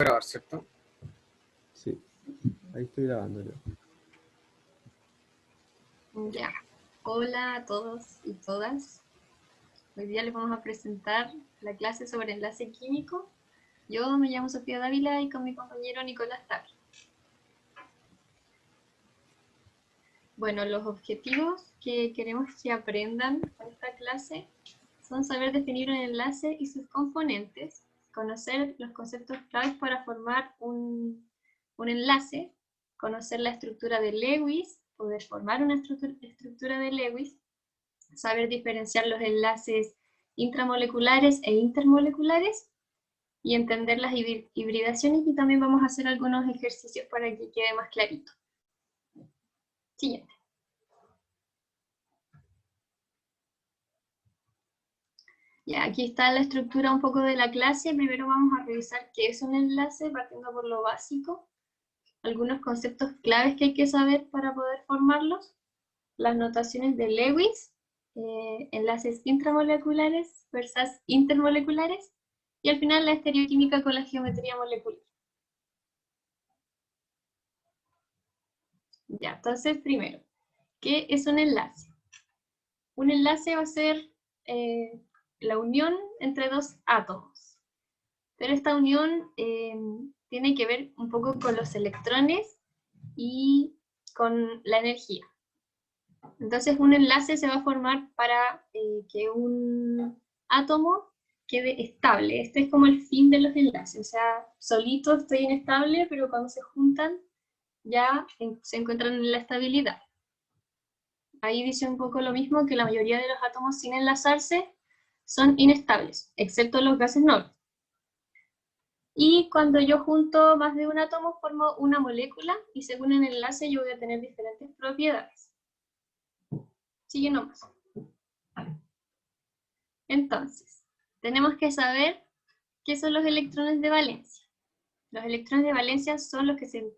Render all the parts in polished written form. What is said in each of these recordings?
Grabar, ¿cierto? Sí, ahí estoy grabando yo. Ya, hola a todos y todas. Hoy día les vamos a presentar la clase sobre enlace químico. Yo me llamo Sofía Dávila y con mi compañero Nicolás Tapia. Bueno, los objetivos que queremos que aprendan con esta clase son saber definir un enlace y sus componentes, conocer los conceptos claves para formar un enlace, conocer la estructura de Lewis, poder formar una estructura de Lewis, saber diferenciar los enlaces intramoleculares e intermoleculares y entender las hibridaciones, y también vamos a hacer algunos ejercicios para que quede más clarito. Siguiente. Ya, aquí está la estructura un poco de la clase. Primero vamos a revisar qué es un enlace, partiendo por lo básico. Algunos conceptos claves que hay que saber para poder formarlos. Las notaciones de Lewis, enlaces intramoleculares versus intermoleculares, y al final la estereoquímica con la geometría molecular. Ya, entonces primero, ¿qué es un enlace? Un enlace va a ser la unión entre dos átomos, pero esta unión tiene que ver un poco con los electrones y con la energía. Entonces un enlace se va a formar para que un átomo quede estable. Este es como el fin de los enlaces, o sea, solito estoy inestable, pero cuando se juntan ya se encuentran en la estabilidad. Ahí dice un poco lo mismo, que la mayoría de los átomos sin enlazarse son inestables, excepto los gases nobles. Y cuando yo junto más de un átomo formo una molécula, y según el enlace yo voy a tener diferentes propiedades. Sigue nomás. Entonces, tenemos que saber qué son los electrones de valencia. Los electrones de valencia son los que se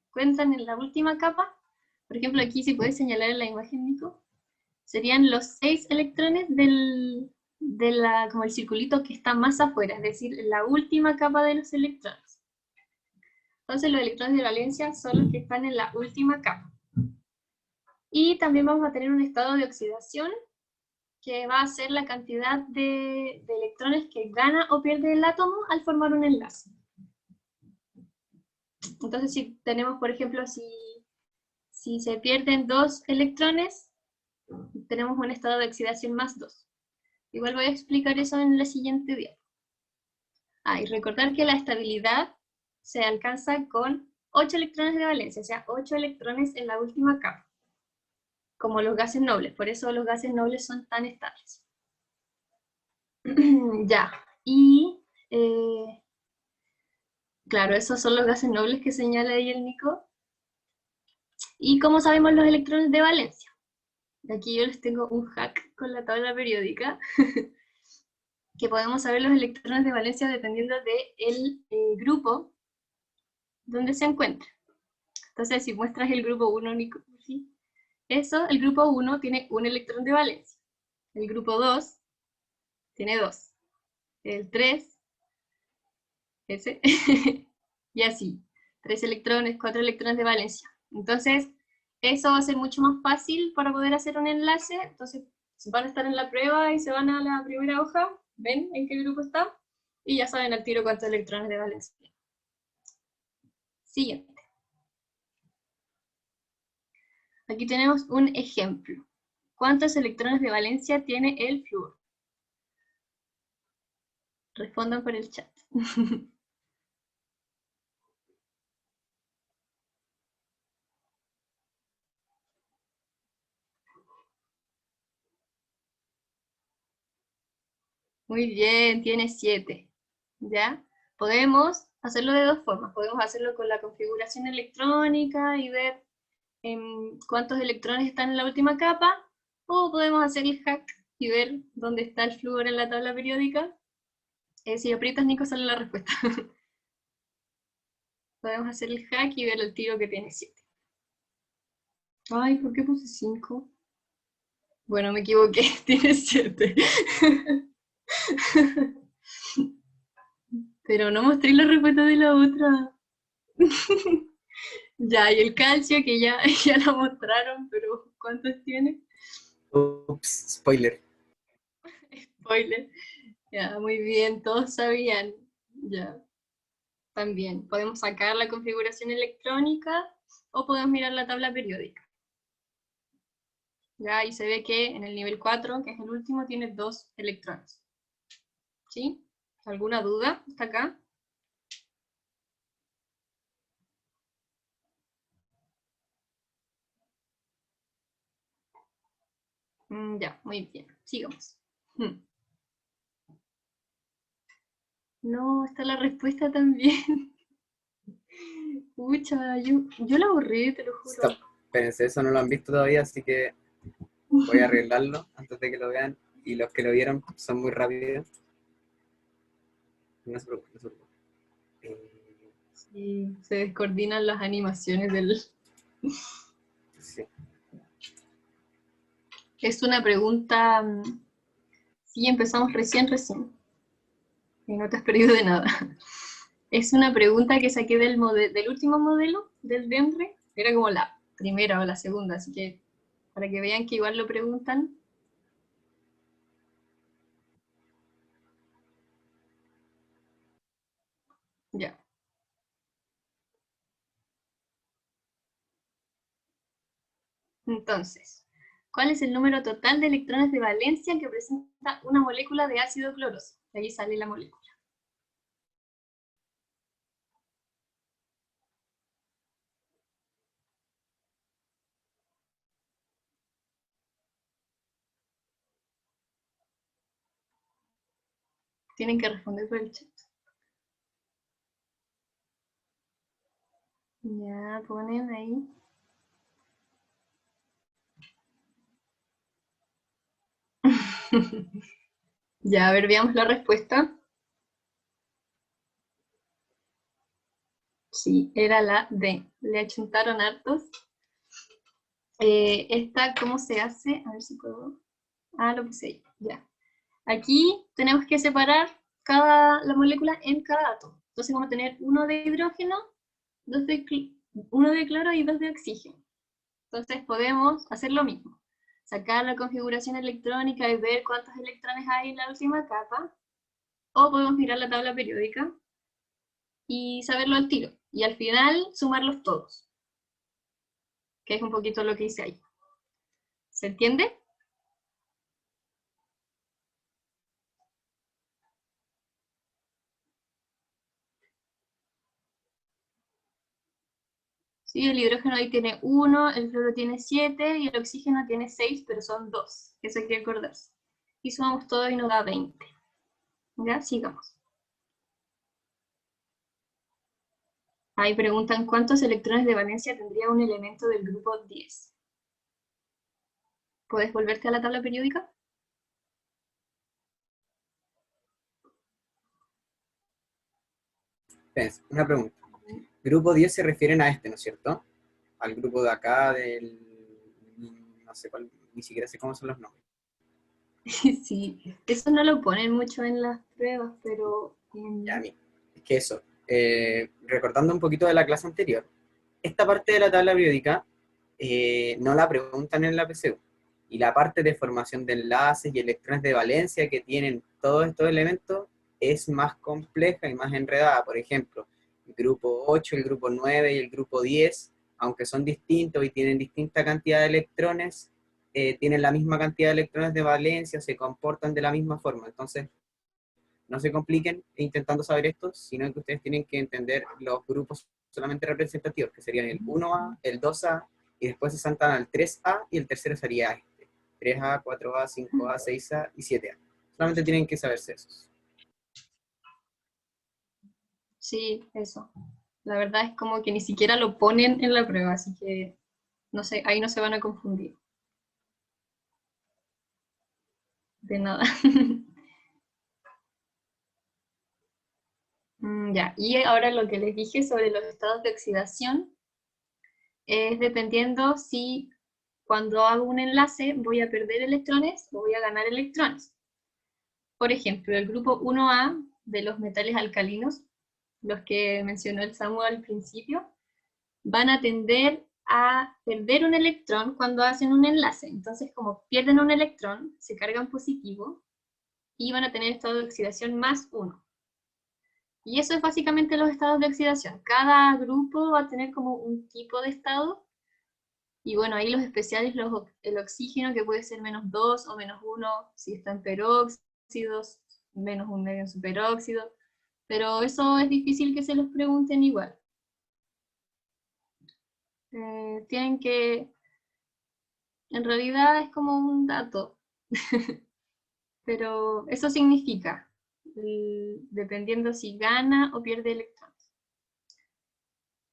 encuentran en la última capa. Por ejemplo, aquí si puedes señalar en la imagen, Nico, serían los 6 electrones como el circulito que está más afuera, es decir, la última capa de los electrones. Entonces los electrones de valencia son los que están en la última capa. Y también vamos a tener un estado de oxidación, que va a ser la cantidad de electrones que gana o pierde el átomo al formar un enlace. Entonces, si tenemos, por ejemplo, si se pierden 2 electrones, tenemos un estado de oxidación más 2. Igual voy a explicar eso en la siguiente diapositiva. Y recordar que la estabilidad se alcanza con 8 electrones de valencia, o sea, 8 electrones en la última capa, como los gases nobles. Por eso los gases nobles son tan estables. Ya, y claro, esos son los gases nobles que señala ahí el Nico. ¿Y cómo sabemos los electrones de valencia? Aquí yo les tengo un hack con la tabla periódica, que podemos saber los electrones de valencia dependiendo del grupo donde se encuentra. Entonces, si muestras el grupo 1, Nico, ¿sí? El grupo 1 tiene un electrón de valencia. El grupo 2 tiene 2. El 3, ese, y así. 3 electrones, 4 electrones de valencia. Entonces, eso va a ser mucho más fácil para poder hacer un enlace. Entonces, van a estar en la prueba y se van a la primera hoja, ven en qué grupo está, y ya saben al tiro cuántos electrones de valencia. Siguiente. Aquí tenemos un ejemplo. ¿Cuántos electrones de valencia tiene el flúor? Respondan por el chat. Muy bien, tiene 7. ¿Ya? Podemos hacerlo de dos formas. Podemos hacerlo con la configuración electrónica y ver cuántos electrones están en la última capa, o podemos hacer el hack y ver dónde está el flúor en la tabla periódica. Si aprietas, Nico, sale la respuesta. Podemos hacer el hack y ver el tiro que tiene 7. Ay, ¿por qué puse 5? Bueno, me equivoqué, tiene 7. Pero no mostré la respuesta de la otra. Ya, y el calcio, que ya, ya la mostraron, pero ¿cuántos tiene? Ups, spoiler. Spoiler. Ya, muy bien, todos sabían. Ya, también. Podemos sacar la configuración electrónica o podemos mirar la tabla periódica. Ya, y se ve que en el nivel 4, que es el último, tiene 2 electrones. ¿Sí? ¿Alguna duda hasta acá? Ya, muy bien. Sigamos. No, está la respuesta también. Pucha, yo la borré, te lo juro. Stop. Espérense, eso no lo han visto todavía, así que voy a arreglarlo antes de que lo vean. Y los que lo vieron son muy rápidos. No se preocupen, no se preocupen. Sí, se descoordinan las animaciones del... Sí. Es una pregunta... Sí, empezamos recién. Y no te has perdido de nada. Es una pregunta que saqué del último modelo, del DEMRE. Era como la primera o la segunda, así que para que vean que igual lo preguntan. Ya. Entonces, ¿cuál es el número total de electrones de valencia que presenta una molécula de ácido cloroso? De ahí sale la molécula. Tienen que responder por el chat. Ya, ponen ahí. Ya, a ver, veamos la respuesta. Sí, era la D. Le achuntaron hartos. Esta, ¿cómo se hace? A ver si puedo. Ah, lo puse ahí. Ya. Aquí tenemos que separar la molécula en cada átomo. Entonces vamos a tener uno de hidrógeno, uno de cloro y dos de oxígeno. Entonces podemos hacer lo mismo. Sacar la configuración electrónica y ver cuántos electrones hay en la última capa. O podemos mirar la tabla periódica y saberlo al tiro. Y al final sumarlos todos. Que es un poquito lo que hice ahí. ¿Se entiende? Sí, el hidrógeno ahí tiene 1, el cloro tiene 7 y el oxígeno tiene 6, pero son 2. Eso hay que acordarse. Y sumamos todo y nos da 20. Ya, sigamos. Ahí preguntan cuántos electrones de valencia tendría un elemento del grupo 10. ¿Puedes volverte a la tabla periódica? Espérense, una pregunta. Grupo 10 se refieren a este, ¿no es cierto? Al grupo de acá, del... no sé cuál, ni siquiera sé cómo son los nombres. Sí, eso no lo ponen mucho en las pruebas, pero... Ya, es que eso, recordando un poquito de la clase anterior, esta parte de la tabla periódica no la preguntan en la PSU. Y la parte de formación de enlaces y electrones de valencia que tienen todos estos elementos es más compleja y más enredada. Por ejemplo, el grupo 8, el grupo 9 y el grupo 10, aunque son distintos y tienen distinta cantidad de electrones, tienen la misma cantidad de electrones de valencia, se comportan de la misma forma. Entonces, no se compliquen intentando saber esto, sino que ustedes tienen que entender los grupos solamente representativos, que serían el 1A, el 2A, y después se saltan al 3A, y el tercero sería este. 3A, 4A, 5A, 6A y 7A. Solamente tienen que saberse esos. Sí, eso. La verdad es como que ni siquiera lo ponen en la prueba, así que no sé, ahí no se van a confundir. De nada. Ya, y ahora lo que les dije sobre los estados de oxidación es dependiendo si cuando hago un enlace voy a perder electrones o voy a ganar electrones. Por ejemplo, el grupo 1A de los metales alcalinos, los que mencionó el Samu al principio, van a tender a perder un electrón cuando hacen un enlace. Entonces, como pierden un electrón, se cargan positivo y van a tener estado de oxidación +1. Y eso es básicamente los estados de oxidación. Cada grupo va a tener como un tipo de estado. Y bueno, ahí los especiales, el oxígeno, que puede ser -2 o -1 si está en peróxidos, -1 medio en superóxido. Pero eso es difícil que se los pregunten igual. Tienen que, en realidad es como un dato, pero eso significa, dependiendo si gana o pierde electrones.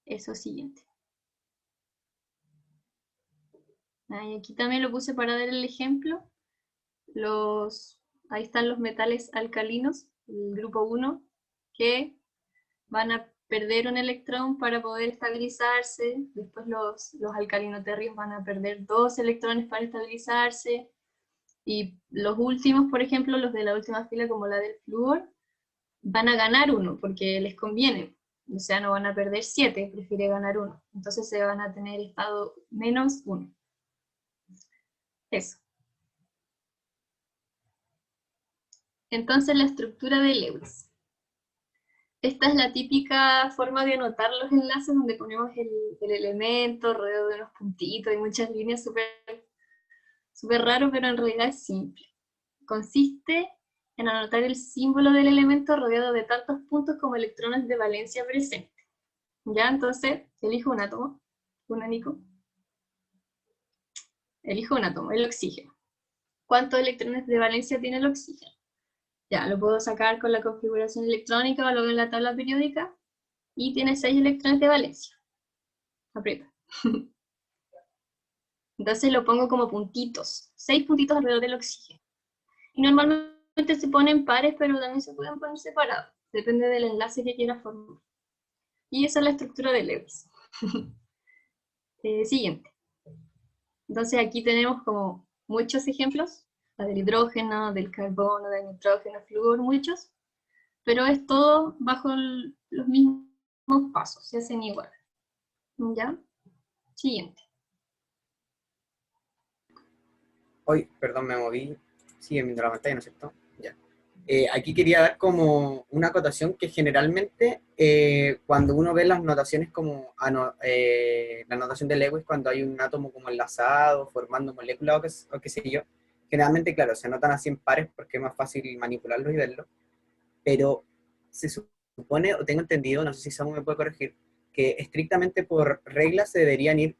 Eso siguiente. Y aquí también lo puse para dar el ejemplo. Ahí están los metales alcalinos, el grupo 1, que van a perder un electrón para poder estabilizarse. Después los alcalinoterrios van a perder 2 electrones para estabilizarse. Y los últimos, por ejemplo, los de la última fila, como la del flúor, van a ganar 1, porque les conviene. O sea, no van a perder 7, prefiere ganar 1. Entonces se van a tener estado -1. Eso. Entonces la estructura de Lewis. Esta es la típica forma de anotar los enlaces, donde ponemos el elemento rodeado de unos puntitos y muchas líneas, súper raro, pero en realidad es simple. Consiste en anotar el símbolo del elemento rodeado de tantos puntos como electrones de valencia presentes. ¿Ya? Entonces, elijo un átomo, un ánico. Elijo un átomo, el oxígeno. ¿Cuántos electrones de valencia tiene el oxígeno? Ya, lo puedo sacar con la configuración electrónica o lo veo en la tabla periódica, y tiene 6 electrones de valencia. Aprieta. Entonces lo pongo como puntitos, 6 puntitos alrededor del oxígeno. Y normalmente se ponen pares, pero también se pueden poner separados, depende del enlace que quiera formar. Y esa es la estructura de Lewis. Siguiente. Entonces aquí tenemos como muchos ejemplos, la del hidrógeno, del carbono, del nitrógeno, flúor, muchos, pero es todo bajo los mismos pasos, se hacen igual. ¿Ya? Siguiente. Hoy, perdón, me moví. Sigue viendo la pantalla, ¿no es cierto? Ya. Aquí quería dar como una acotación que generalmente cuando uno ve las notaciones como la notación de Lewis, cuando hay un átomo como enlazado, formando moléculas o qué sé yo, generalmente, claro, se anotan así en pares porque es más fácil manipularlos y verlos, pero se supone, o tengo entendido, no sé si Samu me puede corregir, que estrictamente por reglas se deberían ir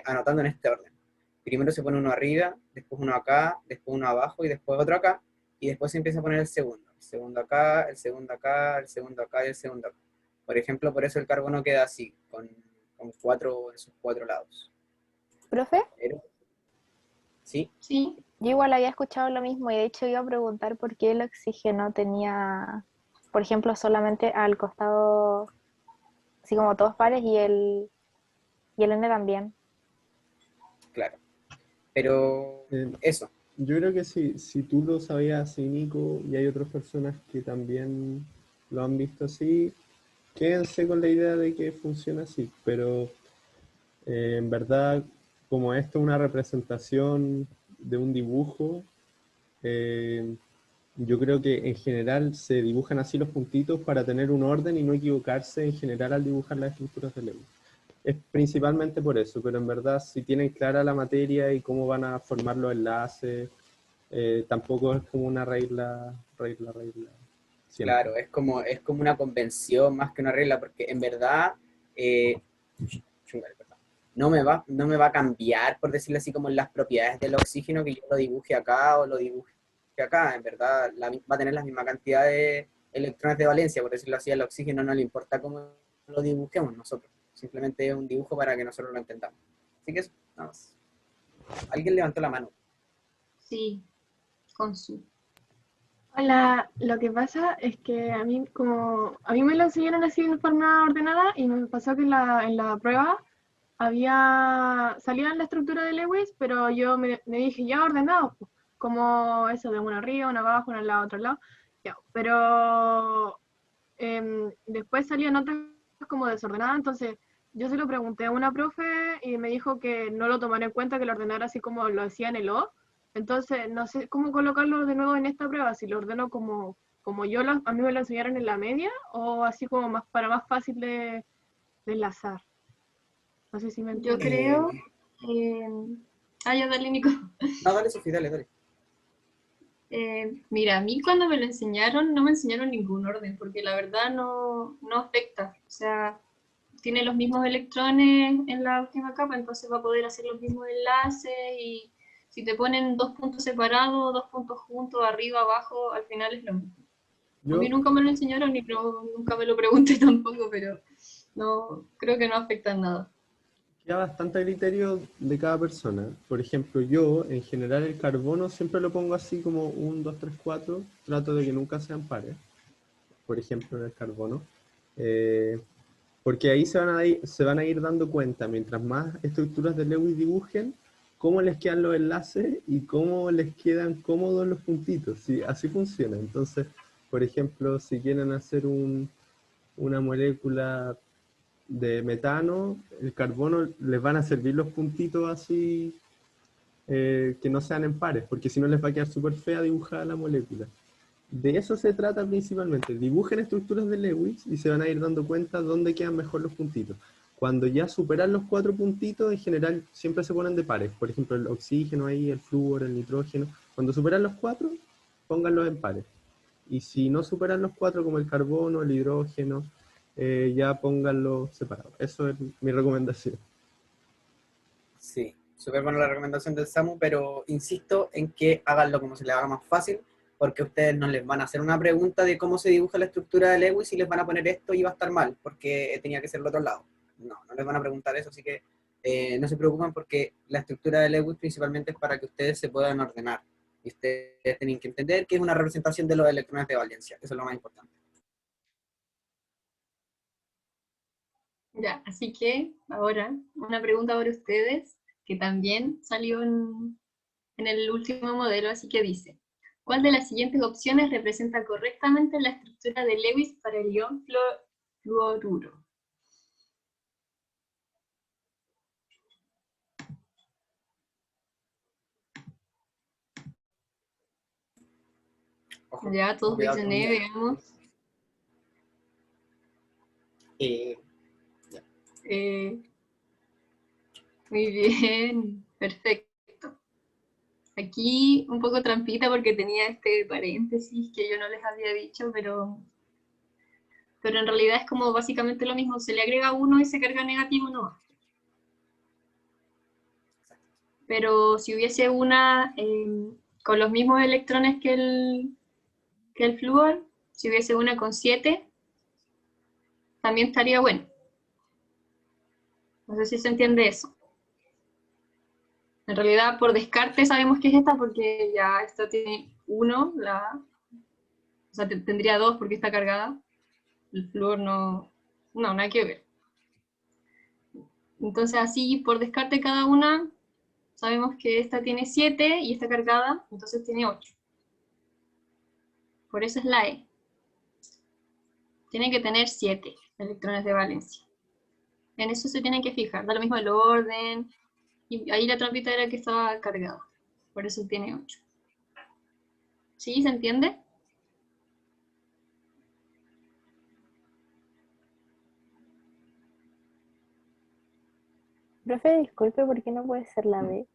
anotando en este orden. Primero se pone uno arriba, después uno acá, después uno abajo y después otro acá, y después se empieza a poner el segundo. El segundo acá, el segundo acá, el segundo acá y el segundo acá. Por ejemplo, por eso el carbono queda así, con esos 4 lados. ¿Profe? Pero, ¿sí? Sí. Yo igual había escuchado lo mismo y de hecho iba a preguntar por qué el oxígeno tenía, por ejemplo, solamente al costado, así como todos pares y el N también. Claro. Pero eso. Yo creo que si tú lo sabías así, Nico, y hay otras personas que también lo han visto así, quédense con la idea de que funciona así, pero en verdad, como esto es una representación de un dibujo, yo creo que en general se dibujan así los puntitos para tener un orden y no equivocarse en general al dibujar las estructuras de Lewis. Es principalmente por eso, pero en verdad si tienen clara la materia y cómo van a formar los enlaces, tampoco es como una regla siempre. Claro, es como una convención más que una regla, porque en verdad, no me va a cambiar, por decirlo así, como en las propiedades del oxígeno, que yo lo dibuje acá o lo dibuje acá. En verdad, va a tener la misma cantidad de electrones de valencia, por decirlo así, al oxígeno no le importa cómo lo dibujemos nosotros. Simplemente es un dibujo para que nosotros lo entendamos. Así que eso, nada más. Alguien levantó la mano. Sí, con su. Hola, lo que pasa es que a mí me lo enseñaron así de forma ordenada y me pasó que en la prueba salía en la estructura de Lewis, pero yo me dije ya ordenado, pues, como eso de uno arriba, uno abajo, uno al lado, otro al lado. Ya, pero después salían otras como desordenadas, entonces yo se lo pregunté a una profe y me dijo que no lo tomara en cuenta, que lo ordenara así como lo hacía en el O. Entonces no sé cómo colocarlo de nuevo en esta prueba, si lo ordeno como a mí me lo enseñaron en la media o así como más para más fácil de enlazar. No sé si me Yo entiendes. creo... ya dale, Nico. No, dale, Sofía, dale, dale. Mira, a mí cuando me lo enseñaron, no me enseñaron ningún orden, porque la verdad no afecta. O sea, tiene los mismos electrones en la última capa, entonces va a poder hacer los mismos enlaces, y si te ponen 2 puntos separados, 2 puntos juntos, arriba, abajo, al final es lo mismo. A mí Yo, nunca me lo enseñaron y nunca me lo pregunté tampoco, pero no, creo que no afecta en nada. queda bastante a criterio de cada persona. Por ejemplo, yo, en general, el carbono siempre lo pongo así como 1, 2, 3, 4. Trato de que nunca sean pares, por ejemplo, en el carbono. Porque ahí se van a ir dando cuenta, mientras más estructuras de Lewis dibujen, cómo les quedan los enlaces y cómo les quedan cómodos los puntitos. ¿Sí? Así funciona. Entonces, por ejemplo, si quieren hacer una molécula de metano, el carbono les van a servir los puntitos así, que no sean en pares, porque si no les va a quedar súper fea dibujada la molécula. De eso se trata principalmente. Dibujen estructuras de Lewis y se van a ir dando cuenta dónde quedan mejor los puntitos. Cuando ya superan los 4 puntitos, en general siempre se ponen de pares. Por ejemplo, el oxígeno ahí, el flúor, el nitrógeno. Cuando superan los 4, pónganlos en pares. Y si no superan los 4, como el carbono, el hidrógeno, ya pónganlos separados. Eso es mi recomendación. Sí, súper buena la recomendación del Samu, pero insisto en que háganlo como se les haga más fácil, porque ustedes no les van a hacer una pregunta de cómo se dibuja la estructura de Lewis y les van a poner esto y va a estar mal, porque tenía que ser el otro lado. No les van a preguntar eso, así que no se preocupen, porque la estructura de Lewis principalmente es para que ustedes se puedan ordenar. Y ustedes tienen que entender que es una representación de los electrones de valencia, eso es lo más importante. Ya, así que ahora una pregunta para ustedes, que también salió en el último modelo, así que dice: ¿cuál de las siguientes opciones representa correctamente la estructura de Lewis para el ion fluoruro? Ojo, Ya, todos cuidado dicen con ella. veamos. Eh, Muy bien, perfecto. Aquí un poco trampita porque tenía este paréntesis que yo no les había dicho, pero en realidad es como básicamente lo mismo. Se le agrega 1 y se carga negativo, no. Pero si hubiese una con los mismos electrones que el flúor, si hubiese una con 7, también estaría bueno. No sé si se entiende eso. En realidad, por descarte sabemos que es esta, porque ya esta tiene 1, o sea, tendría 2 porque está cargada. El flúor no, nada que ver. Entonces así, por descarte cada una, sabemos que esta tiene 7 y está cargada, entonces tiene 8. Por eso es la E. Tiene que tener 7 electrones de valencia. En eso se tienen que fijar, da lo mismo el orden, y ahí la trampita era que estaba cargada, por eso tiene 8. ¿Sí? ¿Se entiende? Profe, disculpe, ¿por qué no puede ser la B?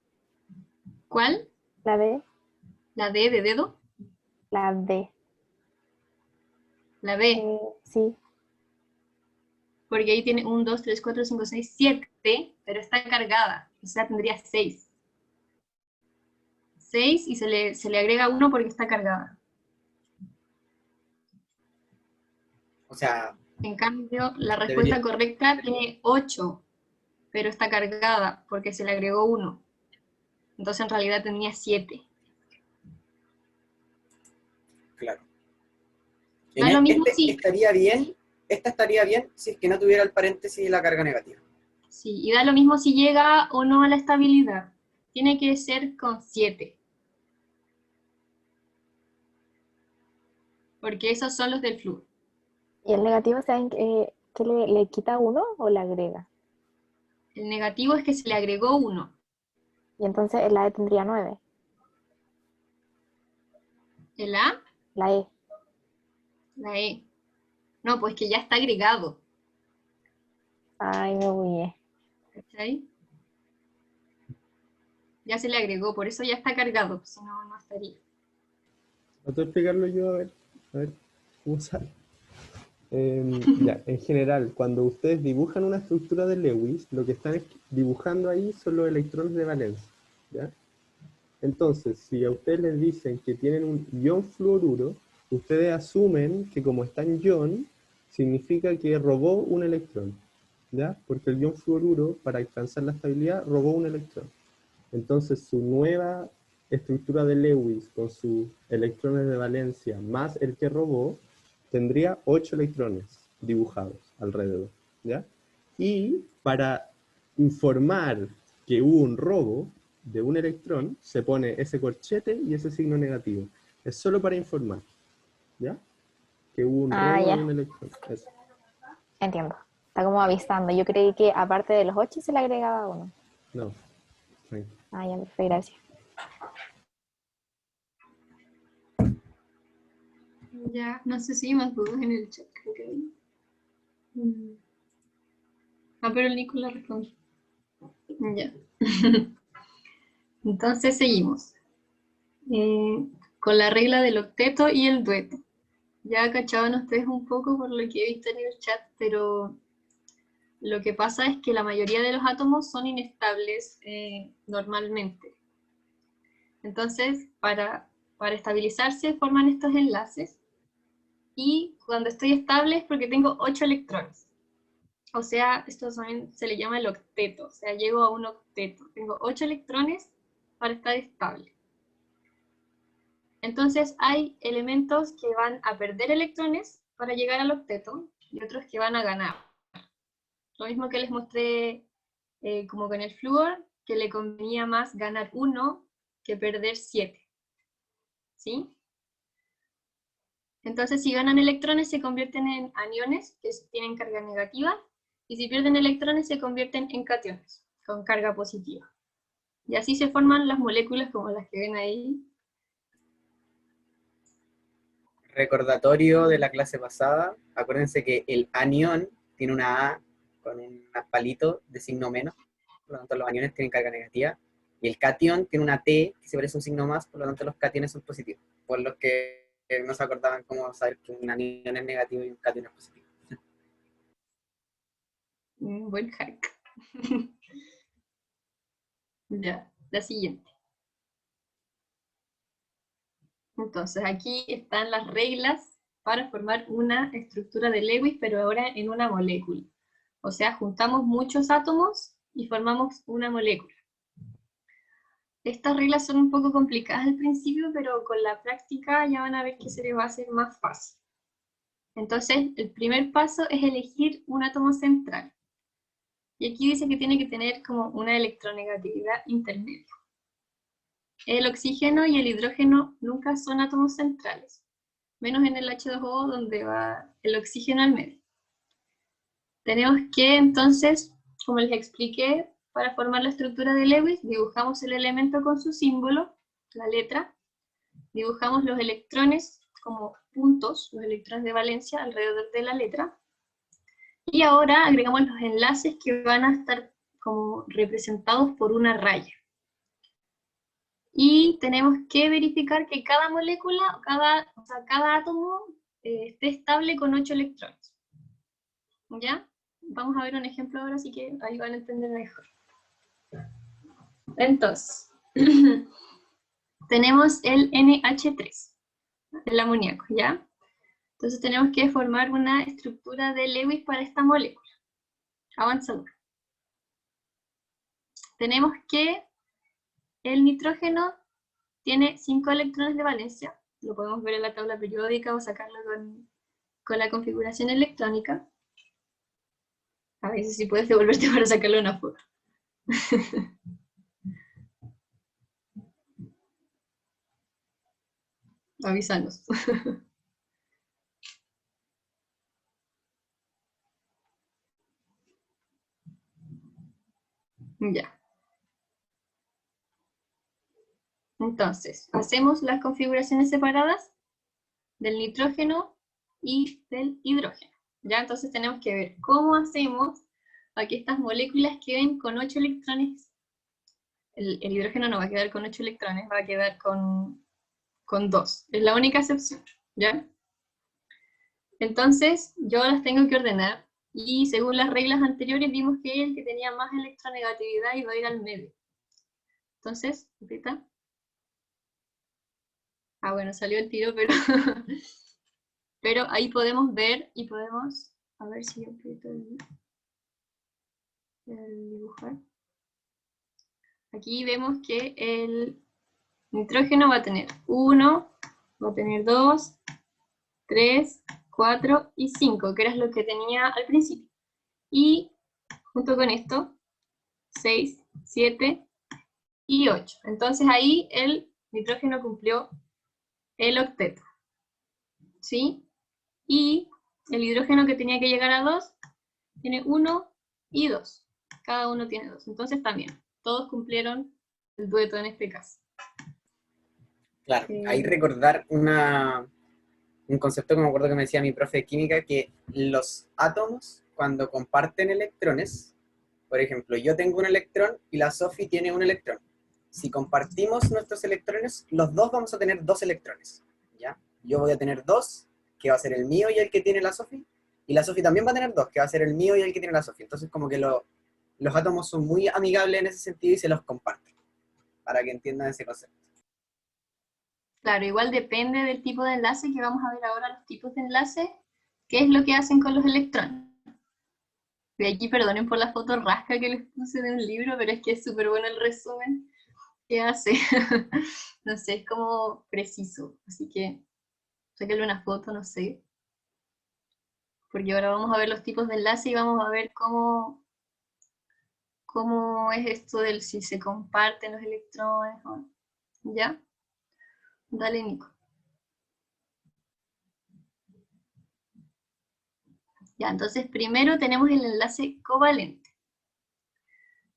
¿Cuál? La B, ¿La D de dedo? la D. La B. Sí, Porque ahí tiene 1, 2, 3, 4, 5, 6, 7, pero está cargada, o sea, tendría 6. 6 y se le agrega 1 porque está cargada. O sea, En cambio, la debería, respuesta correcta tiene 8, pero está cargada porque se le agregó 1. Entonces en realidad tenía 7. claro. Da lo mismo si... Esta estaría bien si es que no tuviera el paréntesis y la carga negativa. Sí, y da lo mismo si llega o no a la estabilidad. Tiene que ser con 7. porque esos son los del flúor. ¿Y el negativo, saben que le quita 1 o le agrega? El negativo es que se le agregó 1. Y entonces la E tendría 9. El A, La E. la E. No, pues que ya está agregado. Ay, me bugué. ¿Cachai? Ya se le agregó, por eso ya está cargado, si no, no estaría. Trato de explicarlo yo, a ver cómo sale. Ya, en general, cuando ustedes dibujan una estructura de Lewis, lo que están dibujando ahí son los electrones de valencia, ¿ya? Entonces, si a ustedes les dicen que tienen un ion fluoruro, ustedes asumen que como está en ion, significa que robó un electrón, ¿ya? Porque el ion fluoruro, para alcanzar la estabilidad, robó un electrón. Entonces, su nueva estructura de Lewis con sus electrones de valencia más el que robó, tendría 8 electrones dibujados alrededor, ¿ya? Y para informar que hubo un robo de un electrón, se pone ese corchete y ese signo negativo. Es solo para informar, ¿ya? Que hubo un robo de Ya. un electrón. Eso. Entiendo. Está como avisando. Yo creí que aparte de los 8 se le agregaba 1. No. Ahí. Ya, perfecto, gracias. Ya, no sé si hay más dudas en el chat, creo que hay. Pero el Nico la respondió. Ya. Entonces seguimos. Con la regla del octeto y el dueto. Ya cachaban ustedes un poco por lo que he visto en el chat, pero lo que pasa es que la mayoría de los átomos son inestables normalmente. Entonces, para estabilizarse forman estos enlaces, y cuando estoy estable es porque tengo 8 electrones. O sea, esto también se le llama el octeto, o sea, llego a un octeto. Tengo 8 electrones para estar estable. Entonces hay elementos que van a perder electrones para llegar al octeto y otros que van a ganar. Lo mismo que les mostré como con el flúor, que le convenía más ganar 1 que perder 7. ¿Sí? Entonces, si ganan electrones, se convierten en aniones, que tienen carga negativa, y si pierden electrones, se convierten en cationes, con carga positiva. Y así se forman las moléculas como las que ven ahí. Recordatorio de la clase pasada, acuérdense que el anión tiene una A con un palito de signo menos, por lo tanto los aniones tienen carga negativa, y el catión tiene una T que se parece un signo más, por lo tanto los cationes son positivos, por los que no se acordaban cómo saber que un anión es negativo y un catión es positivo. Buen hack. Ya, la siguiente. Entonces, aquí están las reglas para formar una estructura de Lewis, pero ahora en una molécula. O sea, juntamos muchos átomos y formamos una molécula. Estas reglas son un poco complicadas al principio, pero con la práctica ya van a ver que se les va a hacer más fácil. Entonces, el primer paso es elegir un átomo central. Y aquí dice que tiene que tener como una electronegatividad intermedia. El oxígeno y el hidrógeno nunca son átomos centrales, menos en el H2O donde va el oxígeno al medio. Tenemos que entonces, como les expliqué, para formar la estructura de Lewis, dibujamos el elemento con su símbolo, la letra, dibujamos los electrones como puntos, los electrones de valencia alrededor de la letra, y ahora agregamos los enlaces que van a estar como representados por una raya. Y tenemos que verificar que cada molécula, cada átomo esté estable con 8 electrones. ¿Ya? Vamos a ver un ejemplo ahora, así que ahí van a entender mejor. Entonces, tenemos el NH3, el amoníaco, ¿ya? Entonces tenemos que formar una estructura de Lewis para esta molécula. Avanzadora. Tenemos que el nitrógeno tiene 5 electrones de valencia, lo podemos ver en la tabla periódica o sacarlo con la configuración electrónica. A veces si puedes devolverte para sacarle una foto. Avísanos. Ya. Entonces, hacemos las configuraciones separadas del nitrógeno y del hidrógeno. Ya, entonces tenemos que ver cómo hacemos para que estas moléculas queden con 8 electrones. El hidrógeno no va a quedar con 8 electrones, va a quedar con 2. Es la única excepción, ¿ya? Entonces, yo las tengo que ordenar, y según las reglas anteriores vimos que el que tenía más electronegatividad iba a ir al medio. Entonces, ¿repita? Ah, bueno, salió el tiro, pero, pero ahí podemos ver, y podemos, a ver si yo aprieto el dibujar. Aquí vemos que el nitrógeno va a tener 1, va a tener 2, 3, 4 y 5, que era lo que tenía al principio. Y junto con esto, 6, 7 y 8. Entonces ahí el nitrógeno cumplió el octeto. ¿Sí? Y el hidrógeno, que tenía que llegar a 2, tiene 1 y 2. Cada uno tiene 2. Entonces también, todos cumplieron el dueto en este caso. Claro, ahí recordar un concepto que me acuerdo que me decía mi profe de química, que los átomos, cuando comparten electrones, por ejemplo, yo tengo un electrón y la Sophie tiene un electrón. Si compartimos nuestros electrones, los dos vamos a tener 2 electrones, ¿ya? Yo voy a tener 2, que va a ser el mío y el que tiene la Sophie, y la Sophie también va a tener 2, que va a ser el mío y el que tiene la Sophie. Entonces, como que los átomos son muy amigables en ese sentido y se los comparten, para que entiendan ese concepto. Claro, igual depende del tipo de enlace, que vamos a ver ahora los tipos de enlace, qué es lo que hacen con los electrones. Y aquí perdonen por la foto rasca que les puse de un libro, pero es que es súper bueno el resumen que hace. No sé, es como preciso, así que sáquenle una foto, no sé. Porque ahora vamos a ver los tipos de enlace y vamos a ver cómo es esto del si se comparten los electrones o no. ¿Ya? Dale, Nico. Ya, entonces primero tenemos el enlace covalente.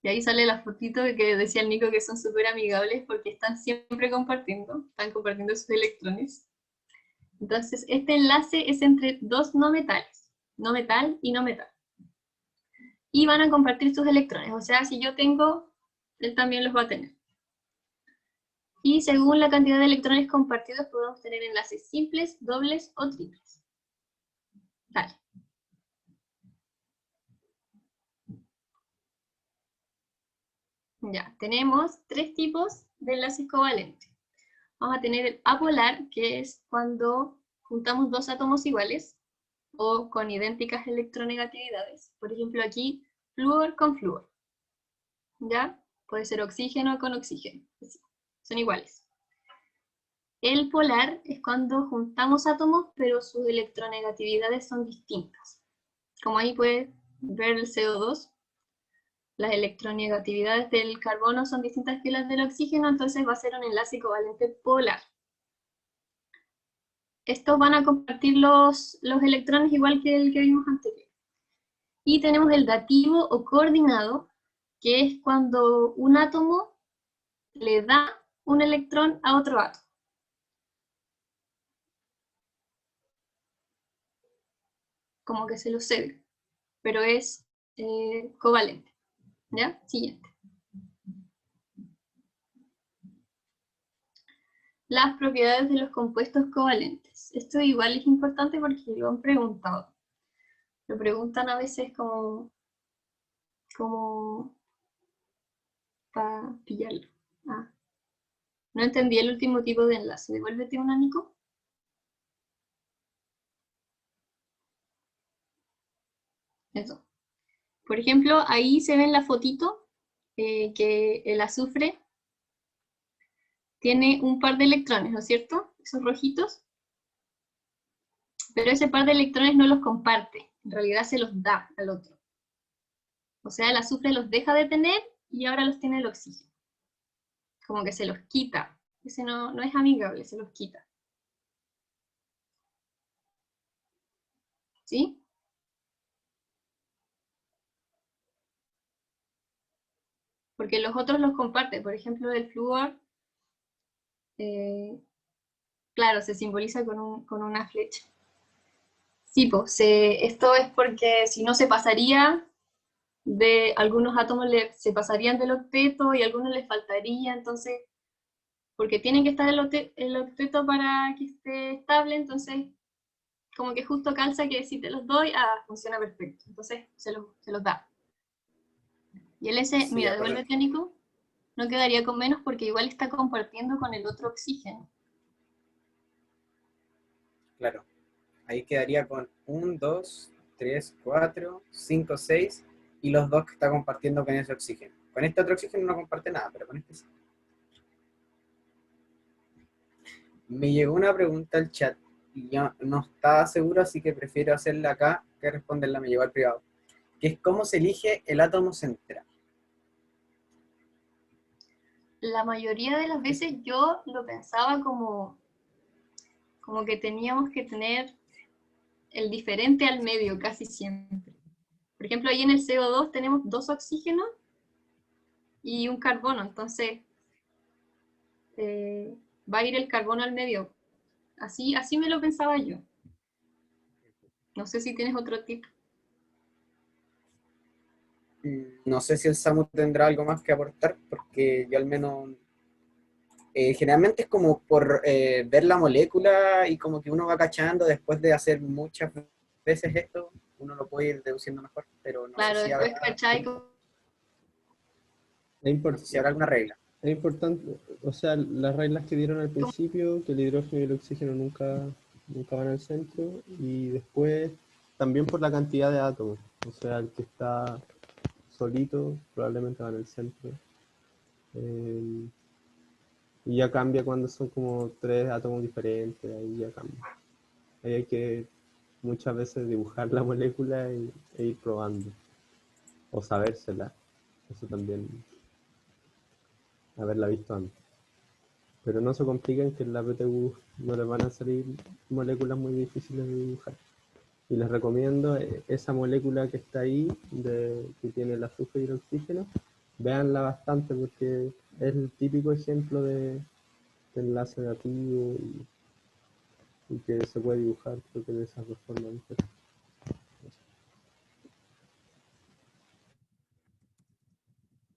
Y ahí sale la fotito de que decía el Nico que son súper amigables porque están siempre compartiendo, están compartiendo sus electrones. Entonces, este enlace es entre dos no metales, no metal y no metal. Y van a compartir sus electrones, o sea, si yo tengo, él también los va a tener. Y según la cantidad de electrones compartidos podemos tener enlaces simples, dobles o triples. Dale. Ya, tenemos 3 tipos de enlaces covalentes. Vamos a tener el apolar, que es cuando juntamos 2 átomos iguales o con idénticas electronegatividades. Por ejemplo, aquí, flúor con flúor. ¿Ya? Puede ser oxígeno con oxígeno. Son iguales. El polar es cuando juntamos átomos, pero sus electronegatividades son distintas. Como ahí puedes ver el CO2, las electronegatividades del carbono son distintas que las del oxígeno, entonces va a ser un enlace covalente polar. Estos van a compartir los electrones igual que el que vimos anterior. Y tenemos el dativo o coordinado, que es cuando un átomo le da un electrón a otro átomo. Como que se lo cede, pero es covalente. ¿Ya? Siguiente. Las propiedades de los compuestos covalentes. Esto igual es importante porque lo han preguntado. Lo preguntan a veces como para pillarlo. Ah. No entendí el último tipo de enlace. Devuélvete una, Nico. Eso. Por ejemplo, ahí se ve en la fotito que el azufre tiene un par de electrones, ¿no es cierto? Esos rojitos. Pero ese par de electrones no los comparte. En realidad se los da al otro. O sea, el azufre los deja de tener y ahora los tiene el oxígeno. Como que se los quita. Ese no es amigable, se los quita. ¿Sí? porque los otros los comparten. Por ejemplo, el flúor, claro, se simboliza con una flecha. Sí, pues, esto es porque si no se pasaría de algunos átomos, se pasarían del octeto y algunos les faltaría, entonces, porque tienen que estar el octeto para que esté estable, entonces, como que justo calza que si te los doy, funciona perfecto, entonces se los da. Y el S, Sí, mira, ya, pero- devuélvete, Nico, no quedaría con menos porque igual está compartiendo con el otro oxígeno. claro. Ahí quedaría con 1, 2, 3, 4, 5, 6 y los dos que está compartiendo con ese oxígeno. Con este otro oxígeno no comparte nada, pero con este sí. Me llegó una pregunta al chat y yo no estaba seguro, así que prefiero hacerla acá que responderla, me llegó al privado. Que es cómo se elige el átomo central. La mayoría de las veces yo lo pensaba como que teníamos que tener el diferente al medio casi siempre. Por ejemplo, ahí en el CO2 tenemos 2 oxígenos y un carbono, entonces va a ir el carbono al medio. Así me lo pensaba yo. No sé si tienes otro tip. No sé si el SAMU tendrá algo más que aportar, porque yo al menos... generalmente es como por ver la molécula y como que uno va cachando después de hacer muchas veces esto, uno lo puede ir deduciendo mejor, pero Claro, después, ¿cachai? no sé si habrá alguna regla. Es importante, o sea, las reglas que dieron al principio, que el hidrógeno y el oxígeno nunca van al centro, y después también por la cantidad de átomos, o sea, el que está solito probablemente va en el centro. Eh, y ya cambia cuando son como 3 átomos diferentes, ahí ya cambia. Ahí hay que muchas veces dibujar la molécula e ir probando, o sabérsela, eso también, haberla visto antes. Pero no se compliquen que en la PTU no les van a salir moléculas muy difíciles de dibujar. Y les recomiendo esa molécula que está ahí, que tiene el azufre y el oxígeno, véanla bastante porque es el típico ejemplo de enlace negativo y que se puede dibujar, creo que de esas dos formas diferentes.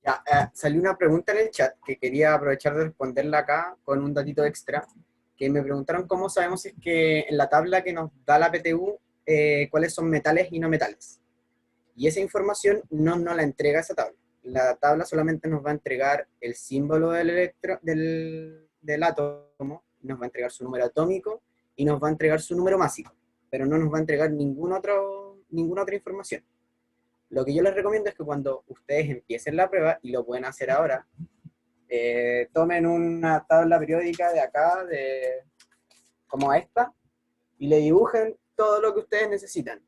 Ya, salió una pregunta en el chat que quería aprovechar de responderla acá con un datito extra, que me preguntaron cómo sabemos si es que en la tabla que nos da la PTU, cuáles son metales y no metales. Y esa información no nos la entrega esa tabla. La tabla solamente nos va a entregar el símbolo del átomo, nos va a entregar su número atómico y nos va a entregar su número másico, pero no nos va a entregar ninguna otra información. Lo que yo les recomiendo es que cuando ustedes empiecen la prueba, y lo pueden hacer ahora, tomen una tabla periódica de acá, como esta, y le dibujen todo lo que ustedes necesitan.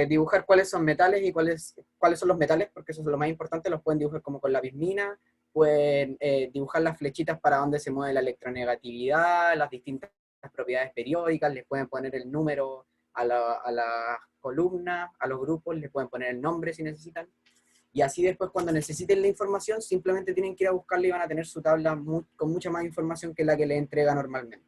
Dibujar cuáles son metales y cuáles son los metales, porque eso es lo más importante, los pueden dibujar como con lápiz mina, pueden dibujar las flechitas para donde se mueve la electronegatividad, las distintas propiedades periódicas, les pueden poner el número a la columna, a los grupos, les pueden poner el nombre si necesitan, y así después cuando necesiten la información simplemente tienen que ir a buscarla y van a tener su tabla con mucha más información que la que les entrega normalmente.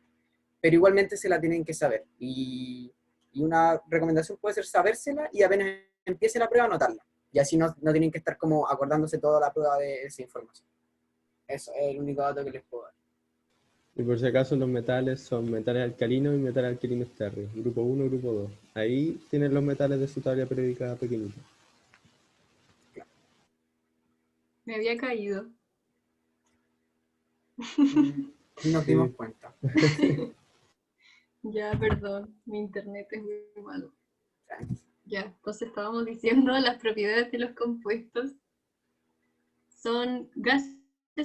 Pero igualmente se la tienen que saber. Y una recomendación puede ser sabérsela y apenas empiece la prueba anotarla. Y así no tienen que estar como acordándose toda la prueba de esa información. Eso es el único dato que les puedo dar. Y por si acaso los metales son metales alcalinos y metales alquilinos tercios, grupo 1 y grupo 2. Ahí tienen los metales de su tabla periódica pequeñita. Me había caído. Nos dimos Sí. cuenta. Ya, perdón, mi internet es muy malo. Ya, entonces estábamos diciendo las propiedades de los compuestos. Son gases,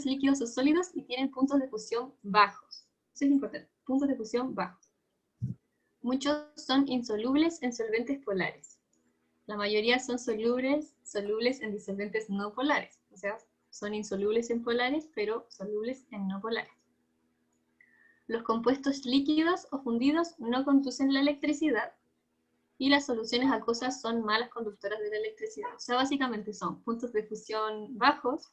líquidos o sólidos y tienen puntos de fusión bajos. Eso es importante, puntos de fusión bajos. Muchos son insolubles en solventes polares. La mayoría son solubles en disolventes no polares. O sea, son insolubles en polares, pero solubles en no polares. Los compuestos líquidos o fundidos no conducen la electricidad y las soluciones acuosas son malas conductoras de la electricidad. O sea, básicamente son puntos de fusión bajos,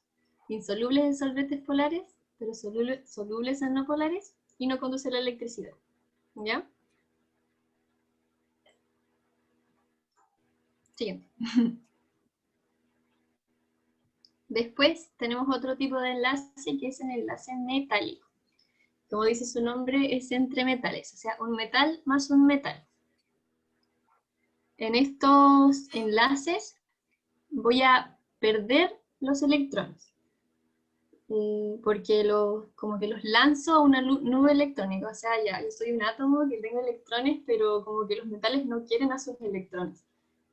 insolubles en solventes polares, pero solubles en no polares, y no conduce a la electricidad. ¿Ya? Siguiente. Después tenemos otro tipo de enlace que es el enlace metálico. Como dice su nombre, es entre metales, o sea, un metal más un metal. En estos enlaces voy a perder los electrones, porque como que los lanzo a una nube electrónica, o sea, ya, yo soy un átomo que tengo electrones, pero como que los metales no quieren a sus electrones.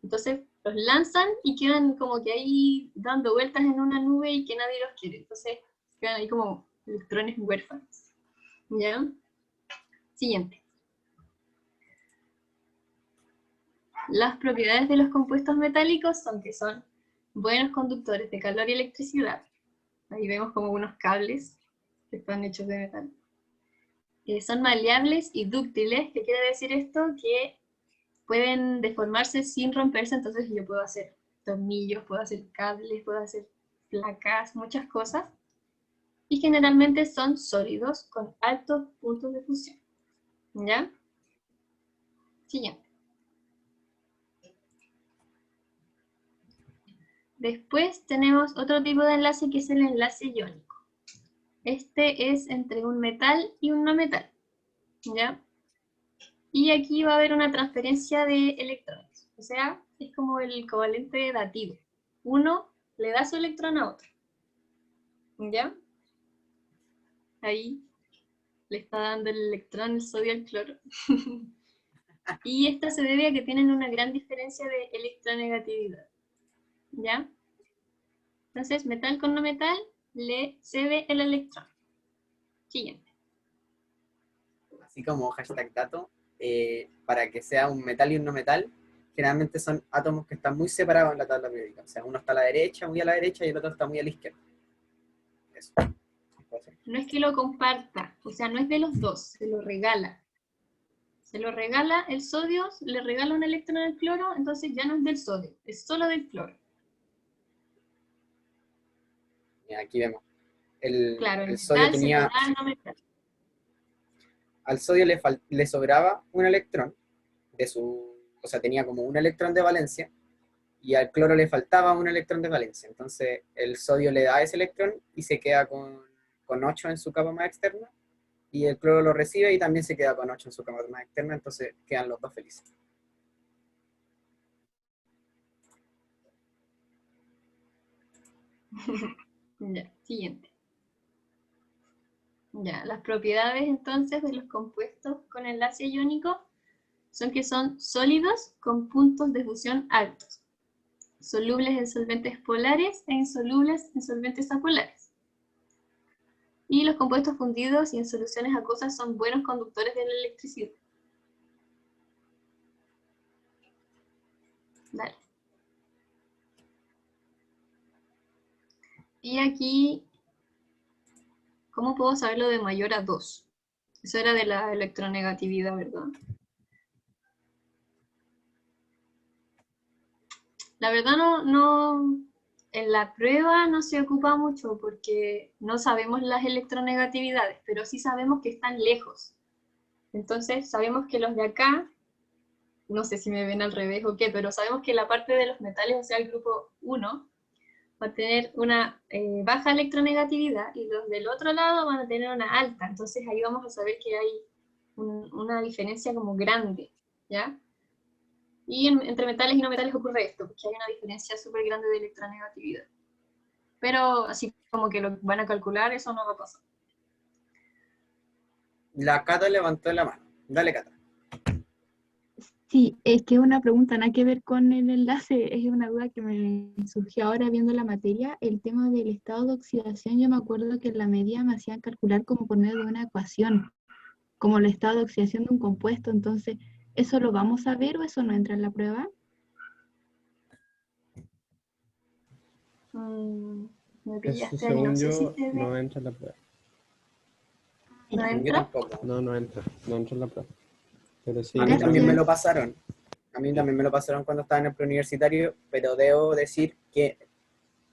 Entonces los lanzan y quedan como que ahí dando vueltas en una nube y que nadie los quiere. Entonces quedan ahí como electrones huérfanos. ¿Ya? Siguiente. Las propiedades de los compuestos metálicos son que son buenos conductores de calor y electricidad. Ahí vemos como unos cables que están hechos de metal. Son maleables y dúctiles. ¿Qué quiere decir esto? Que pueden deformarse sin romperse, entonces yo puedo hacer tornillos, puedo hacer cables, puedo hacer placas, muchas cosas. Y generalmente son sólidos con altos puntos de fusión. ¿Ya? Siguiente. Después tenemos otro tipo de enlace que es el enlace iónico. Este es entre un metal y un no metal. ¿Ya? Y aquí va a haber una transferencia de electrones. O sea, es como el covalente dativo. Uno le da su electrón a otro. ¿Ya? Ahí le está dando el electrón el sodio al cloro. Y esto se debe a que tienen una gran diferencia de electronegatividad. ¿Ya? Entonces, metal con no metal le cede el electrón. Siguiente. Así como hashtag dato, para que sea un metal y un no metal, generalmente son átomos que están muy separados en la tabla periódica. O sea, uno está a la derecha, muy a la derecha, y el otro está muy a la izquierda. Eso. No es que lo comparta, o sea, no es de los dos, se lo regala. Se lo regala el sodio, le regala un electrón al cloro, entonces ya no es del sodio, es solo del cloro. Y aquí vemos. Claro, El el sodio metal se lo da tenía, al no metal. al sodio le sobraba un electrón, o sea, tenía como un electrón de valencia, y al cloro le faltaba un electrón de valencia. Entonces el sodio le da ese electrón y se queda con 8 en su capa más externa, y el cloro lo recibe y también se queda con 8 en su capa más externa, entonces quedan los dos felices. Ya, siguiente. Ya, las propiedades entonces de los compuestos con enlace iónico son que son sólidos con puntos de fusión altos, solubles en solventes polares e insolubles en solventes apolares. Y los compuestos fundidos y en soluciones acuosas son buenos conductores de la electricidad. Dale. Y aquí, ¿cómo puedo saberlo de mayor a 2? Eso era de la electronegatividad, ¿verdad? La verdad en la prueba no se ocupa mucho porque no sabemos las electronegatividades, pero sí sabemos que están lejos. Entonces sabemos que los de acá, no sé si me ven al revés o qué, pero sabemos que la parte de los metales, o sea el grupo 1, va a tener una baja electronegatividad y los del otro lado van a tener una alta. Entonces ahí vamos a saber que hay una diferencia como grande, ¿ya? Y entre metales y no metales ocurre esto, porque hay una diferencia súper grande de electronegatividad. Pero así como que lo van a calcular, eso no va a pasar. La Cata levantó la mano. Dale, Cata. Sí, es que es una pregunta nada que ver con el enlace, es una duda que me surgió ahora viendo la materia. El tema del estado de oxidación, yo me acuerdo que en la media me hacían calcular como por medio de una ecuación, como el estado de oxidación de un compuesto. Entonces, ¿eso lo vamos a ver o eso no entra en la prueba? Me Eso, pillaste ahí, no según sé si yo, se ve. no entra en la prueba. ¿No Yo entra? tampoco. No entra en la prueba. Pero sí, A mí también me Gracias. lo pasaron. A mí también me lo pasaron cuando estaba en el preuniversitario, pero debo decir que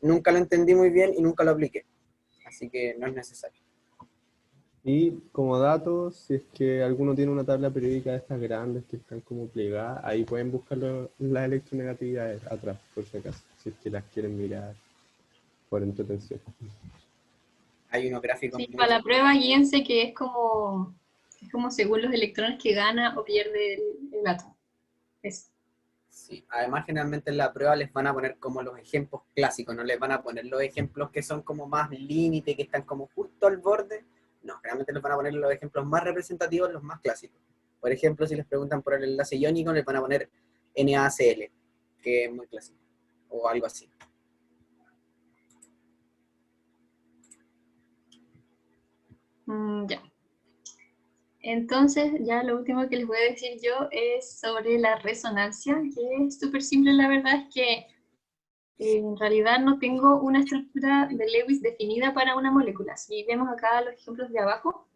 nunca lo entendí muy bien y nunca lo apliqué. Así que no es necesario. Y como datos, si es que alguno tiene una tabla periódica de estas grandes que están como plegadas, ahí pueden buscar las electronegatividades atrás, por si acaso, si es que las quieren mirar por entretención. Hay unos gráficos Sí, muy... para la prueba guíense que es como según los electrones que gana o pierde el átomo. Eso. Sí, además generalmente en la prueba les van a poner como los ejemplos clásicos, no les van a poner los ejemplos que son como más límite, que están como justo al borde. No, generalmente les van a poner los ejemplos más representativos, los más clásicos. Por ejemplo, si les preguntan por el enlace iónico, les van a poner NaCl, que es muy clásico, o algo así. Ya. Entonces, ya lo último que les voy a decir yo es sobre la resonancia, que es súper simple. La verdad es que en realidad no tengo una estructura de Lewis definida para una molécula. Si vemos acá los ejemplos de abajo,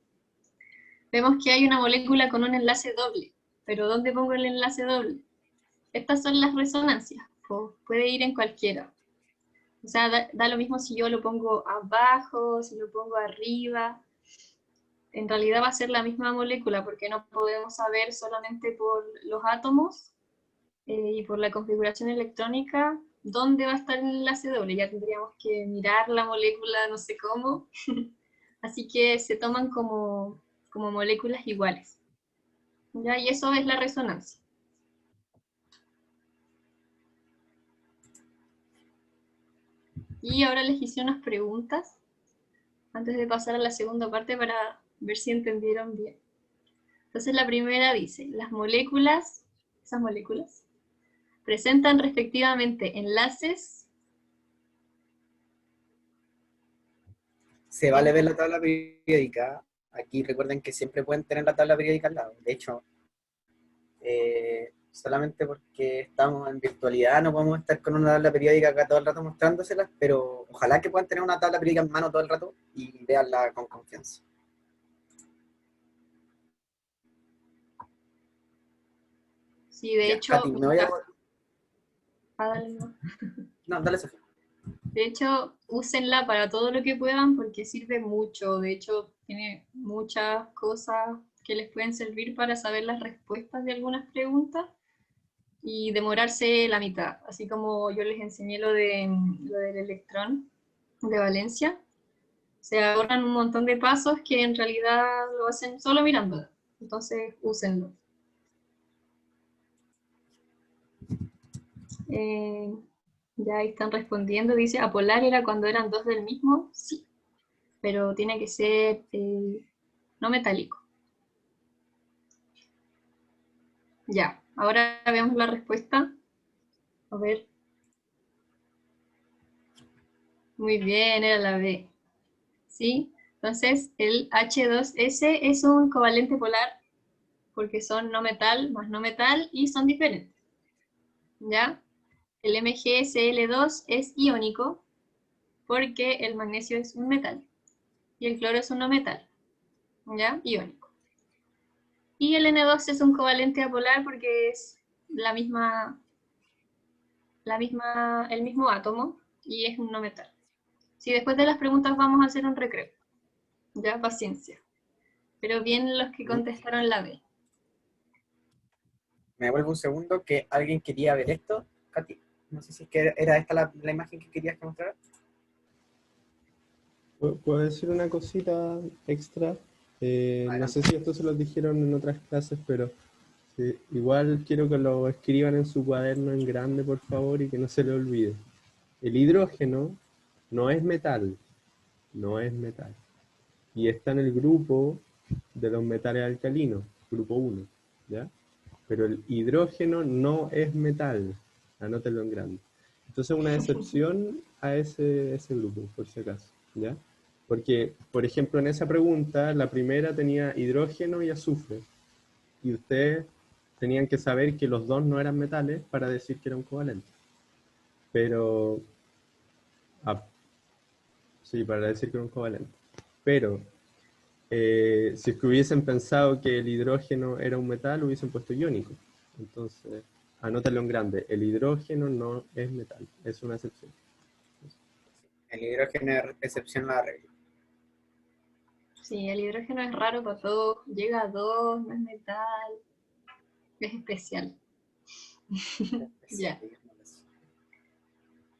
vemos que hay una molécula con un enlace doble. Pero ¿dónde pongo el enlace doble? Estas son las resonancias. Puede ir en cualquiera. O sea, da lo mismo si yo lo pongo abajo, si lo pongo arriba. En realidad va a ser la misma molécula porque no podemos saber solamente por los átomos y por la configuración electrónica dónde va a estar el enlace doble. Ya tendríamos que mirar la molécula no sé cómo. Así que se toman como moléculas iguales. ¿Ya? Y eso es la resonancia. Y ahora les hice unas preguntas antes de pasar a la segunda parte para ver si entendieron bien. Entonces la primera dice, las moléculas, esas moléculas, presentan respectivamente enlaces. Se vale ver la tabla periódica. Aquí recuerden que siempre pueden tener la tabla periódica al lado. De hecho, solamente porque estamos en virtualidad no podemos estar con una tabla periódica acá todo el rato mostrándoselas, pero ojalá que puedan tener una tabla periódica en mano todo el rato y veanla con confianza. Sí, de Ya, hecho, Katy, me voy a... dale, no. No, dale, Sofía. De hecho, úsenla para todo lo que puedan porque sirve mucho. De hecho, tiene muchas cosas que les pueden servir para saber las respuestas de algunas preguntas y demorarse la mitad. Así como yo les enseñé lo del electrón de valencia, se ahorran un montón de pasos que en realidad lo hacen solo mirando. Entonces, úsenlo. Ya ahí están respondiendo. Dice, apolar era cuando eran dos del mismo. Sí, pero tiene que ser no metálico. Ya, ahora veamos la respuesta. A ver. Muy bien, era la B. ¿Sí? Entonces, el H2S es un covalente polar porque son no metal más no metal y son diferentes. ¿Ya? El MgSl2 es iónico porque el magnesio es un metal y el cloro es un no metal. ¿Ya? Iónico. Y el N2 es un covalente apolar porque es el mismo átomo y es un no metal. Si después de las preguntas vamos a hacer un recreo. Ya, paciencia. Pero bien los que contestaron la B. Me devuelvo un segundo que alguien quería ver esto. Katy, no sé si es que era esta la imagen que querías que mostrara. ¿Puedo decir una cosita extra? No sé si esto se los dijeron en otras clases, pero sí, igual quiero que lo escriban en su cuaderno en grande, por favor, y que no se le olvide. El hidrógeno no es metal, no es metal. Y está en el grupo de los metales alcalinos, grupo 1, ¿ya? Pero el hidrógeno no es metal, anótenlo en grande. Entonces una excepción a ese grupo, por si acaso, ¿ya? Porque, por ejemplo, en esa pregunta, la primera tenía hidrógeno y azufre, y ustedes tenían que saber que los dos no eran metales para decir que era un covalente. Pero, sí, para decir que era un covalente. Pero, si es que hubiesen pensado que el hidrógeno era un metal, hubiesen puesto iónico. Entonces, anótalo en grande. El hidrógeno no es metal, es una excepción. El hidrógeno es excepción a la regla. Sí, el hidrógeno es raro para todo, llega a 2, no es metal, es especial. Ya.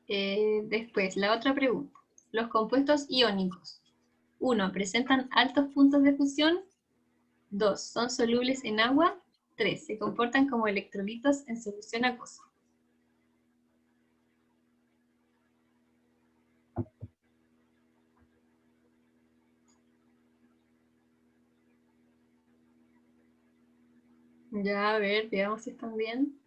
Después, la otra pregunta. Los compuestos iónicos. 1. Presentan altos puntos de fusión. 2. Son solubles en agua. 3. Se comportan como electrolitos en solución acuosa. Ya, a ver, veamos si están bien.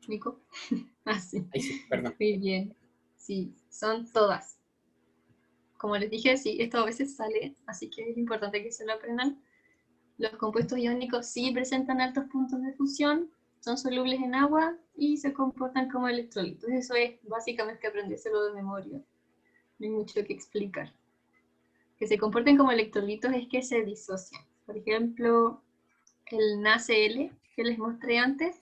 Nico. Ah, sí. Ahí sí, perdón. Muy bien. Sí, son todas. Como les dije, sí, esto a veces sale, así que es importante que se lo aprendan. Los compuestos iónicos sí presentan altos puntos de fusión, son solubles en agua y se comportan como electrolitos. Eso es básicamente aprendérselo de memoria. No hay mucho que explicar. Que se comporten como electrolitos es que se disocian. Por ejemplo, el NaCl que les mostré antes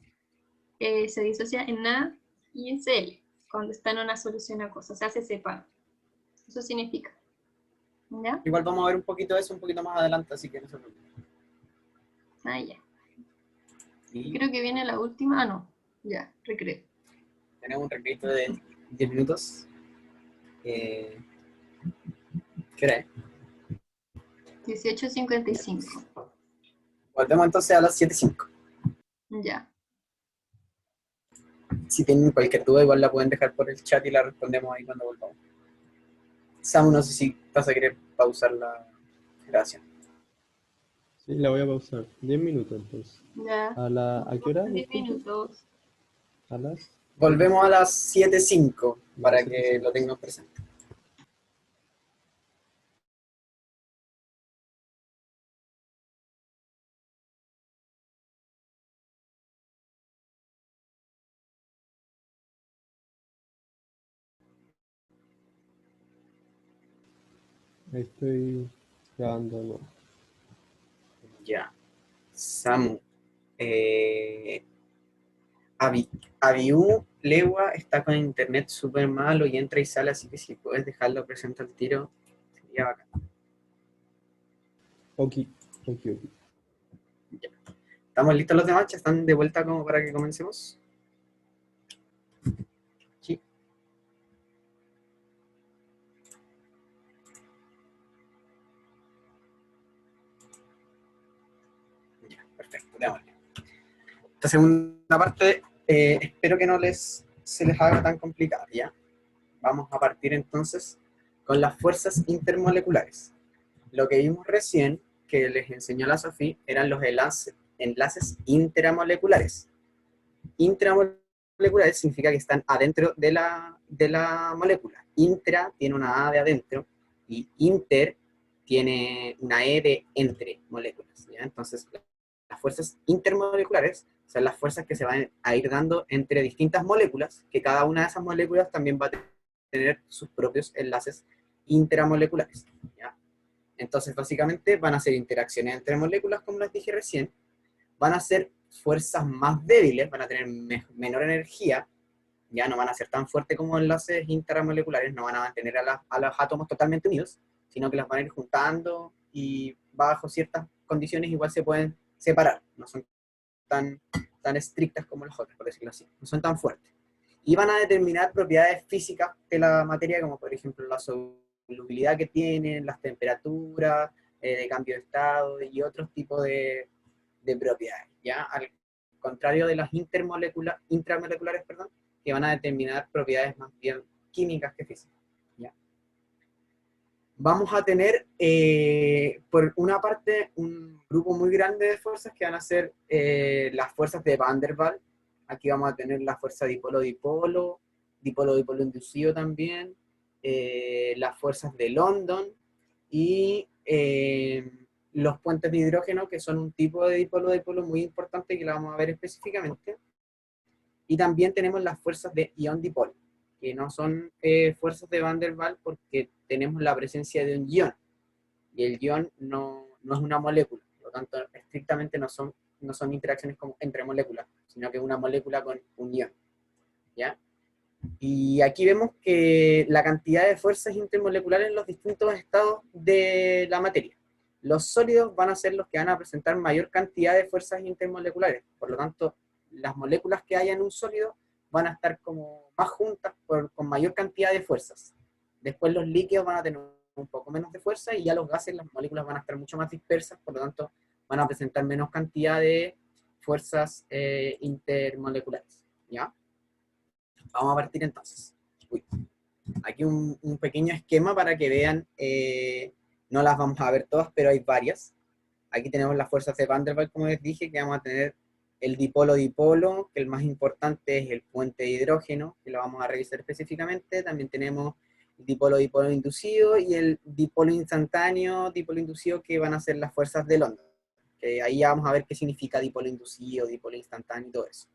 se disocia en Na y en Cl cuando está en una solución acuosa, o sea, se separan. Eso significa. ¿Ya? Igual vamos a ver un poquito de eso un poquito más adelante, así que no se preocupen. Ah, ya. Y Creo que viene la última. Ah, no. Ya, recreo. tenemos un recreo de 10 minutos. ¿Qué hora es? 18:55. Volvemos entonces a las 7:05. Ya. Si tienen cualquier duda, igual la pueden dejar por el chat y la respondemos ahí cuando volvamos. Samu, no sé si vas a querer pausar la grabación. Sí, la voy a pausar. 10 minutos entonces. Ya. ¿A qué hora? 10 minutos. A las... Volvemos a las 7:05 para Ya, que 7:05. lo tengan presente. Ahí estoy grabando de nuevo. Ya. Samu. Abiú Legua está con internet súper malo y entra y sale, así que si puedes dejarlo presente al tiro, sería bacán. Ok. Ya. ¿Estamos listos los demás? ¿Ya están de vuelta como para que comencemos? Sí. Ya, perfecto, démosle. Esta segunda parte, espero que no se les haga tan complicada, ¿ya? Vamos a partir entonces con las fuerzas intermoleculares. Lo que vimos recién, que les enseñó la Sofía, eran los enlaces intramoleculares. Intramoleculares significa que están adentro de la molécula. Intra tiene una A de adentro y inter tiene una E de entre moléculas, ¿ya? Entonces, las fuerzas intermoleculares son las fuerzas que se van a ir dando entre distintas moléculas, que cada una de esas moléculas también va a tener sus propios enlaces intramoleculares, ¿ya? Entonces, básicamente, van a ser interacciones entre moléculas, como les dije recién, van a ser fuerzas más débiles, van a tener menor energía, ya no van a ser tan fuertes como enlaces intramoleculares, no van a mantener a los átomos totalmente unidos, sino que las van a ir juntando y bajo ciertas condiciones igual se pueden separar, no son tan estrictas como las otras, por decirlo así, no son tan fuertes. Y van a determinar propiedades físicas de la materia, como por ejemplo la solubilidad que tienen, las temperaturas, de cambio de estado y otros tipos de propiedades, ¿ya? Al contrario de las intramoleculares, perdón, que van a determinar propiedades más bien químicas que físicas, ¿ya? Vamos a tener, por una parte, un grupo muy grande de fuerzas que van a ser las fuerzas de Van der Waals. Aquí vamos a tener la fuerza dipolo-dipolo, dipolo-dipolo inducido también, las fuerzas de London y los puentes de hidrógeno, que son un tipo de dipolo-dipolo muy importante que la vamos a ver específicamente. Y también tenemos las fuerzas de ion-dipolo, que no son fuerzas de Van der Waals porque tenemos la presencia de un ion. Y el ion no es una molécula, por lo tanto, estrictamente no son no son interacciones como entre moléculas, sino que una molécula con un ion, ¿ya? Y aquí vemos que la cantidad de fuerzas intermoleculares en los distintos estados de la materia. Los sólidos van a ser los que van a presentar mayor cantidad de fuerzas intermoleculares, por lo tanto, las moléculas que haya en un sólido van a estar como más juntas con mayor cantidad de fuerzas. Después los líquidos van a tener un poco menos de fuerza y ya los gases, las moléculas van a estar mucho más dispersas, por lo tanto van a presentar menos cantidad de fuerzas intermoleculares, ¿ya? Vamos a partir entonces. Aquí un pequeño esquema para que vean, no las vamos a ver todas, pero hay varias. Aquí tenemos las fuerzas de Van der Waals, como les dije, que vamos a tener el dipolo-dipolo, que el más importante es el puente de hidrógeno, que lo vamos a revisar específicamente. También tenemos el dipolo-dipolo inducido y el dipolo instantáneo, dipolo inducido, que van a ser las fuerzas de London. Que ahí ya vamos a ver qué significa dipolo inducido, dipolo instantáneo y todo eso.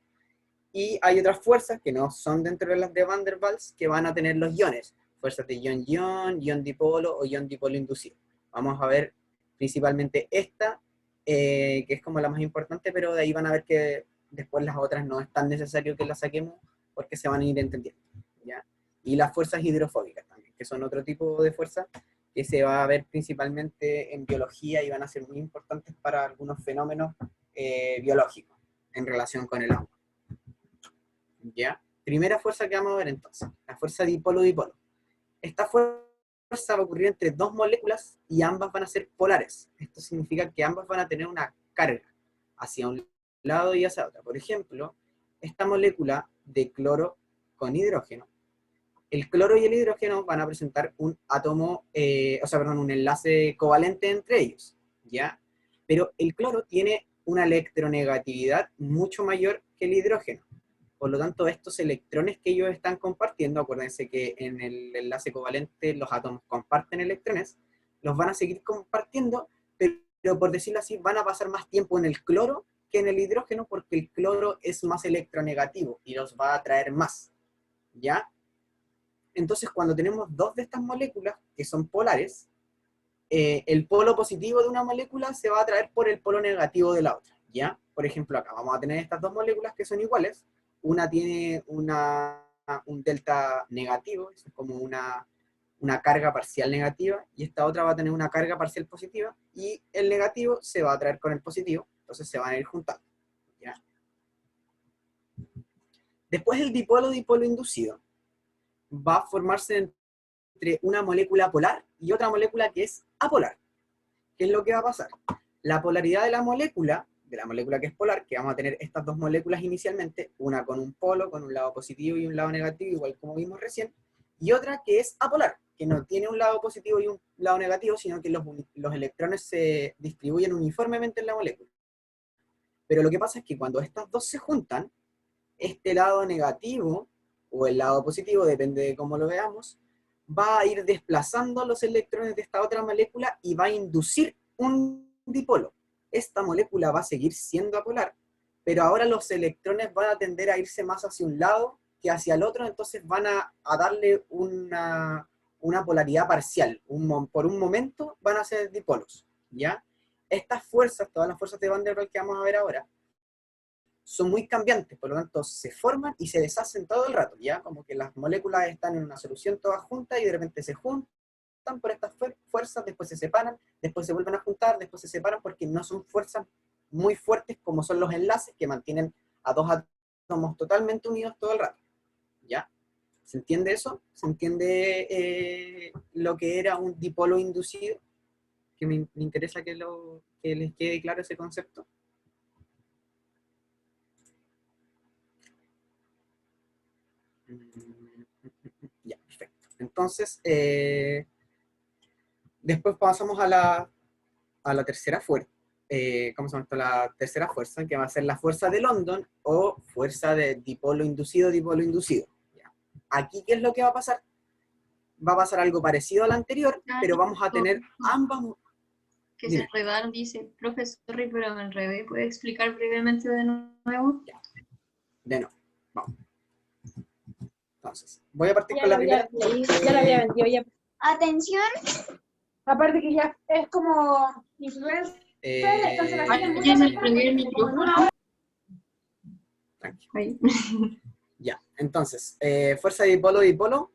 Y hay otras fuerzas que no son dentro de las de Van der Waals, que van a tener los iones. Fuerzas de ion-ion, ion-dipolo o ion-dipolo inducido. Vamos a ver principalmente esta, que es como la más importante, pero de ahí van a ver que después las otras no es tan necesario que las saquemos, porque se van a ir entendiendo, ¿ya? Y las fuerzas hidrofóbicas también, que son otro tipo de fuerza que se va a ver principalmente en biología y van a ser muy importantes para algunos fenómenos biológicos en relación con el agua. ¿Ya? Primera fuerza que vamos a ver entonces, la fuerza dipolo-dipolo. Esta fuerza va a ocurrir entre dos moléculas y ambas van a ser polares. Esto significa que ambas van a tener una carga hacia un lado y hacia otro. Por ejemplo, esta molécula de cloro con hidrógeno, el cloro y el hidrógeno van a presentar un átomo, un enlace covalente entre ellos, ¿ya? Pero el cloro tiene una electronegatividad mucho mayor que el hidrógeno. Por lo tanto, estos electrones que ellos están compartiendo, acuérdense que en el enlace covalente los átomos comparten electrones, los van a seguir compartiendo, pero por decirlo así, van a pasar más tiempo en el cloro que en el hidrógeno, porque el cloro es más electronegativo y los va a atraer más, ¿ya? Entonces, cuando tenemos dos de estas moléculas que son polares, el polo positivo de una molécula se va a atraer por el polo negativo de la otra, ¿ya? Por ejemplo, acá vamos a tener estas dos moléculas que son iguales. Una tiene un delta negativo, es como una carga parcial negativa, y esta otra va a tener una carga parcial positiva, y el negativo se va a atraer con el positivo, entonces se van a ir juntando, ¿ya? Después el dipolo-dipolo inducido va a formarse entre una molécula polar y otra molécula que es apolar. ¿Qué es lo que va a pasar? La polaridad de la molécula que es polar, que vamos a tener estas dos moléculas inicialmente, una con un polo, con un lado positivo y un lado negativo, igual como vimos recién, y otra que es apolar, que no tiene un lado positivo y un lado negativo, sino que los electrones se distribuyen uniformemente en la molécula. Pero lo que pasa es que cuando estas dos se juntan, este lado negativo, o el lado positivo, depende de cómo lo veamos, va a ir desplazando los electrones de esta otra molécula y va a inducir un dipolo. Esta molécula va a seguir siendo apolar, pero ahora los electrones van a tender a irse más hacia un lado que hacia el otro, entonces van a darle una polaridad parcial. Por un momento van a ser dipolos, ¿ya? Estas fuerzas, todas las fuerzas de Van der Waals que vamos a ver ahora, son muy cambiantes, por lo tanto se forman y se deshacen todo el rato, ¿ya? Como que las moléculas están en una solución todas juntas y de repente se juntan por estas fuerzas, después se separan, después se vuelven a juntar, después se separan, porque no son fuerzas muy fuertes como son los enlaces que mantienen a dos átomos totalmente unidos todo el rato, ¿ya? ¿Se entiende eso? ¿Se entiende lo que era un dipolo inducido? Que me interesa que les quede claro ese concepto. Ya, perfecto. Entonces, después pasamos a la tercera fuerza. ¿Cómo se llama esto? La tercera fuerza, que va a ser la fuerza de London, o fuerza de dipolo inducido, ¿ya? Aquí, ¿qué es lo que va a pasar? Va a pasar algo parecido al anterior, pero vamos a tener ambas... Que se enredaron, dice, profesor, pero me enredé. ¿Puede explicar brevemente de nuevo? Ya. De nuevo, vamos. Entonces, voy a partir con la primera. Ya la había vendido, ya. Atención. Aparte que ya es como influencer Ya se prendió el micrófono. Tranqui. Ahí. Ya, entonces, fuerza de dipolo,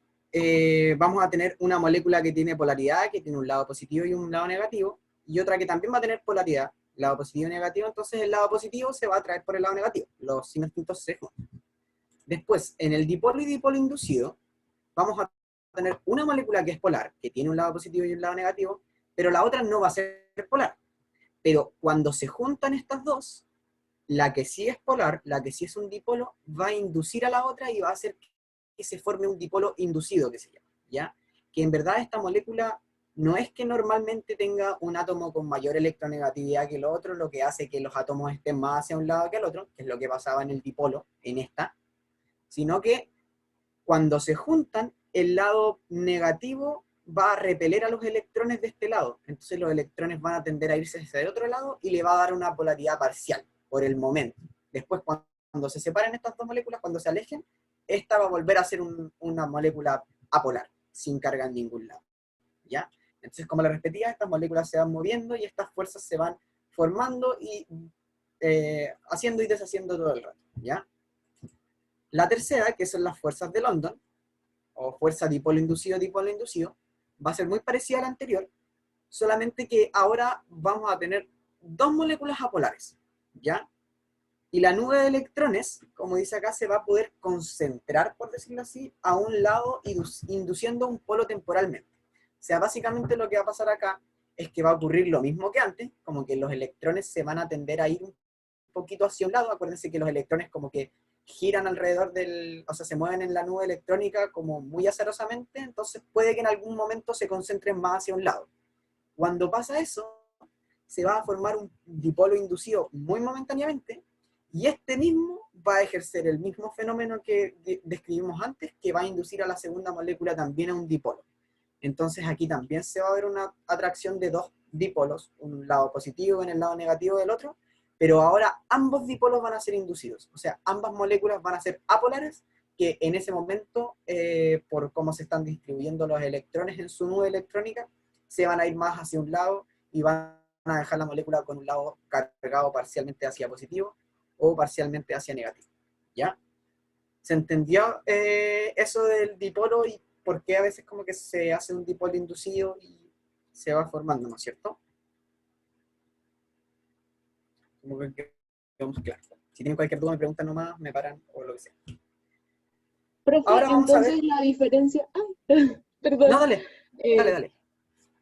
vamos a tener una molécula que tiene polaridad, que tiene un lado positivo y un lado negativo, y otra que también va a tener polaridad, lado positivo y negativo, entonces el lado positivo se va a atraer por el lado negativo, los signos distintos se juntan. Después, en el dipolo y dipolo inducido, vamos a tener una molécula que es polar, que tiene un lado positivo y un lado negativo, pero la otra no va a ser polar. Pero cuando se juntan estas dos, la que sí es polar, la que sí es un dipolo, va a inducir a la otra y va a hacer que se forme un dipolo inducido, que se llama, ¿ya? Que en verdad esta molécula no es que normalmente tenga un átomo con mayor electronegatividad que el otro, lo que hace que los átomos estén más hacia un lado que el otro, que es lo que pasaba en el dipolo, en esta, sino que cuando se juntan, el lado negativo va a repeler a los electrones de este lado, entonces los electrones van a tender a irse hacia el otro lado y le va a dar una polaridad parcial, por el momento. Después, cuando se separen estas dos moléculas, cuando se alejen, esta va a volver a ser una molécula apolar, sin carga en ningún lado, ¿ya? Entonces, como les repetía, estas moléculas se van moviendo y estas fuerzas se van formando y haciendo y deshaciendo todo el rato, ¿ya? La tercera, que son las fuerzas de London, o fuerza dipolo inducido, va a ser muy parecida a la anterior, solamente que ahora vamos a tener dos moléculas apolares, ¿ya? Y la nube de electrones, como dice acá, se va a poder concentrar, por decirlo así, a un lado, induciendo un polo temporalmente. O sea, básicamente lo que va a pasar acá es que va a ocurrir lo mismo que antes, como que los electrones se van a tender a ir un poquito hacia un lado. Acuérdense que los electrones como que giran alrededor o sea, se mueven en la nube electrónica como muy azarosamente, entonces puede que en algún momento se concentren más hacia un lado. Cuando pasa eso, se va a formar un dipolo inducido muy momentáneamente, y este mismo va a ejercer el mismo fenómeno que describimos antes, que va a inducir a la segunda molécula también a un dipolo. Entonces aquí también se va a ver una atracción de dos dipolos, un lado positivo en el lado negativo del otro, pero ahora ambos dipolos van a ser inducidos, o sea, ambas moléculas van a ser apolares, que en ese momento, por cómo se están distribuyendo los electrones en su nube electrónica, se van a ir más hacia un lado y van a dejar la molécula con un lado cargado parcialmente hacia positivo o parcialmente hacia negativo, ¿ya? ¿Se entendió eso del dipolo y por qué a veces como que se hace un dipolo inducido y se va formando, ¿no es cierto? Como que quedamos claros. Si tienen cualquier duda me preguntan nomás, me paran o lo que sea. Profe, Ahora vamos a ver. entonces la diferencia... perdón. No, dale.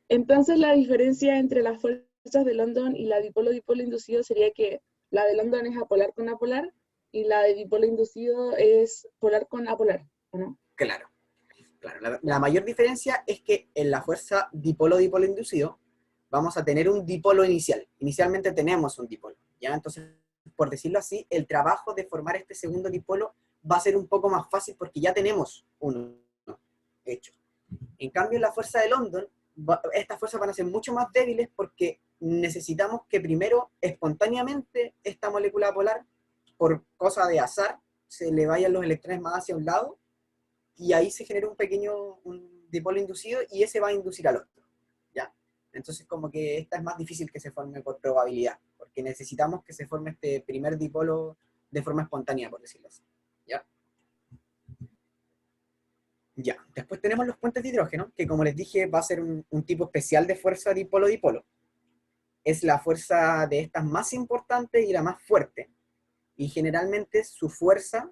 Entonces la diferencia entre las fuerzas de London y la dipolo-dipolo inducido sería que la de London es apolar con apolar y la de dipolo inducido es polar con apolar, ¿o no? Claro. La mayor diferencia es que en la fuerza dipolo-dipolo inducido vamos a tener un dipolo inicial. Inicialmente tenemos un dipolo, ¿ya? Entonces, por decirlo así, el trabajo de formar este segundo dipolo va a ser un poco más fácil porque ya tenemos uno hecho. En cambio, en la fuerza de London, estas fuerzas van a ser mucho más débiles porque necesitamos que primero, espontáneamente, esta molécula polar, por cosa de azar, se le vayan los electrones más hacia un lado, y ahí se genera un dipolo inducido, y ese va a inducir al otro, ¿ya? Entonces como que esta es más difícil que se forme por probabilidad, porque necesitamos que se forme este primer dipolo de forma espontánea, por decirlo así, ¿ya? Ya, después tenemos los puentes de hidrógeno, que como les dije va a ser un tipo especial de fuerza dipolo-dipolo. Es la fuerza de estas más importante y la más fuerte, y generalmente su fuerza,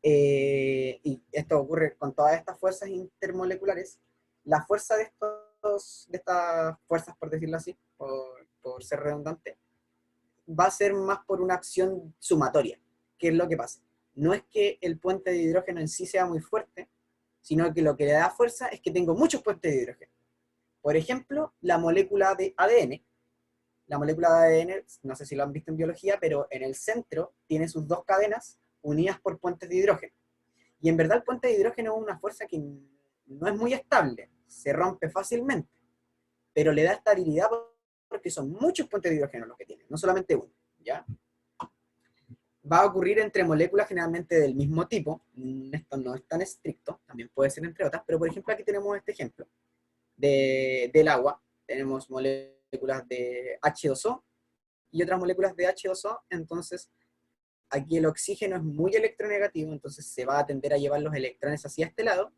y esto ocurre con todas estas fuerzas intermoleculares, la fuerza de estas fuerzas, por decirlo así, por ser redundante, va a ser más por una acción sumatoria. ¿Qué es lo que pasa? No es que el puente de hidrógeno en sí sea muy fuerte, sino que lo que le da fuerza es que tengo muchos puentes de hidrógeno. Por ejemplo, la molécula de ADN. La molécula de ADN, no sé si lo han visto en biología, pero en el centro tiene sus dos cadenas unidas por puentes de hidrógeno. Y en verdad el puente de hidrógeno es una fuerza que no es muy estable, se rompe fácilmente, pero le da estabilidad porque son muchos puentes de hidrógeno los que tiene, no solamente uno, ¿ya? Va a ocurrir entre moléculas generalmente del mismo tipo, esto no es tan estricto, también puede ser entre otras, pero por ejemplo aquí tenemos este ejemplo del agua, tenemos moléculas de H2O y otras moléculas de H2O, entonces aquí el oxígeno es muy electronegativo, entonces se va a tender a llevar los electrones hacia este lado,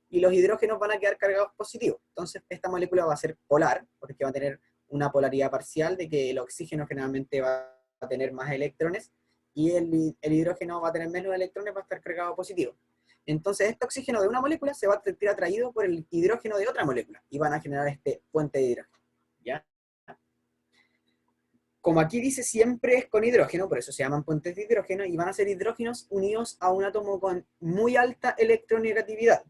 y los hidrógenos van a quedar cargados positivos. Entonces esta molécula va a ser polar, porque va a tener una polaridad parcial de que el oxígeno generalmente va a tener más electrones, y el hidrógeno va a tener menos electrones, va a estar cargado positivo. Entonces este oxígeno de una molécula se va a sentir atraído por el hidrógeno de otra molécula, y van a generar este puente de hidrógeno, ¿ya? Como aquí dice siempre es con hidrógeno, por eso se llaman puentes de hidrógeno, y van a ser hidrógenos unidos a un átomo con muy alta electronegatividad,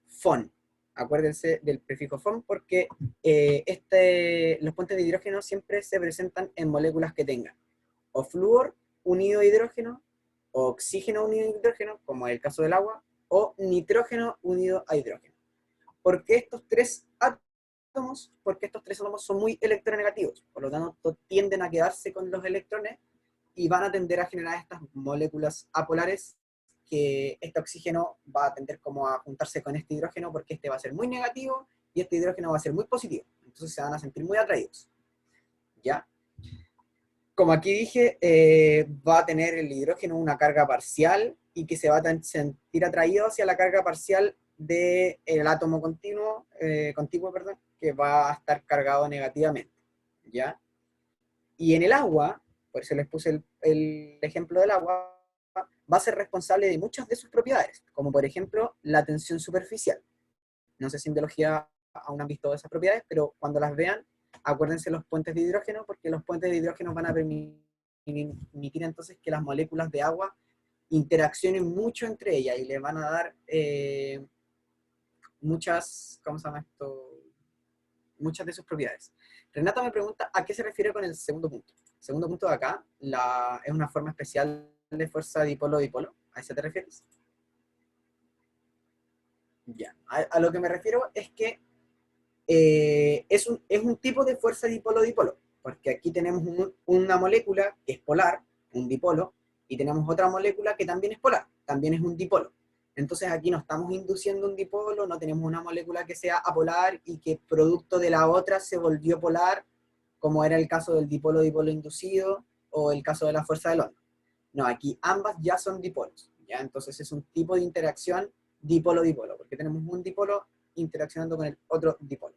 FON. Acuérdense del prefijo FON porque los puentes de hidrógeno siempre se presentan en moléculas que tengan o flúor unido a hidrógeno, o oxígeno unido a hidrógeno, como es el caso del agua, o nitrógeno unido a hidrógeno. ¿Por qué estos tres átomos? Porque estos tres átomos son muy electronegativos, por lo tanto tienden a quedarse con los electrones y van a tender a generar estas moléculas apolares, que este oxígeno va a tender como a juntarse con este hidrógeno porque este va a ser muy negativo y este hidrógeno va a ser muy positivo. Entonces se van a sentir muy atraídos. ¿Ya? Como aquí dije, va a tener el hidrógeno una carga parcial y que se va a sentir atraído hacia la carga parcial del átomo contiguo, que va a estar cargado negativamente. ¿Ya? Y en el agua, por eso les puse el ejemplo del agua, va a ser responsable de muchas de sus propiedades, como por ejemplo la tensión superficial. No sé si en biología aún han visto esas propiedades, pero cuando las vean, acuérdense los puentes de hidrógeno, porque los puentes de hidrógeno van a permitir entonces que las moléculas de agua interaccionen mucho entre ellas y le van a dar muchas, ¿cómo se llama esto? Muchas de sus propiedades. Renata me pregunta a qué se refiere con el segundo punto. El segundo punto de acá es una forma especial de fuerza dipolo-dipolo. ¿A eso te refieres? Ya. A lo que me refiero es que es un tipo de fuerza dipolo-dipolo, porque aquí tenemos una molécula que es polar, un dipolo, y tenemos otra molécula que también es polar, también es un dipolo. Entonces aquí no estamos induciendo un dipolo, no tenemos una molécula que sea apolar y que producto de la otra se volvió polar, como era el caso del dipolo-dipolo inducido, o el caso de la fuerza de London. No, aquí ambas ya son dipolos, ¿ya? Entonces es un tipo de interacción dipolo-dipolo, porque tenemos un dipolo interaccionando con el otro dipolo,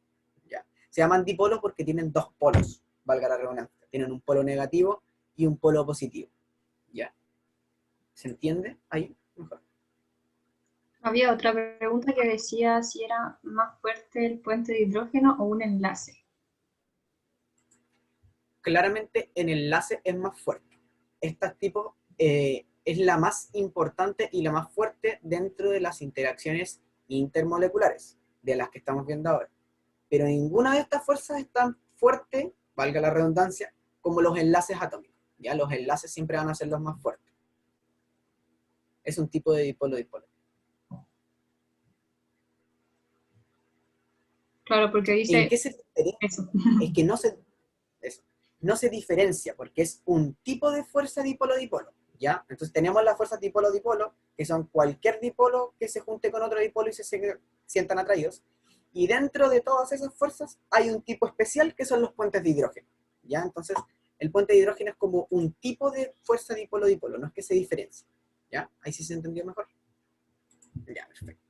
¿ya? Se llaman dipolos porque tienen dos polos, valga la redundancia. Tienen un polo negativo y un polo positivo, ¿ya? ¿Se entiende ahí? Mejor. Había otra pregunta que decía si era más fuerte el puente de hidrógeno o un enlace. Claramente el enlace es más fuerte. Este tipo es la más importante y la más fuerte dentro de las interacciones intermoleculares, de las que estamos viendo ahora. Pero ninguna de estas fuerzas es tan fuerte, valga la redundancia, como los enlaces atómicos. ¿Ya? Los enlaces siempre van a ser los más fuertes. Es un tipo de dipolo-dipolo. Claro, porque dice ¿En qué se diferencia? eso. Es que no se diferencia, porque es un tipo de fuerza dipolo-dipolo, ¿ya? Entonces tenemos las fuerzas dipolo-dipolo, que son cualquier dipolo que se junte con otro dipolo y se sientan atraídos, y dentro de todas esas fuerzas hay un tipo especial que son los puentes de hidrógeno, ¿ya? Entonces el puente de hidrógeno es como un tipo de fuerza dipolo-dipolo, no es que se diferencie, ¿ya? Ahí sí se entendió mejor. Ya, perfecto.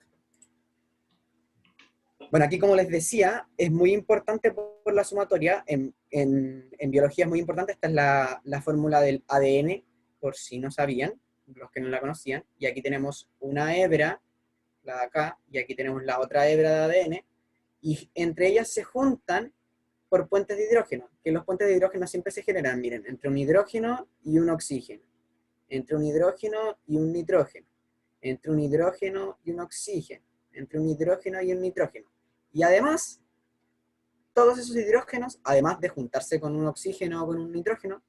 Bueno, aquí como les decía, es muy importante por la sumatoria, en biología es muy importante, esta es la fórmula del ADN, por si no sabían, los que no la conocían, y aquí tenemos una hebra, la de acá, y aquí tenemos la otra hebra de ADN, y entre ellas se juntan por puentes de hidrógeno, que los puentes de hidrógeno siempre se generan, miren, entre un hidrógeno y un oxígeno, entre un hidrógeno y un nitrógeno, entre un hidrógeno y un oxígeno, entre un hidrógeno y un nitrógeno. Y además, todos esos hidrógenos, además de juntarse con un oxígeno o con un nitrógeno,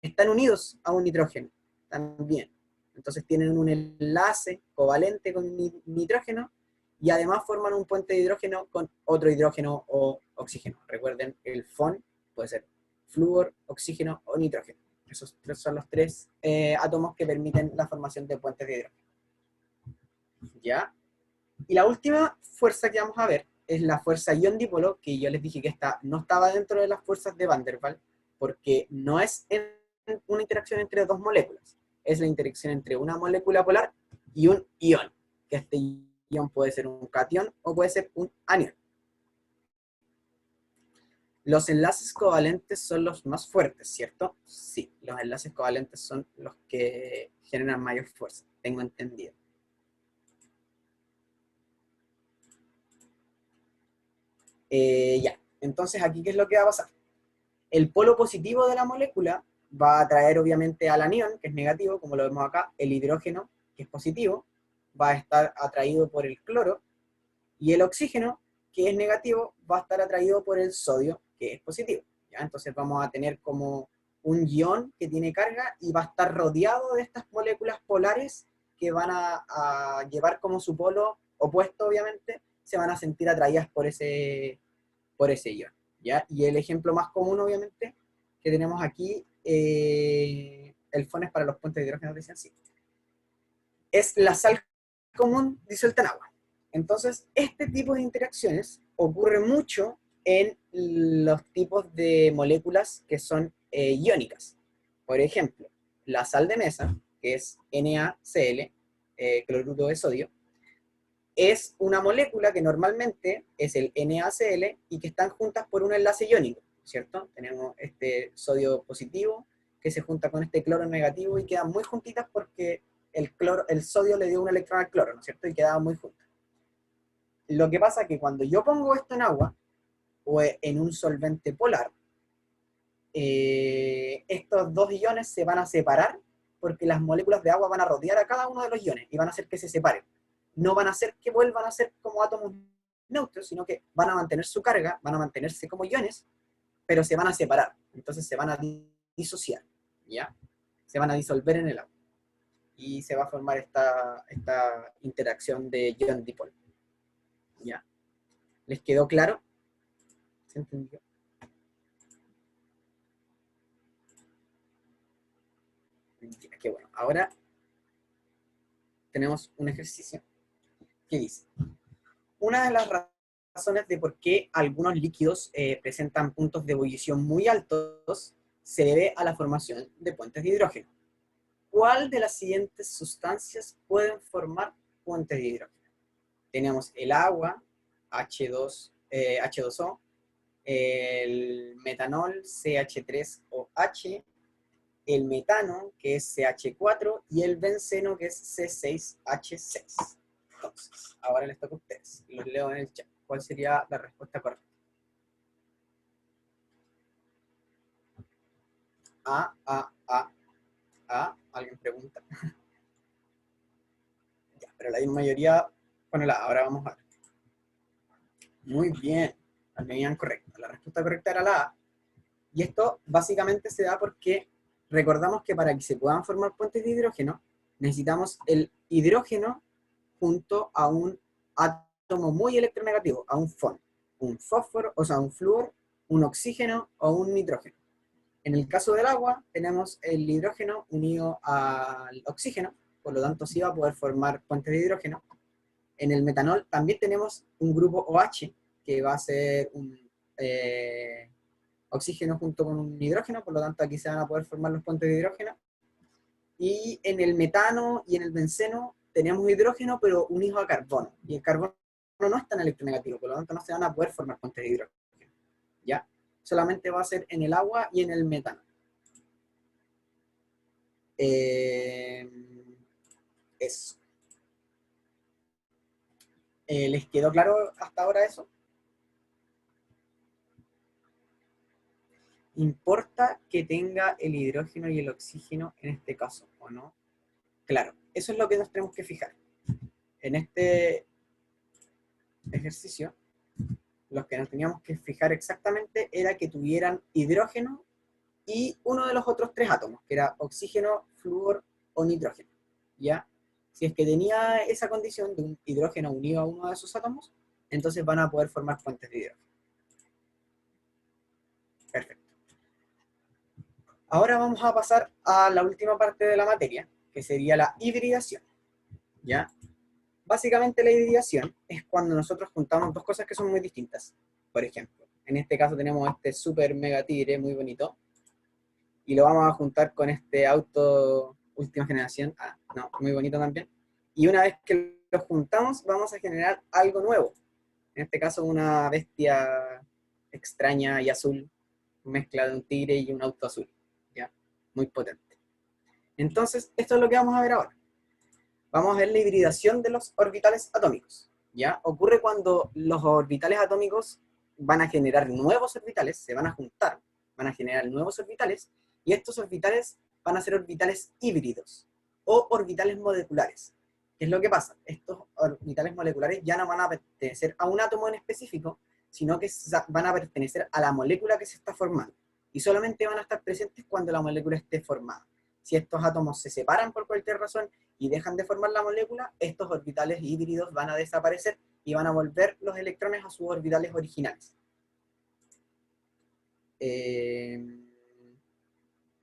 están unidos a un nitrógeno también. Entonces tienen un enlace covalente con un nitrógeno y además forman un puente de hidrógeno con otro hidrógeno o oxígeno. Recuerden, el FON puede ser flúor, oxígeno o nitrógeno. Esos tres son los tres átomos que permiten la formación de puentes de hidrógeno. ¿Ya? Y la última fuerza que vamos a ver es la fuerza ion-dipolo, que yo les dije que esta no estaba dentro de las fuerzas de Van der Waals, porque no es una interacción entre dos moléculas, es la interacción entre una molécula polar y un ion, que este ion puede ser un catión o puede ser un anión. Los enlaces covalentes son los más fuertes, ¿cierto? Sí, los enlaces covalentes son los que generan mayor fuerza, tengo entendido. Ya, entonces aquí, ¿qué es lo que va a pasar? El polo positivo de la molécula va a atraer obviamente al anión, que es negativo, como lo vemos acá. El hidrógeno, que es positivo, va a estar atraído por el cloro, y el oxígeno, que es negativo, va a estar atraído por el sodio, que es positivo. ¿Ya? Entonces vamos a tener como un ion que tiene carga y va a estar rodeado de estas moléculas polares que van a llevar como su polo opuesto, obviamente, se van a sentir atraídas por ese ion. ¿Ya? Y el ejemplo más común, obviamente, que tenemos aquí, el FON es para los puentes de hidrógeno, decían sí, es la sal común disuelta en agua. Entonces, este tipo de interacciones ocurre mucho en los tipos de moléculas que son iónicas. Por ejemplo, la sal de mesa, que es NaCl, cloruro de sodio, es una molécula que normalmente es el NaCl y que están juntas por un enlace iónico, ¿cierto? Tenemos este sodio positivo que se junta con este cloro negativo y quedan muy juntitas porque el sodio le dio un electrón al cloro, ¿no es cierto? Y quedaban muy juntas. Lo que pasa es que cuando yo pongo esto en agua o en un solvente polar, estos dos iones se van a separar porque las moléculas de agua van a rodear a cada uno de los iones y van a hacer que se separen. No van a hacer que vuelvan a ser como átomos neutros, sino que van a mantener su carga, van a mantenerse como iones, pero se van a separar. Entonces se van a disociar, ¿ya? Se van a disolver en el agua. Y se va a formar esta interacción de ion-dipol. ¿Ya? ¿Les quedó claro? ¿Se entendió? Ya, qué bueno. Ahora tenemos un ejercicio que dice: una de las razones de por qué algunos líquidos presentan puntos de ebullición muy altos se debe a la formación de puentes de hidrógeno. ¿Cuál de las siguientes sustancias pueden formar puentes de hidrógeno? Tenemos el agua, H2O, el metanol, CH3OH, el metano, que es CH4, y el benceno, que es C6H6. Entonces, ahora les toca a ustedes. Los leo en el chat. ¿Cuál sería la respuesta correcta? ¿Alguien pregunta? Ya, pero la mayoría, bueno, ahora vamos a ver. Muy bien, la tenían correcta. La respuesta correcta era la A. Y esto básicamente se da porque recordamos que para que se puedan formar puentes de hidrógeno, necesitamos el hidrógeno junto a un átomo muy electronegativo, a un FON, un fósforo, o sea, un flúor, un oxígeno o un nitrógeno. En el caso del agua, tenemos el hidrógeno unido al oxígeno, por lo tanto sí va a poder formar puentes de hidrógeno. En el metanol también tenemos un grupo OH, que va a ser un oxígeno junto con un hidrógeno, por lo tanto aquí se van a poder formar los puentes de hidrógeno. Y en el metano y en el benceno tenemos hidrógeno, pero unido a carbono. Y el carbono no es tan electronegativo, por lo tanto no se van a poder formar puentes de hidrógeno. ¿Ya? Solamente va a ser en el agua y en el metano. Eso. ¿Les quedó claro hasta ahora eso? ¿Importa que tenga el hidrógeno y el oxígeno en este caso, o no? Claro, eso es lo que nos tenemos que fijar. En este ejercicio, lo que nos teníamos que fijar exactamente era que tuvieran hidrógeno y uno de los otros tres átomos, que era oxígeno, flúor o nitrógeno. ¿Ya? Si es que tenía esa condición de un hidrógeno unido a uno de esos átomos, entonces van a poder formar puentes de hidrógeno. Perfecto. Ahora vamos a pasar a la última parte de la materia, que sería la hibridación. ¿Ya? Básicamente la hibridación es cuando nosotros juntamos dos cosas que son muy distintas. Por ejemplo, en este caso tenemos este super mega tigre muy bonito, y lo vamos a juntar con este auto última generación. Ah, no, muy bonito también. Y una vez que lo juntamos, vamos a generar algo nuevo. En este caso, una bestia extraña y azul, mezcla de un tigre y un auto azul, ¿ya? Muy potente. Entonces, esto es lo que vamos a ver ahora. Vamos a ver la hibridación de los orbitales atómicos, ¿ya? Ocurre cuando los orbitales atómicos van a generar nuevos orbitales, se van a juntar, van a generar nuevos orbitales, y estos orbitales van a ser orbitales híbridos, o orbitales moleculares. ¿Qué es lo que pasa? Estos orbitales moleculares ya no van a pertenecer a un átomo en específico, sino que van a pertenecer a la molécula que se está formando, y solamente van a estar presentes cuando la molécula esté formada. Si estos átomos se separan por cualquier razón y dejan de formar la molécula, estos orbitales híbridos van a desaparecer y van a volver los electrones a sus orbitales originales.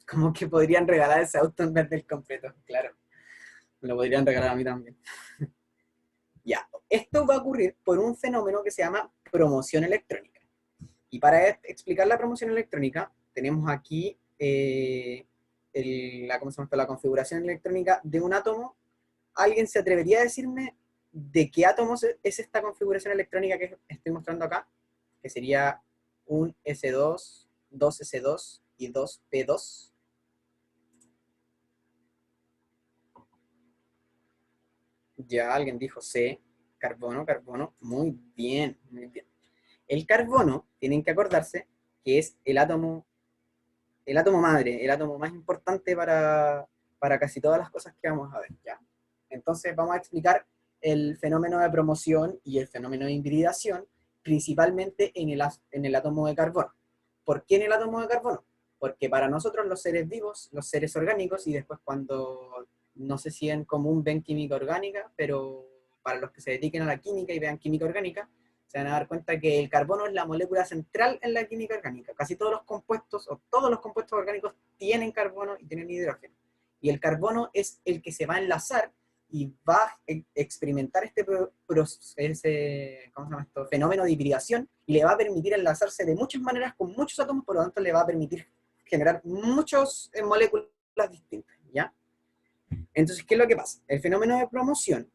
Como que podrían regalar ese auto en vez del completo, claro. Me lo podrían regalar a mí también. Ya, esto va a ocurrir por un fenómeno que se llama promoción electrónica. Y para explicar la promoción electrónica, tenemos aquí la configuración electrónica de un átomo. ¿Alguien se atrevería a decirme de qué átomos es esta configuración electrónica que estoy mostrando acá? Que sería un S2, 2S2 y 2P2. Ya alguien dijo C, carbono, carbono. Muy bien, muy bien. El carbono, tienen que acordarse, que es el átomo madre, el átomo más importante para casi todas las cosas que vamos a ver, ¿ya? Entonces vamos a explicar el fenómeno de promoción y el fenómeno de hibridación, principalmente en el átomo de carbono. ¿Por qué en el átomo de carbono? Porque para nosotros los seres vivos, los seres orgánicos, y después cuando, no sé si en común ven química orgánica, pero para los que se dediquen a la química y vean química orgánica, se van a dar cuenta que el carbono es la molécula central en la química orgánica. Casi todos los compuestos, o todos los compuestos orgánicos tienen carbono y tienen hidrógeno. Y el carbono es el que se va a enlazar y va a experimentar este fenómeno de hibridación, y le va a permitir enlazarse de muchas maneras con muchos átomos, por lo tanto le va a permitir generar muchas moléculas distintas, ¿ya? Entonces, ¿qué es lo que pasa? El fenómeno de promoción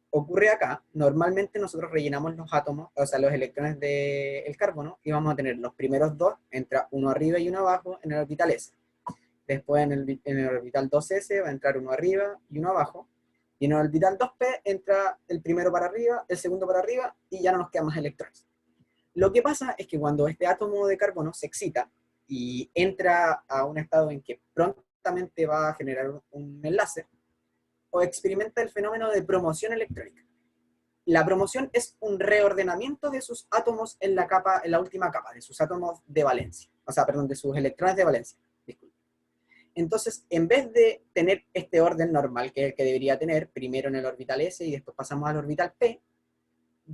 ocurre acá. Normalmente nosotros rellenamos los átomos, o sea, los electrones del carbono, y vamos a tener los primeros dos, entra uno arriba y uno abajo en el orbital S. Después en el orbital 2S va a entrar uno arriba y uno abajo, y en el orbital 2P entra el primero para arriba, el segundo para arriba, y ya no nos quedan más electrones. Lo que pasa es que cuando este átomo de carbono se excita y entra a un estado en que prontamente va a generar un enlace, o experimenta el fenómeno de promoción electrónica. La promoción es un reordenamiento de sus átomos en la última capa, de sus átomos de valencia, o sea, perdón, de sus electrones de valencia. Disculpe. Entonces, en vez de tener este orden normal que es el que debería tener, primero en el orbital S y después pasamos al orbital P,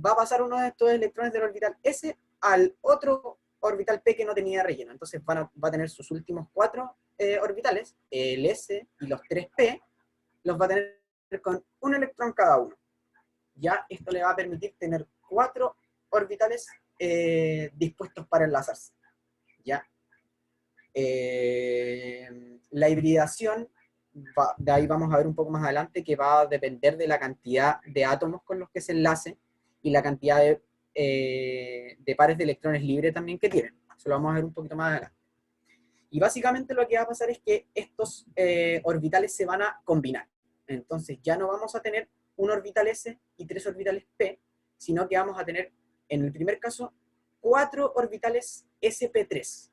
va a pasar uno de estos electrones del orbital S al otro orbital P que no tenía relleno. Entonces va a tener sus últimos 4 orbitales, el S y los 3P, los va a tener con un electrón cada uno. Ya esto le va a permitir tener 4 orbitales dispuestos para enlazarse. ¿Ya? La hibridación, de ahí vamos a ver un poco más adelante, que va a depender de la cantidad de átomos con los que se enlace y la cantidad de pares de electrones libres también que tienen. Eso lo vamos a ver un poquito más adelante. Y básicamente lo que va a pasar es que estos orbitales se van a combinar. Entonces ya no vamos a tener un orbital S y 3 orbitales P, sino que vamos a tener, en el primer caso, 4 orbitales sp3,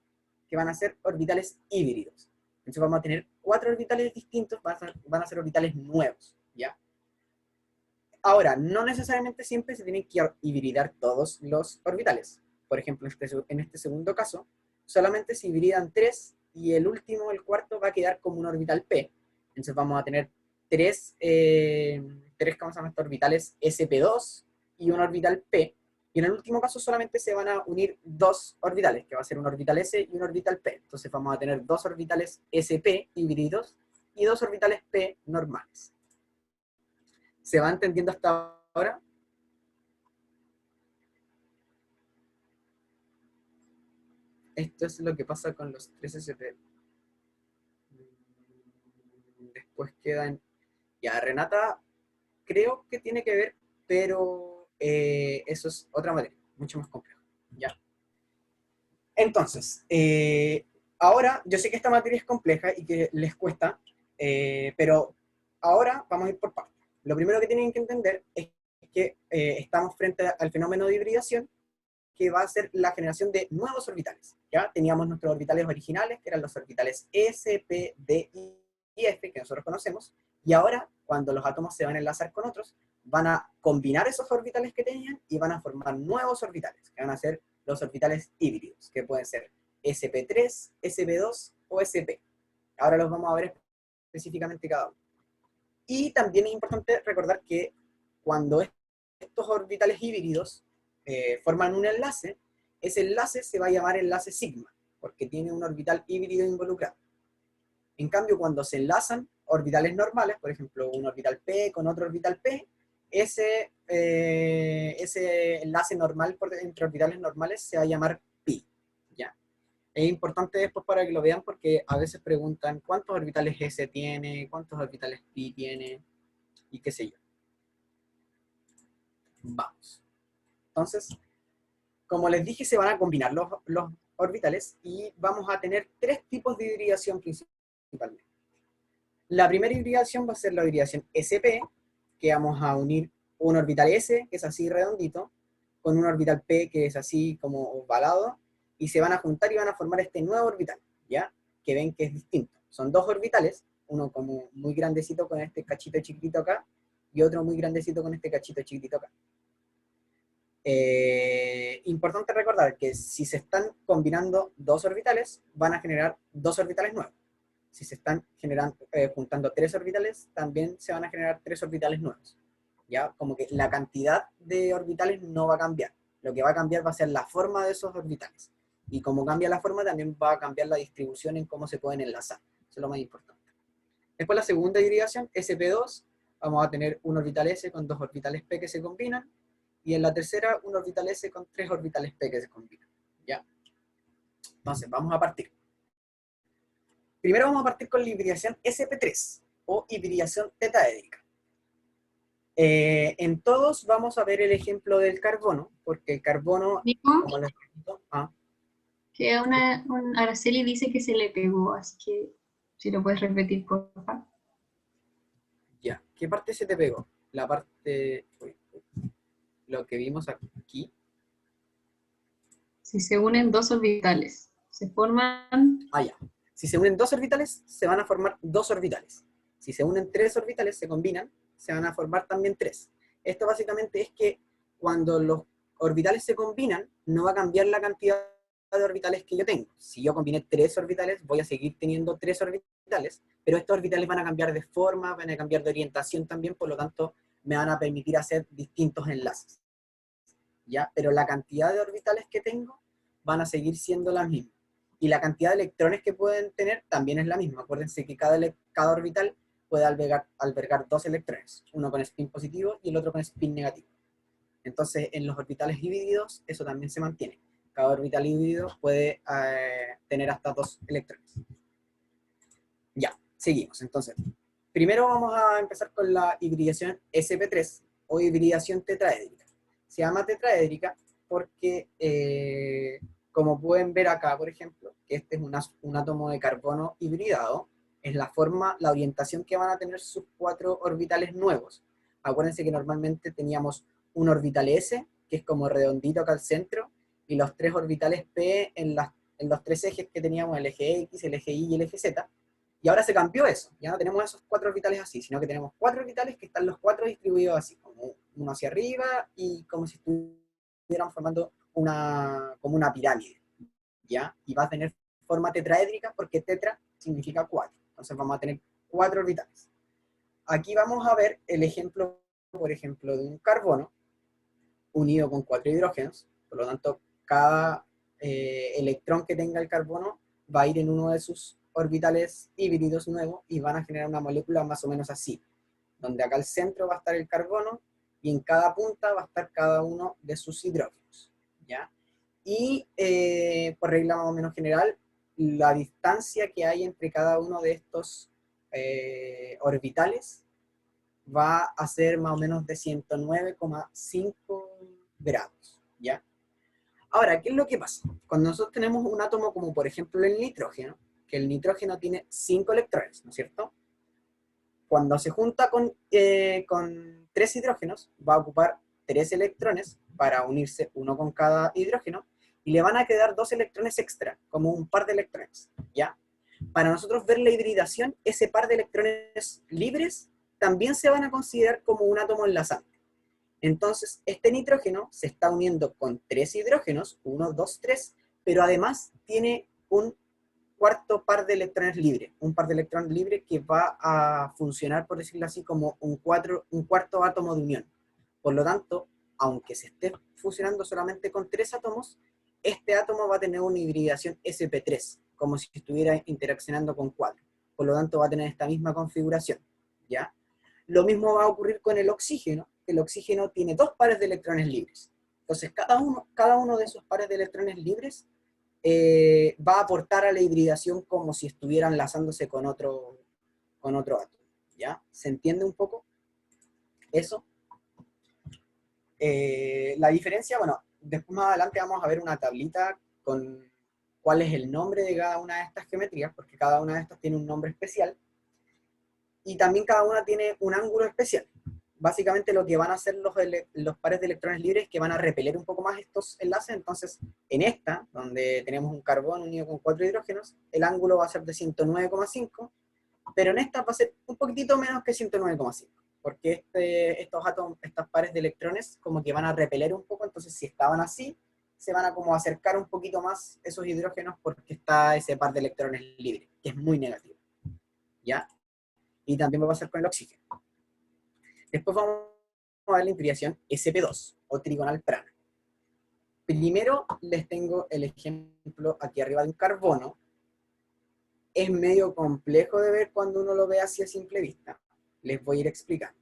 que van a ser orbitales híbridos. Entonces vamos a tener 4 orbitales distintos, van a ser orbitales nuevos, ¿ya? Ahora, no necesariamente siempre se tienen que hibridar todos los orbitales. Por ejemplo, en este segundo caso, solamente se hibridan 3 y el último, el cuarto, va a quedar como un orbital P. Entonces vamos a tener 3 orbitales sp2 y un orbital P. Y en el último caso solamente se van a unir 2 orbitales, que va a ser un orbital S y un orbital P. Entonces vamos a tener 2 orbitales sp híbridos y 2 orbitales P normales. ¿Se va entendiendo hasta ahora? Esto es lo que pasa con los 3 sp. después quedan... Ya, Renata, creo que tiene que ver, pero eso es otra materia, mucho más compleja. ¿Ya? Entonces, ahora, yo sé que esta materia es compleja y que les cuesta, pero ahora vamos a ir por partes. Lo primero que tienen que entender es que estamos frente al fenómeno de hibridación, que va a ser la generación de nuevos orbitales. ¿Ya? Teníamos nuestros orbitales originales, que eran los orbitales S, P, D y F, que nosotros conocemos, y ahora, cuando los átomos se van a enlazar con otros, van a combinar esos orbitales que tenían y van a formar nuevos orbitales, que van a ser los orbitales híbridos, que pueden ser sp3, sp2 o sp. Ahora los vamos a ver específicamente cada uno. Y también es importante recordar que cuando estos orbitales híbridos forman un enlace, ese enlace se va a llamar enlace sigma, porque tiene un orbital híbrido involucrado. En cambio, cuando se enlazan orbitales normales, por ejemplo, un orbital P con otro orbital P, ese enlace normal entre orbitales normales se va a llamar pi. ¿Ya? Es importante después para que lo vean porque a veces preguntan cuántos orbitales S tiene, cuántos orbitales pi tiene, y qué sé yo. Vamos. Entonces, como les dije, se van a combinar los orbitales y vamos a tener tres tipos de hibridación principalmente. La primera hibridación va a ser la hibridación SP, que vamos a unir un orbital S, que es así redondito, con un orbital P, que es así como ovalado, y se van a juntar y van a formar este nuevo orbital, ¿ya? Que ven que es distinto. Son dos orbitales, uno como muy grandecito con este cachito chiquitito acá, y otro muy grandecito con este cachito chiquitito acá. Importante recordar que si se están combinando dos orbitales, van a generar dos orbitales nuevos. Si se están juntando tres orbitales, también se van a generar tres orbitales nuevos. ¿Ya? Como que la cantidad de orbitales no va a cambiar. Lo que va a cambiar va a ser la forma de esos orbitales. Y como cambia la forma, también va a cambiar la distribución en cómo se pueden enlazar. Eso es lo más importante. Después la segunda hibridación, sp2, vamos a tener un orbital S con dos orbitales P que se combinan. Y en la tercera, un orbital S con tres orbitales P que se combinan. ¿Ya? Entonces, vamos a partir. Primero vamos a partir con la hibridación sp3, o hibridación tetraédrica. En todos vamos a ver el ejemplo del carbono, porque el carbono, Nico, como les repito, que Araceli dice que se le pegó, así que si lo puedes repetir, por favor. ya, ¿qué parte se te pegó? La parte, lo que vimos aquí. Si se unen dos orbitales, se forman... Ya. Si se unen dos orbitales, se van a formar dos orbitales. Si se unen tres orbitales, se combinan, se van a formar también tres. Esto básicamente es que cuando los orbitales se combinan, no va a cambiar la cantidad de orbitales que yo tengo. Si yo combiné tres orbitales, voy a seguir teniendo tres orbitales, pero estos orbitales van a cambiar de forma, van a cambiar de orientación también, por lo tanto, me van a permitir hacer distintos enlaces. ¿Ya? Pero la cantidad de orbitales que tengo van a seguir siendo las mismas. Y la cantidad de electrones que pueden tener también es la misma. Acuérdense que cada orbital puede albergar dos electrones, uno con spin positivo y el otro con spin negativo. Entonces, en los orbitales híbridos, eso también se mantiene. Cada orbital híbrido puede tener hasta dos electrones. Ya, seguimos. Entonces, primero vamos a empezar con la hibridación sp3, o hibridación tetraédrica. Se llama tetraédrica porque, como pueden ver acá, por ejemplo, que este es un átomo de carbono hibridado, es la forma, la orientación que van a tener sus cuatro orbitales nuevos. Acuérdense que normalmente teníamos un orbital S, que es como redondito acá al centro, y los tres orbitales P en los tres ejes que teníamos, el eje X, el eje Y y el eje Z. Y ahora se cambió eso, ya no tenemos esos cuatro orbitales así, sino que tenemos cuatro orbitales que están los cuatro distribuidos así, como uno hacia arriba y como si estuvieran formando como una pirámide, ¿ya? Y va a tener forma tetraédrica porque tetra significa cuatro, entonces vamos a tener cuatro orbitales. Aquí vamos a ver el ejemplo, por ejemplo, de un carbono unido con cuatro hidrógenos, por lo tanto, cada electrón que tenga el carbono va a ir en uno de sus orbitales híbridos nuevos y van a generar una molécula más o menos así, donde acá al centro va a estar el carbono y en cada punta va a estar cada uno de sus hidrógenos, ¿ya? Y por regla más o menos general, la distancia que hay entre cada uno de estos orbitales va a ser más o menos de 109,5 grados, ¿ya? Ahora, ¿qué es lo que pasa? Cuando nosotros tenemos un átomo como por ejemplo el nitrógeno, que el nitrógeno tiene 5 electrones, ¿no es cierto? Cuando se junta con 3 hidrógenos, va a ocupar 3 electrones para unirse uno con cada hidrógeno, y le van a quedar 2 electrones extra, como un par de electrones, ¿ya? Para nosotros ver la hibridación, ese par de electrones libres también se van a considerar como un átomo enlazante. Entonces, este nitrógeno se está uniendo con 3 hidrógenos, 1, 2, 3, pero además tiene un cuarto par de electrones libres, un par de electrones libres que va a funcionar, por decirlo así, como un cuarto átomo de unión. Por lo tanto, aunque se esté fusionando solamente con 3 átomos, este átomo va a tener una hibridación sp3, como si estuviera interaccionando con 4. Por lo tanto, va a tener esta misma configuración, ¿ya? Lo mismo va a ocurrir con el oxígeno. El oxígeno tiene 2 pares de electrones libres. Entonces, cada uno de esos pares de electrones libres va a aportar a la hibridación como si estuvieran enlazándose con otro átomo, ¿ya? ¿Se entiende un poco eso? La diferencia, bueno, después más adelante vamos a ver una tablita con cuál es el nombre de cada una de estas geometrías, porque cada una de estas tiene un nombre especial, y también cada una tiene un ángulo especial. Básicamente lo que van a hacer los pares de electrones libres es que van a repeler un poco más estos enlaces. Entonces, en esta, donde tenemos un carbono unido con 4 hidrógenos, el ángulo va a ser de 109,5, pero en esta va a ser un poquitito menos que 109,5, porque estos pares de electrones como que van a repeler un poco. Entonces, si estaban así, se van a como acercar un poquito más esos hidrógenos porque está ese par de electrones libres, que es muy negativo, ¿ya? Y también va a pasar con el oxígeno. Después vamos a ver la hibridación sp2, o trigonal plana. Primero les tengo el ejemplo aquí arriba de un carbono. Es medio complejo de ver cuando uno lo ve así a simple vista. Les voy a ir explicando.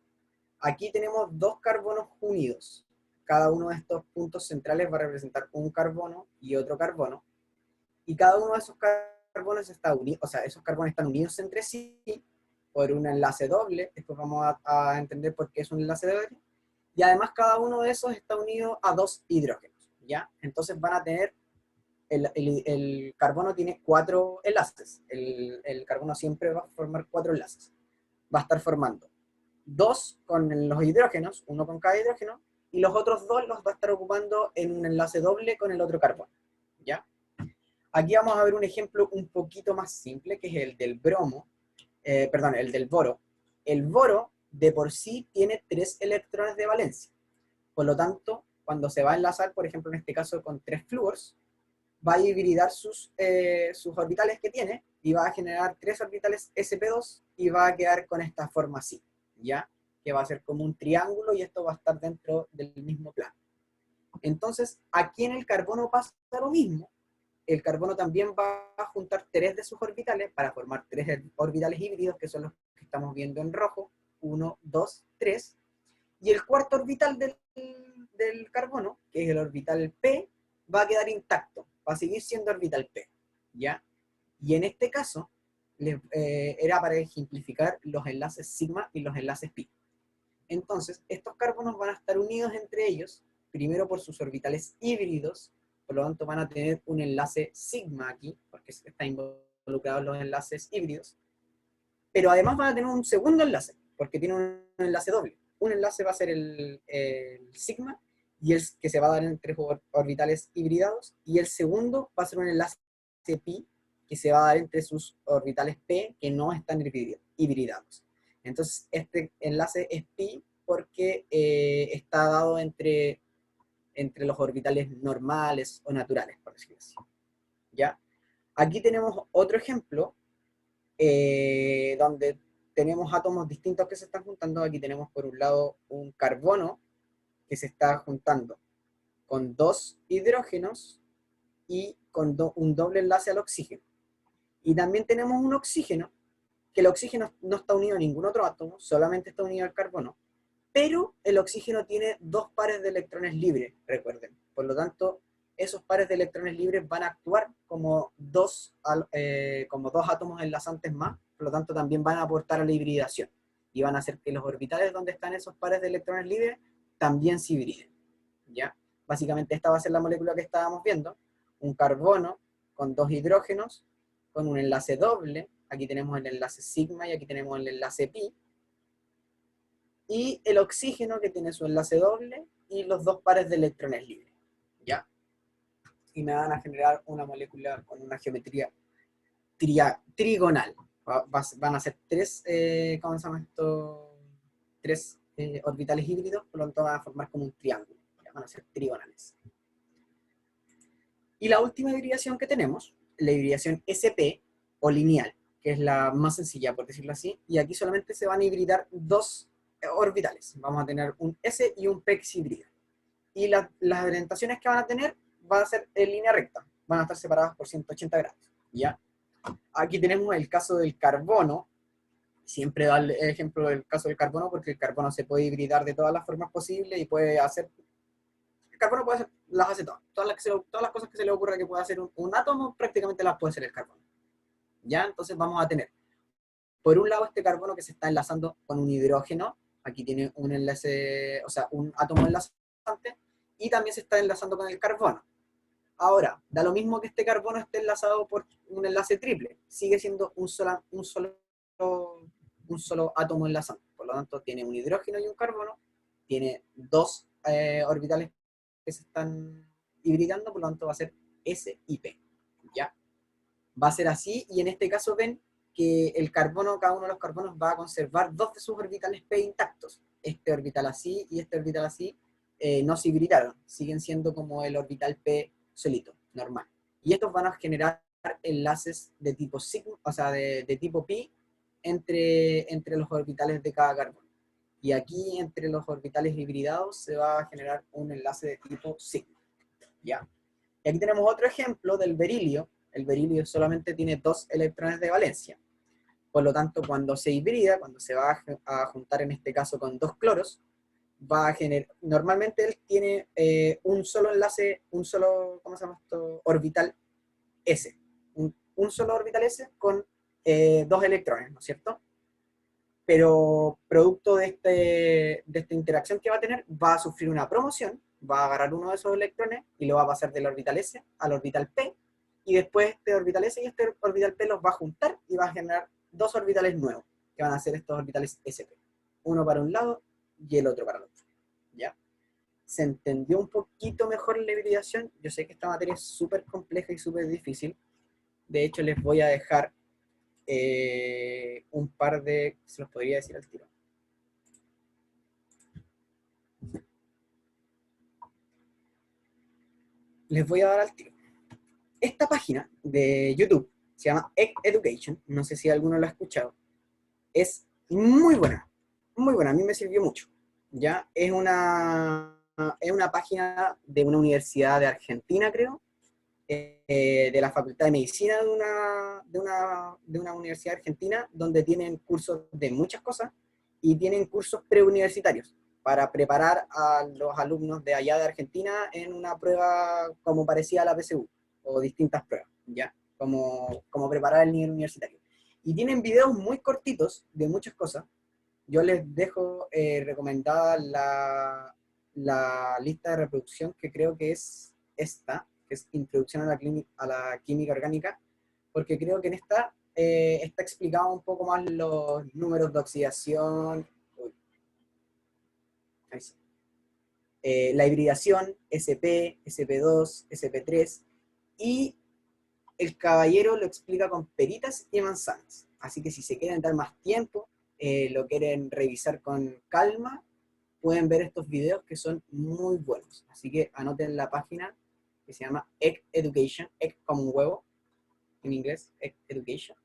Aquí tenemos 2 carbonos unidos. Cada uno de estos puntos centrales va a representar un carbono y otro carbono. Y cada uno de esos carbonos está unido, o sea, esos carbonos están unidos entre sí por un enlace doble. Después vamos a entender por qué es un enlace doble. Y además cada uno de esos está unido a 2 hidrógenos, ¿ya? Entonces van a tener, el carbono tiene 4 enlaces. El carbono siempre va a formar 4 enlaces. Va a estar formando 2 con los hidrógenos, uno con cada hidrógeno, y los otros 2 los va a estar ocupando en un enlace doble con el otro carbono, ¿ya? Aquí vamos a ver un ejemplo un poquito más simple, que es el del bromo. El del boro. El boro de por sí tiene 3 electrones de valencia. Por lo tanto, cuando se va a enlazar, por ejemplo, en este caso con 3 flúors, va a hibridar sus orbitales que tiene y va a generar 3 orbitales sp2 y va a quedar con esta forma así, ¿ya? Que va a ser como un triángulo y esto va a estar dentro del mismo plano. Entonces, aquí en el carbono pasa lo mismo. El carbono también va a juntar 3 de sus orbitales para formar 3 orbitales híbridos, que son los que estamos viendo en rojo, 1, 2, 3, y el cuarto orbital del carbono, que es el orbital P, va a quedar intacto, va a seguir siendo orbital P, ¿ya? Y en este caso, era para ejemplificar los enlaces sigma y los enlaces pi. Entonces, estos carbonos van a estar unidos entre ellos, primero por sus orbitales híbridos. Por lo tanto van a tener un enlace sigma aquí, porque están involucrados los enlaces híbridos, pero además van a tener un segundo enlace, porque tiene un enlace doble. Un enlace va a ser el sigma, y el que se va a dar entre orbitales hibridados, y el segundo va a ser un enlace pi, que se va a dar entre sus orbitales p, que no están hibridados. Entonces este enlace es pi porque está dado entre los orbitales normales o naturales, por decirlo así, ¿ya? Aquí tenemos otro ejemplo, donde tenemos átomos distintos que se están juntando. Aquí tenemos por un lado un carbono que se está juntando con 2 hidrógenos y con un doble enlace al oxígeno. Y también tenemos un oxígeno, que el oxígeno no está unido a ningún otro átomo, solamente está unido al carbono, pero el oxígeno tiene 2 pares de electrones libres, recuerden. Por lo tanto, esos pares de electrones libres van a actuar como 2 átomos enlazantes más por lo tanto también van a aportar a la hibridación, y van a hacer que los orbitales donde están esos pares de electrones libres también se hibriden, ¿ya? Básicamente esta va a ser la molécula que estábamos viendo, un carbono con dos hidrógenos, con un enlace doble, aquí tenemos el enlace sigma y aquí tenemos el enlace pi, y el oxígeno que tiene su enlace doble y los dos pares de electrones libres, ¿ya? Y me van a generar una molécula con una geometría trigonal. Van a ser tres, ¿cómo se llama esto? Tres orbitales híbridos, por lo tanto van a formar como un triángulo, ¿ya? Van a ser trigonales. Y la última hibridación que tenemos, la hibridación SP, o lineal, que es la más sencilla, por decirlo así, y aquí solamente se van a hibridar dos orbitales. Vamos a tener un S y un P que se hibridan. Y las orientaciones que van a tener van a ser en línea recta, van a estar separadas por 180 grados, ¿ya? Aquí tenemos el caso del carbono, siempre da el ejemplo del caso del carbono, porque el carbono se puede hibridar de todas las formas posibles y puede hacer, el carbono puede hacer, las hace todas las cosas que se le ocurra que pueda hacer un átomo, prácticamente las puede hacer el carbono, ¿ya? Entonces vamos a tener, por un lado, este carbono que se está enlazando con un hidrógeno, aquí tiene un enlace, o sea, un átomo enlazante, y también se está enlazando con el carbono. Ahora, da lo mismo que este carbono esté enlazado por un enlace triple, sigue siendo un solo átomo enlazante. Por lo tanto, tiene un hidrógeno y un carbono, tiene dos orbitales que se están hibridando, por lo tanto va a ser S y P, ¿ya? Va a ser así, y en este caso ven que el carbono, cada uno de los carbonos va a conservar dos de sus orbitales P intactos. Este orbital así y este orbital así no se hibridaron, siguen siendo como el orbital P solito, normal. Y estos van a generar enlaces de tipo sigma, o sea, de tipo pi entre los orbitales de cada carbono. Y aquí, entre los orbitales hibridados, se va a generar un enlace de tipo sigma, ¿ya? Y aquí tenemos otro ejemplo del berilio. El berilio solamente tiene 2 electrones de valencia. Por lo tanto, cuando se hibrida, cuando se va a juntar en este caso con 2 cloros, va a generar, normalmente él tiene un solo enlace, un solo, ¿cómo se llama esto? Orbital S. Un solo orbital S con 2 electrones, ¿no es cierto? Pero producto de esta interacción que va a tener, va a sufrir una promoción, va a agarrar uno de esos electrones y lo va a pasar del orbital S al orbital P, y después este orbital S y este orbital P los va a juntar y va a generar 2 orbitales nuevos, que van a ser estos orbitales SP. Uno para un lado y el otro para el otro, ¿ya? ¿Se entendió un poquito mejor la hibridación? Yo sé que esta materia es súper compleja y súper difícil. De hecho, les voy a dejar un par de... se los podría decir al tiro. Les voy a dar al tiro. Esta página de YouTube se llama Egg Education, no sé si alguno lo ha escuchado. Es muy buena, a mí me sirvió mucho, ¿ya? Es una página de una universidad de Argentina, creo, de la Facultad de Medicina de una universidad argentina, donde tienen cursos de muchas cosas, y tienen cursos preuniversitarios, para preparar a los alumnos de allá de Argentina en una prueba como parecida a la PSU, o distintas pruebas, ¿ya? Como preparar el nivel universitario. Y tienen videos muy cortitos de muchas cosas. Yo les dejo recomendada la lista de reproducción, que creo que es esta, que es Introducción a la Química Orgánica, porque creo que en esta está explicado un poco más los números de oxidación, la hibridación, SP, SP2, SP3, y el caballero lo explica con peritas y manzanas. Así que si se quieren dar más tiempo, lo quieren revisar con calma, pueden ver estos videos que son muy buenos. Así que anoten la página que se llama Egg Education, egg como un huevo, en inglés, Egg Education.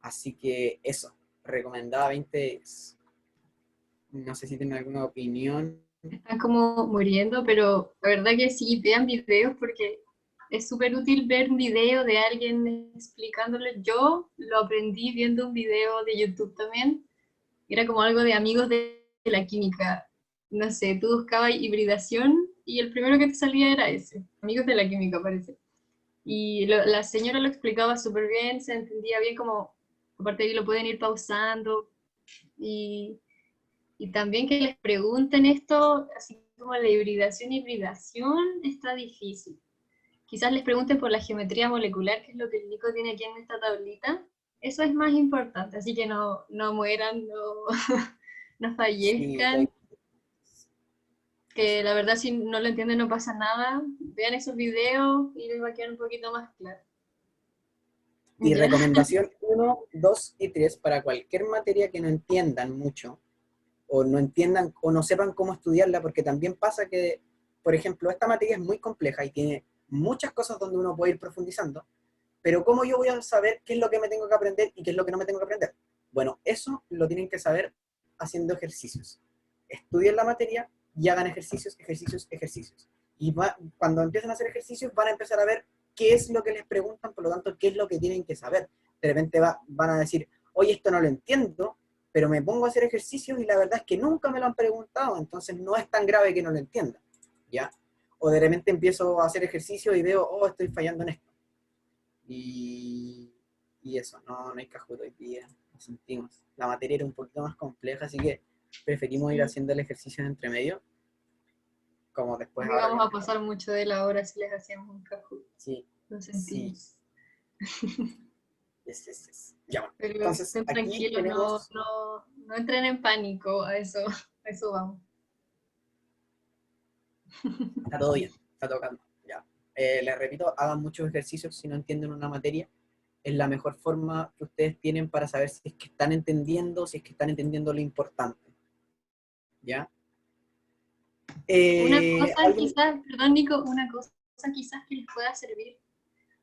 Así que eso, recomendada 20. No sé si tienen alguna opinión. Están como muriendo, pero la verdad que sí, vean videos porque es súper útil ver un video de alguien explicándolo. Yo lo aprendí viendo un video de YouTube también. Era como algo de amigos de la química. No sé, tú buscabas hibridación y el primero que te salía era ese, amigos de la química parece. Y la señora lo explicaba súper bien, se entendía bien como Aparte que lo pueden ir pausando. Y también que les pregunten esto, así como la hibridación está difícil. Quizás les pregunten por la geometría molecular, que es lo que el Nico tiene aquí en esta tablita. Eso es más importante, así que no mueran, no Sí, fallezcan. Que la verdad, si no lo entienden, no pasa nada. Vean esos videos y les va a quedar un poquito más claro. y Ya. recomendación 1, 2 y 3 para cualquier materia que no entiendan mucho, o no entiendan, o no sepan cómo estudiarla, porque también pasa que, por ejemplo, esta materia es muy compleja y tiene muchas cosas donde uno puede ir profundizando, pero ¿cómo yo voy a saber qué es lo que me tengo que aprender y qué es lo que no me tengo que aprender? Bueno, eso lo tienen que saber haciendo ejercicios. Estudien la materia y hagan ejercicios, ejercicios, ejercicios. Y cuando empiecen a hacer ejercicios van a empezar a ver qué es lo que les preguntan, por lo tanto, qué es lo que tienen que saber. De repente van a decir, oye, esto no lo entiendo, pero me pongo a hacer ejercicios y la verdad es que nunca me lo han preguntado, entonces no es tan grave que no lo entienda, ¿ya? O de repente empiezo a hacer ejercicio y veo, oh, estoy fallando en esto. Y eso, no hay cajuto hoy día, lo sentimos. La materia era un poquito más compleja, así que preferimos ir haciendo el ejercicio entre medio, como después Porque ahora. vamos a pasar mucho de la hora si les hacíamos un Kahoot. Sí, Lo sí. sentimos. Yes. Ya, bueno. Pero Entonces, estén aquí tranquilos, tenemos... no entren en pánico, a eso vamos. Está todo bien, está tocando. Ya. Les repito, hagan muchos ejercicios si no entienden una materia. Es la mejor forma que ustedes tienen para saber si es que están entendiendo, si es que están entendiendo lo importante. ¿Ya? Una cosa ¿alguien? quizás, perdón Nico, una cosa quizás que les pueda servir,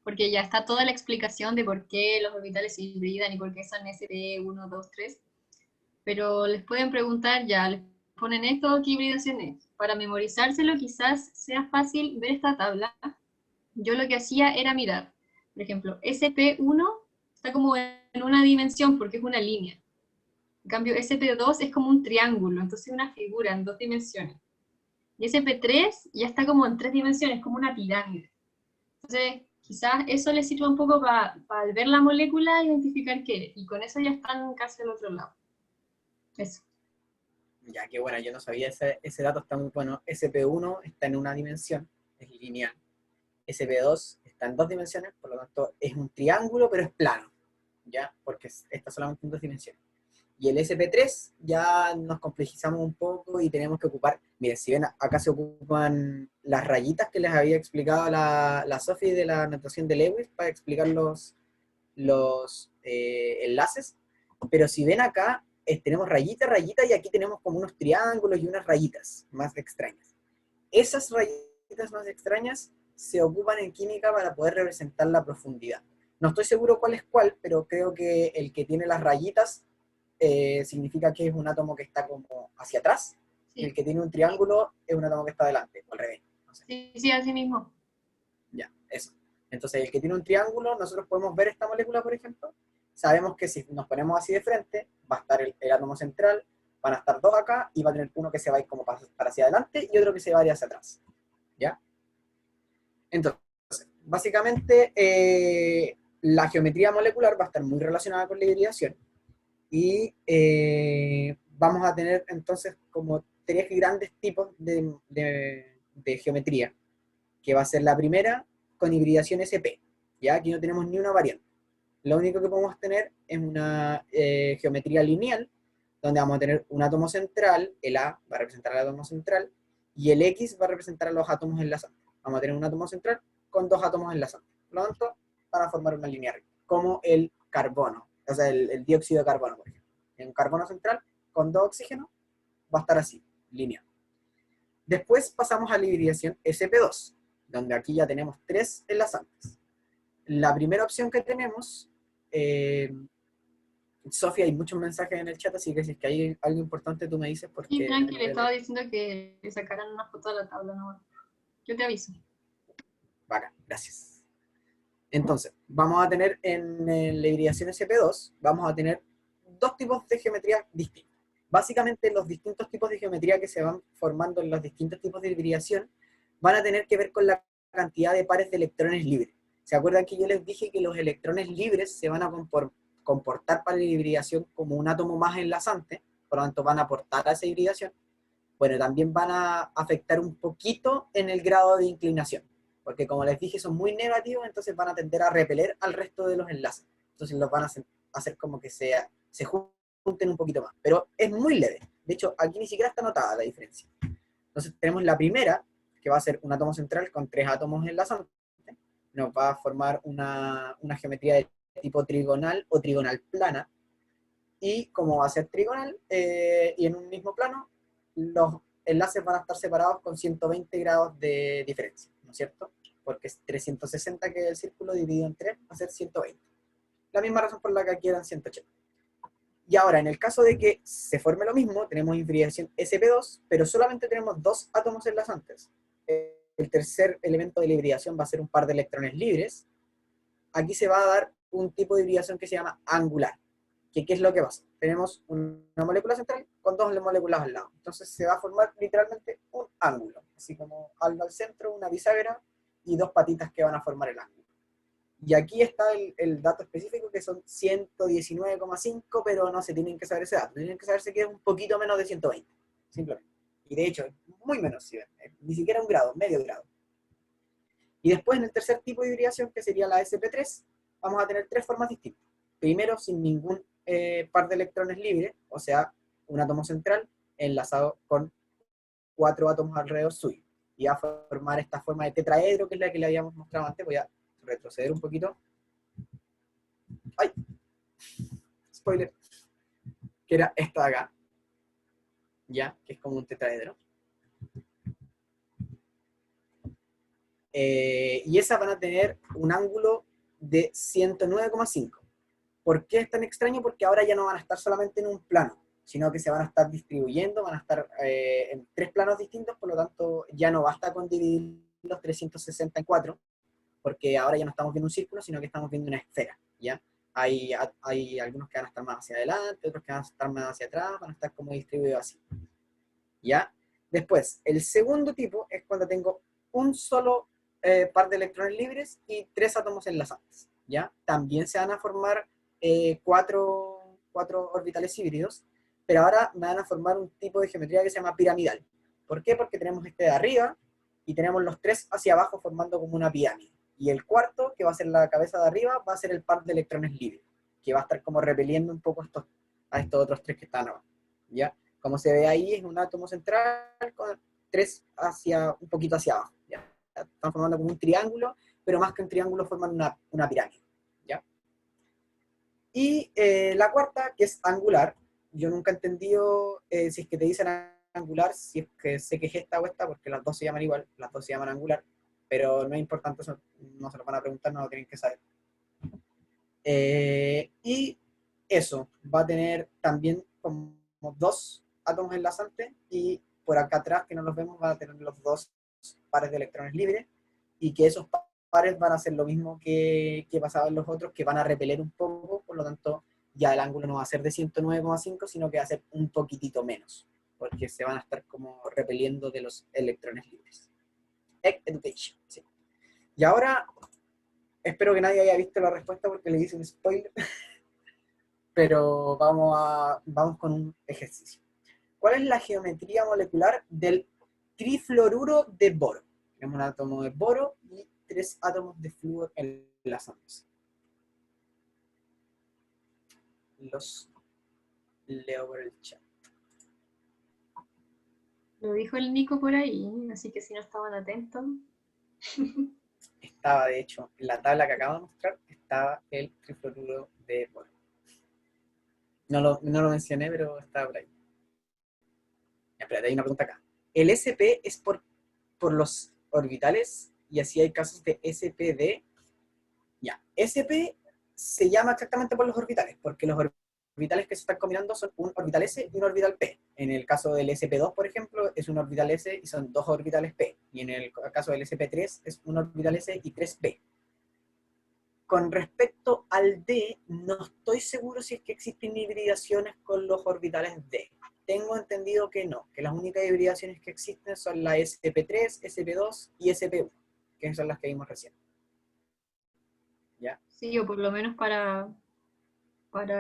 porque ya está toda la explicación de por qué los orbitales se hibridan y por qué son SP1, 2, 3, pero les pueden preguntar ya, les ponen esto, ¿qué hibridación es? Para memorizárselo quizás sea fácil ver esta tabla. Yo lo que hacía era mirar, por ejemplo, SP1 está como en una dimensión porque es una línea. En cambio, SP2 es como un triángulo, entonces una figura en 2 dimensiones. Y SP3 ya está como en 3 dimensiones, como una pirámide. Entonces, quizás eso les sirva un poco para al ver la molécula identificar qué es. Y con eso ya están casi al otro lado. Eso. Ya, qué bueno, yo no sabía, ese dato está muy bueno. SP1 está en una dimensión, es lineal. SP2 está en 2 dimensiones, por lo tanto es un triángulo, pero es plano, ¿ya? Porque está solamente en 2 dimensiones. Y el SP3 ya nos complejizamos un poco y tenemos que ocupar, miren, si ven, acá se ocupan las rayitas que les había explicado la Sophie de la notación de Lewis para explicar los enlaces, pero si ven acá, tenemos rayita, y aquí tenemos como unos triángulos y unas rayitas más extrañas. Esas rayitas más extrañas se ocupan en química para poder representar la profundidad. No estoy seguro cuál es cuál, pero creo que el que tiene las rayitas significa que es un átomo que está como hacia atrás, Sí. y el que tiene un triángulo es un átomo que está adelante, o al revés. No sé. Sí, así mismo. Ya, eso. Entonces, el que tiene un triángulo, nosotros podemos ver esta molécula, por ejemplo. Sabemos que si nos ponemos así de frente, va a estar el átomo central, van a estar 2 acá, y va a tener uno que se va a ir como para hacia adelante y otro que se va a ir hacia atrás. ¿Ya? Entonces, básicamente, la geometría molecular va a estar muy relacionada con la hibridación. Y vamos a tener entonces como 3 grandes tipos de geometría, que va a ser la primera con hibridación SP. Ya aquí no tenemos ni una variante. Lo único que podemos tener es una geometría lineal, donde vamos a tener un átomo central, el A va a representar al átomo central, y el X va a representar a los átomos enlazantes. Vamos a tener un átomo central con 2 átomos enlazantes. Por lo tanto, van a formar una línea recta, como el carbono, o sea, el dióxido de carbono, por ejemplo. En un carbono central con 2 oxígenos va a estar así, lineal. Después pasamos a la hibridación SP2, donde aquí ya tenemos 3 enlazantes. La primera opción que tenemos, Sofía, hay muchos mensajes en el chat, así que si es que hay algo importante tú me dices porque... Sí, tranquilo, le estaba diciendo que le sacaran una foto de la tabla, ¿no? Yo te aviso. Bacán, gracias. Entonces, vamos a tener en la hibridación SP2, vamos a tener 2 tipos de geometría distintas. Básicamente, los distintos tipos de geometría que se van formando en los distintos tipos de hibridación van a tener que ver con la cantidad de pares de electrones libres. ¿Se acuerdan que yo les dije que los electrones libres se van a comportar para la hibridación como un átomo más enlazante, por lo tanto van a aportar a esa hibridación, bueno, también van a afectar un poquito en el grado de inclinación, porque como les dije son muy negativos, entonces van a tender a repeler al resto de los enlaces, entonces los van a hacer como que se junten un poquito más, pero es muy leve. De hecho, aquí ni siquiera está anotada la diferencia. Entonces tenemos la primera, que va a ser un átomo central con 3 átomos enlazantes, nos va a formar una geometría de tipo trigonal o trigonal plana, y como va a ser trigonal, y en un mismo plano, los enlaces van a estar separados con 120 grados de diferencia, ¿no es cierto? Porque es 360 que es el círculo dividido en 3, va a ser 120. La misma razón por la que aquí eran 180. Y ahora, en el caso de que se forme lo mismo, tenemos hibridación sp2, pero solamente tenemos 2 átomos enlazantes. El tercer elemento de la hibridación va a ser un par de electrones libres. Aquí se va a dar un tipo de hibridación que se llama angular. ¿Qué es lo que pasa? Tenemos una molécula central con 2 moléculas al lado. Entonces se va a formar literalmente un ángulo. Así como algo al centro, una bisagra y 2 patitas que van a formar el ángulo. Y aquí está el dato específico, que son 119,5, pero no se tienen que saber ese dato. Tienen que saberse que es un poquito menos de 120, simplemente. Y de hecho, es muy menos, si ven, ni siquiera un grado, medio grado. Y después, en el tercer tipo de hibridación, que sería la sp3, vamos a tener 3 formas distintas. Primero, sin ningún par de electrones libres, o sea, un átomo central enlazado con 4 átomos alrededor suyo. Y va a formar esta forma de tetraedro, que es la que le habíamos mostrado antes. Voy a retroceder un poquito. ¡Ay! Spoiler. Que era esta de acá. Ya, que es como un tetraedro. Y esas van a tener un ángulo de 109,5. ¿Por qué es tan extraño? Porque ahora ya no van a estar solamente en un plano, sino que se van a estar distribuyendo, van a estar en 3 planos distintos, por lo tanto ya no basta con dividir los 360 en 4, porque ahora ya no estamos viendo un círculo, sino que estamos viendo una esfera, ¿ya? Hay algunos que van a estar más hacia adelante, otros que van a estar más hacia atrás, van a estar como distribuidos así, ¿ya? Después, el segundo tipo es cuando tengo un solo par de electrones libres y 3 átomos enlazantes, ¿ya? También se van a formar 4 orbitales híbridos, pero ahora me van a formar un tipo de geometría que se llama piramidal. ¿Por qué? Porque tenemos este de arriba y tenemos los 3 hacia abajo formando como una pirámide. Y el cuarto, que va a ser la cabeza de arriba, va a ser el par de electrones libres, que va a estar como repeliendo un poco a estos otros 3 que están abajo, ¿ya? Como se ve ahí, es un átomo central con 3 un poquito hacia abajo, ¿ya? Están formando como un triángulo, pero más que un triángulo forman una pirámide, ¿ya? Y la cuarta, que es angular, yo nunca he entendido si es que te dicen angular, si es que sé que es esta o esta, porque las dos se llaman igual, las dos se llaman angular, pero no es importante, eso no se lo van a preguntar, no lo tienen que saber. Y eso, va a tener también como 2 átomos enlazantes, y por acá atrás, que no los vemos, va a tener los 2 pares de electrones libres, y que esos pares van a hacer lo mismo que pasaba en los otros, que van a repeler un poco, por lo tanto ya el ángulo no va a ser de 109,5, sino que va a ser un poquitito menos, porque se van a estar como repeliendo de los electrones libres. Education, sí. Y ahora, espero que nadie haya visto la respuesta porque le hice un spoiler, pero vamos con un ejercicio. ¿Cuál es la geometría molecular del trifluoruro de boro? Tenemos un átomo de boro y 3 átomos de flúor enlazándose. Los leo por el chat. Lo dijo el Nico por ahí, así que si no estaban atentos. Estaba, de hecho, en la tabla que acabo de mostrar, estaba el trifluoruro de boro. No lo mencioné, pero estaba por ahí. Espérate, hay una pregunta acá. ¿El SP es por los orbitales? Y así hay casos de SPD. Ya, SP se llama exactamente por los orbitales, porque los orbitales que se están combinando son un orbital S y un orbital P. En el caso del SP2, por ejemplo, es un orbital S y son 2 orbitales P. Y en el caso del SP3 es un orbital S y 3 P. Con respecto al D, no estoy seguro si es que existen hibridaciones con los orbitales D. Tengo entendido que no, que las únicas hibridaciones que existen son la SP3, SP2 y SP1, que son las que vimos recién. ¿Ya? Sí, o por lo menos para para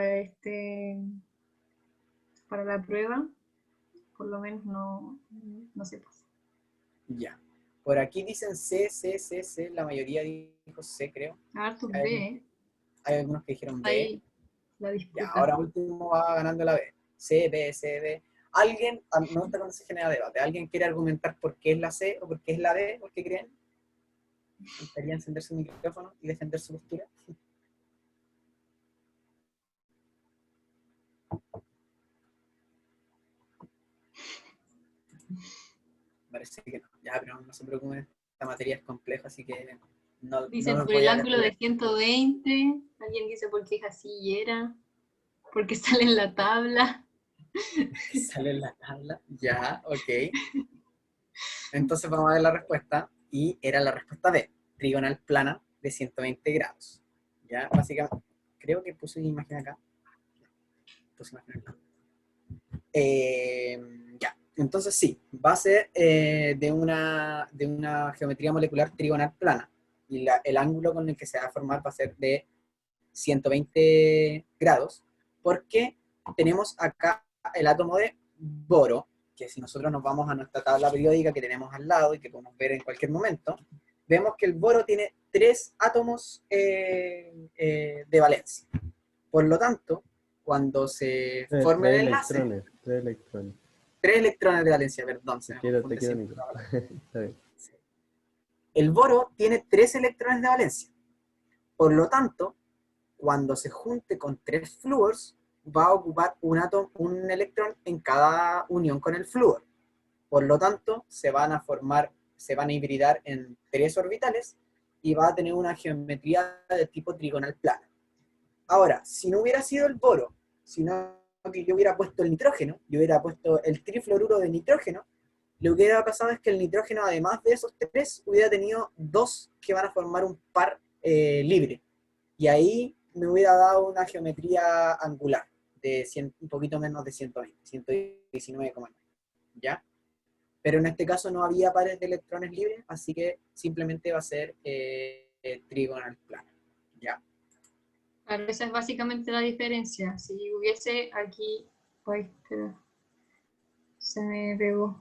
para la prueba, por lo menos no se pasa. Ya. Por aquí dicen C, C, C, C. La mayoría dijo C, creo. Harto Hay B, Hay algunos que dijeron B. ahí la Ya, disputa. ahora último va ganando la B. C, B, C, B. ¿Alguien, me gusta cuando se genera debate, ¿alguien quiere argumentar por qué es la C o por qué es la B? ¿Por qué creen? ¿Me gustaría encender su micrófono y defender su postura? Parece que no. Ya, pero no se preocupen, esta materia es compleja, así que no Dicen los por voy el a ángulo de castigar. 120, alguien dice porque es así y era, porque sale en la tabla. Sale en la tabla. Ya, ok. Entonces vamos a ver la respuesta. Y era la respuesta B, trigonal plana de 120 grados. Ya, básicamente, creo que puse una imagen acá. Puse imagen acá. Ya, entonces sí, va a ser de una geometría molecular trigonal plana. Y el ángulo con el que se va a formar va a ser de 120 grados, porque tenemos acá el átomo de boro, que si nosotros nos vamos a nuestra tabla periódica que tenemos al lado y que podemos ver en cualquier momento, vemos que el boro tiene 3 átomos de valencia. Por lo tanto, cuando se forme el enlace, 3 electrones. 3 electrones de valencia, perdón, se me Te confunde quedo, siempre Nico. la palabra. Está bien. El boro tiene 3 electrones de valencia. Por lo tanto, cuando se junte con 3 flúors, va a ocupar un electrón en cada unión con el flúor. Por lo tanto, se van a hibridar en 3 orbitales y va a tener una geometría de tipo trigonal plana. Ahora, si no hubiera sido el boro, sino que yo hubiera puesto el nitrógeno, yo hubiera puesto el trifluoruro de nitrógeno, lo que hubiera pasado es que el nitrógeno, además de esos 3, hubiera tenido 2 que van a formar un par libre. Y ahí me hubiera dado una geometría angular de un poquito menos de 120, 119,9, ¿ya? Pero en este caso no había pares de electrones libres, así que simplemente va a ser trigonal plana, ¿ya? Claro, esa es básicamente la diferencia. Si hubiese aquí... Ay, espera. Se me pegó.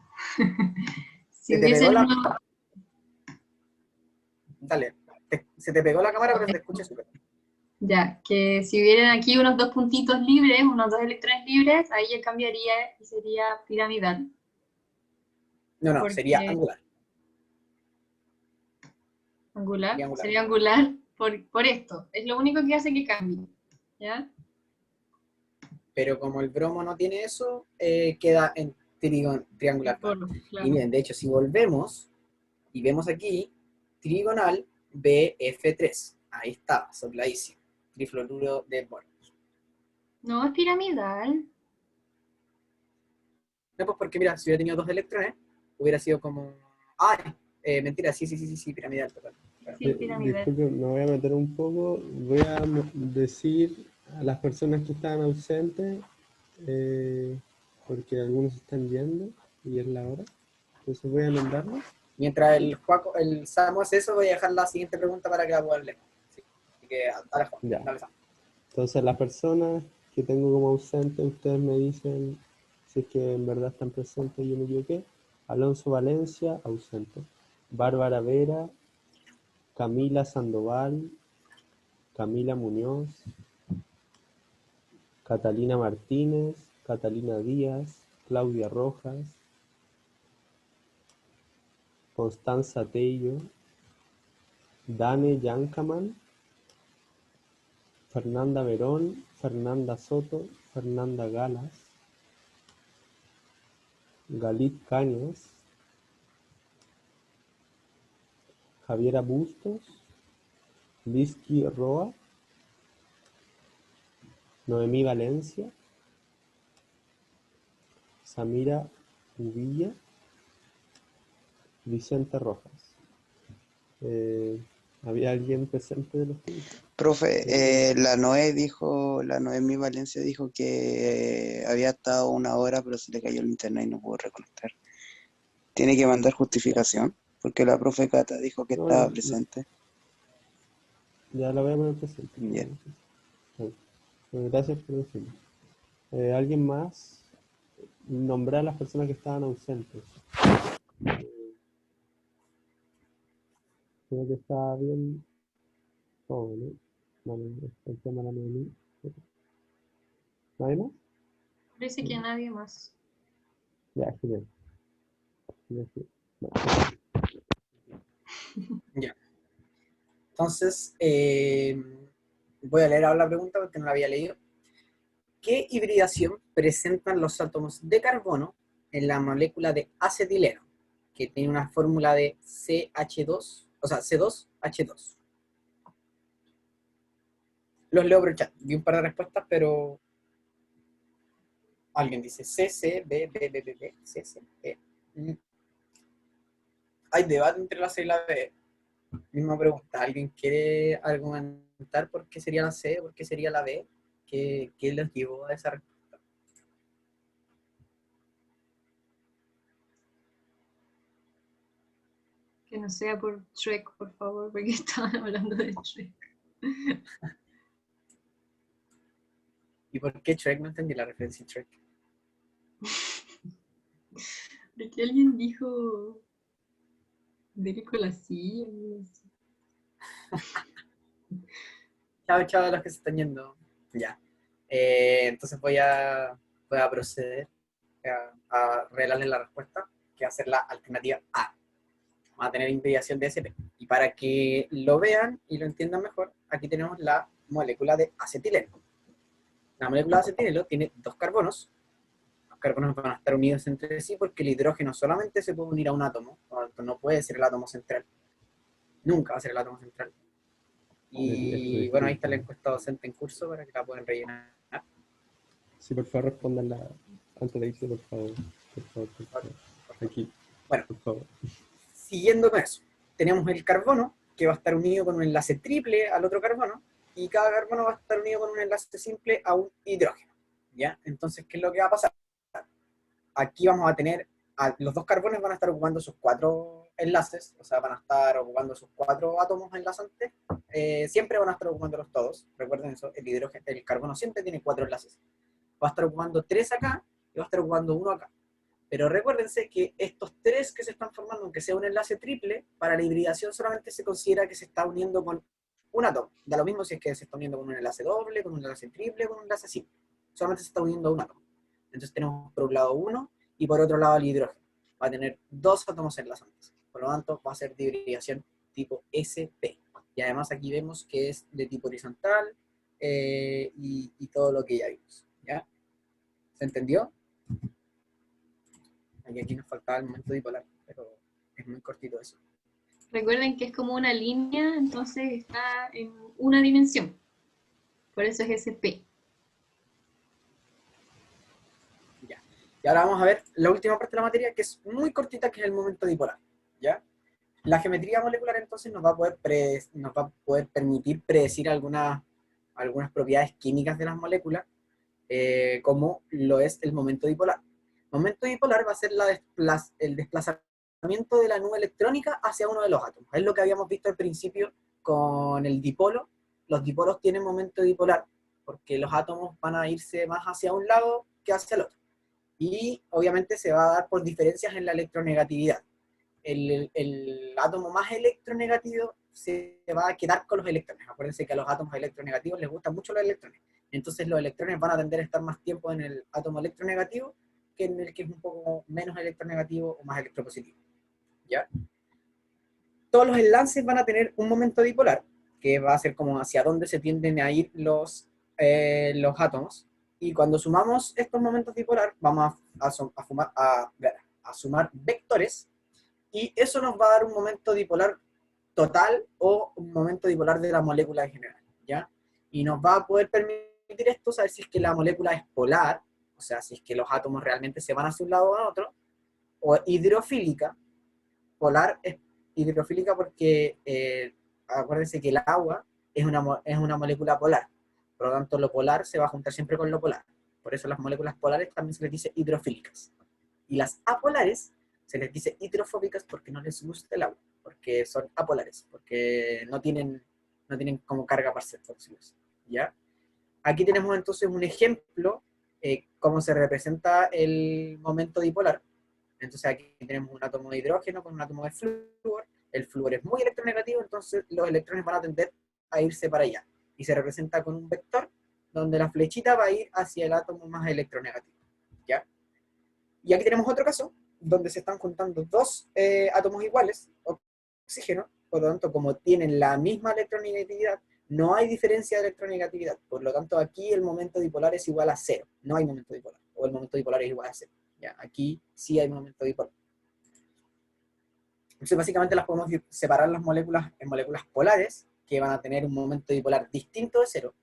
Si ¿Se te pegó hubiesen la... uno... Dale, se te pegó la cámara, pero se te escucha súper. Ya, que si hubieran aquí unos 2 puntitos libres, unos 2 electrones libres, ahí ya cambiaría y sería piramidal. No, Porque sería angular. angular, Sería angular. sería angular por esto. Es lo único que hace que cambie. ¿Ya? Pero como el bromo no tiene eso, queda en triangular plano. Claro. Y bien, de hecho, si volvemos y vemos aquí, trigonal BF3. Ahí está, sopladísimo. Trifluoruro de boro. No, es piramidal. No, pues porque mira, si hubiera tenido 2 electrones, hubiera sido como... ¡Ay! Mentira, sí, piramidal, total. Sí, piramidal. Disculpe, me voy a meter un poco. Voy a decir a las personas que estaban ausentes, porque algunos están yendo y es la hora. Entonces voy a nombrarlos. Mientras el Samu hace eso, voy a dejar la siguiente pregunta para que la puedan leer. Así que, dale, Juan, Ya. dale, Samu. Entonces las personas que tengo como ausentes, ustedes me dicen si es que en verdad están presentes y yo me equivoqué. Alonso Valencia, ausente. Bárbara Vera, Camila Sandoval, Camila Muñoz, Catalina Martínez, Catalina Díaz, Claudia Rojas, Constanza Tello, Dane Yancaman, Fernanda Verón, Fernanda Soto, Fernanda Galas, Galit Cañas, Javiera Bustos, Lizky Roa, Noemí Valencia, Samira Uvilla, Vicente Rojas. ¿Había alguien presente de los que dije? Profe, la Noemí Valencia dijo que había estado 1 hora, pero se le cayó el internet y no pudo reconectar. ¿Tiene que mandar justificación? Porque la profe Cata dijo que estaba presente. Ya la voy a poner presente. Bien. Gracias por decirlo. ¿Alguien más? Nombrar a las personas que estaban ausentes. Creo que está bien todo, ¿no? Vale, el tema de la Noemí. ¿Nadie más? Parece que nadie más. Ya, genial. Genial, genial. Bueno, Ya. Entonces, voy a leer ahora la pregunta porque no la había leído. ¿Qué hibridación presentan los átomos de carbono en la molécula de acetileno, que tiene una fórmula de CH2, o sea, C2H2? Los leo por el chat. Vi un par de respuestas, pero alguien dice C, C, B, B, B, B, B, C, C, B. Hay debate entre la C y la B. Misma pregunta. ¿Alguien quiere argumentar por qué sería la C, por qué sería la B? ¿Qué los llevó a esa respuesta? Que no sea por Shrek, por favor, porque estaban hablando de Shrek. ¿Y por qué Shrek? No entendí la referencia a Shrek. Porque alguien dijo Derek con la silla. No sé. Chao, chao a los que se están yendo. Ya. Entonces voy a proceder a revelarles la respuesta, que va a ser la alternativa A. Vamos a tener hibridación de SP. Y para que lo vean y lo entiendan mejor, aquí tenemos la molécula de acetileno. La molécula de acetileno tiene dos carbonos. Los carbonos van a estar unidos entre sí porque el hidrógeno solamente se puede unir a un átomo, por lo tanto no puede ser el átomo central. Nunca va a ser el átomo central. Y bueno, ahí está la encuesta docente en curso para que la puedan rellenar. sí, por favor, respóndanla antes de irse, por favor. Por favor, por favor. Aquí, Bueno, por favor. siguiendo con eso, tenemos el carbono, que va a estar unido con un enlace triple al otro carbono, y cada carbono va a estar unido con un enlace simple a un hidrógeno. ¿Ya? Entonces, ¿qué es lo que va a pasar? Aquí vamos a tener, los dos carbones van a estar ocupando sus 4 enlaces, o sea, van a estar ocupando sus 4 átomos enlazantes, siempre van a estar ocupándolos todos, recuerden eso, el carbono siempre tiene 4 enlaces. Va a estar ocupando 3 acá, y va a estar ocupando 1 acá. Pero recuérdense que estos 3 que se están formando, aunque sea un enlace triple, para la hibridación solamente se considera que se está uniendo con un átomo. Da lo mismo si es que se está uniendo con un enlace doble, con un enlace triple, con un enlace simple. Solamente se está uniendo a un átomo. Entonces tenemos por un lado 1 y por otro lado el hidrógeno. Va a tener 2 átomos enlazantes. Por lo tanto, va a ser de hibridación tipo SP. Y además aquí vemos que es de tipo horizontal y todo lo que ya vimos. ¿Ya? ¿Se entendió? Aquí nos faltaba el momento dipolar, pero es muy cortito eso. Recuerden que es como una línea, entonces está en una dimensión. Por eso es SP. Ya. Y ahora vamos a ver la última parte de la materia, que es muy cortita, que es el momento dipolar. ¿Ya? La geometría molecular entonces nos va a poder permitir predecir algunas propiedades químicas de las moléculas, como lo es el momento dipolar. El momento dipolar va a ser el desplazamiento de la nube electrónica hacia uno de los átomos. Es lo que habíamos visto al principio con el dipolo. Los dipolos tienen momento dipolar, porque los átomos van a irse más hacia un lado que hacia el otro. Y obviamente se va a dar por diferencias en la electronegatividad. El átomo más electronegativo se va a quedar con los electrones. Acuérdense que a los átomos electronegativos les gustan mucho los electrones. Entonces los electrones van a tender a estar más tiempo en el átomo electronegativo que en el que es un poco menos electronegativo o más electropositivo. ¿Ya? Todos los enlaces van a tener un momento dipolar, que va a ser como hacia dónde se tienden a ir los átomos. Y cuando sumamos estos momentos dipolar, vamos a sumar vectores, y eso nos va a dar un momento dipolar total o un momento dipolar de la molécula en general, ¿ya? Y nos va a poder permitir esto saber si es que la molécula es polar, o sea, si es que los átomos realmente se van hacia un lado o a otro, o hidrofílica. Polar es hidrofílica porque acuérdense que el agua es una molécula polar, por lo tanto lo polar se va a juntar siempre con lo polar. Por eso las moléculas polares también se les dice hidrofílicas. Y las apolares se les dice hidrofóbicas porque no les gusta el agua, porque son apolares, porque no tienen como carga parcial, ¿ya? Aquí tenemos entonces un ejemplo, cómo se representa el momento dipolar. Entonces aquí tenemos un átomo de hidrógeno con un átomo de flúor. El flúor es muy electronegativo, entonces los electrones van a tender a irse para allá. Y se representa con un vector, donde la flechita va a ir hacia el átomo más electronegativo. ¿Ya? Y aquí tenemos otro caso, donde se están juntando dos átomos iguales, oxígeno, por lo tanto, como tienen la misma electronegatividad, no hay diferencia de electronegatividad. Por lo tanto, aquí el momento dipolar es igual a 0. No hay momento dipolar. O el momento dipolar es igual a 0. ¿Ya? Aquí sí hay momento dipolar. Entonces, básicamente las podemos separar las moléculas en moléculas polares, que van a tener un momento dipolar distinto de 0,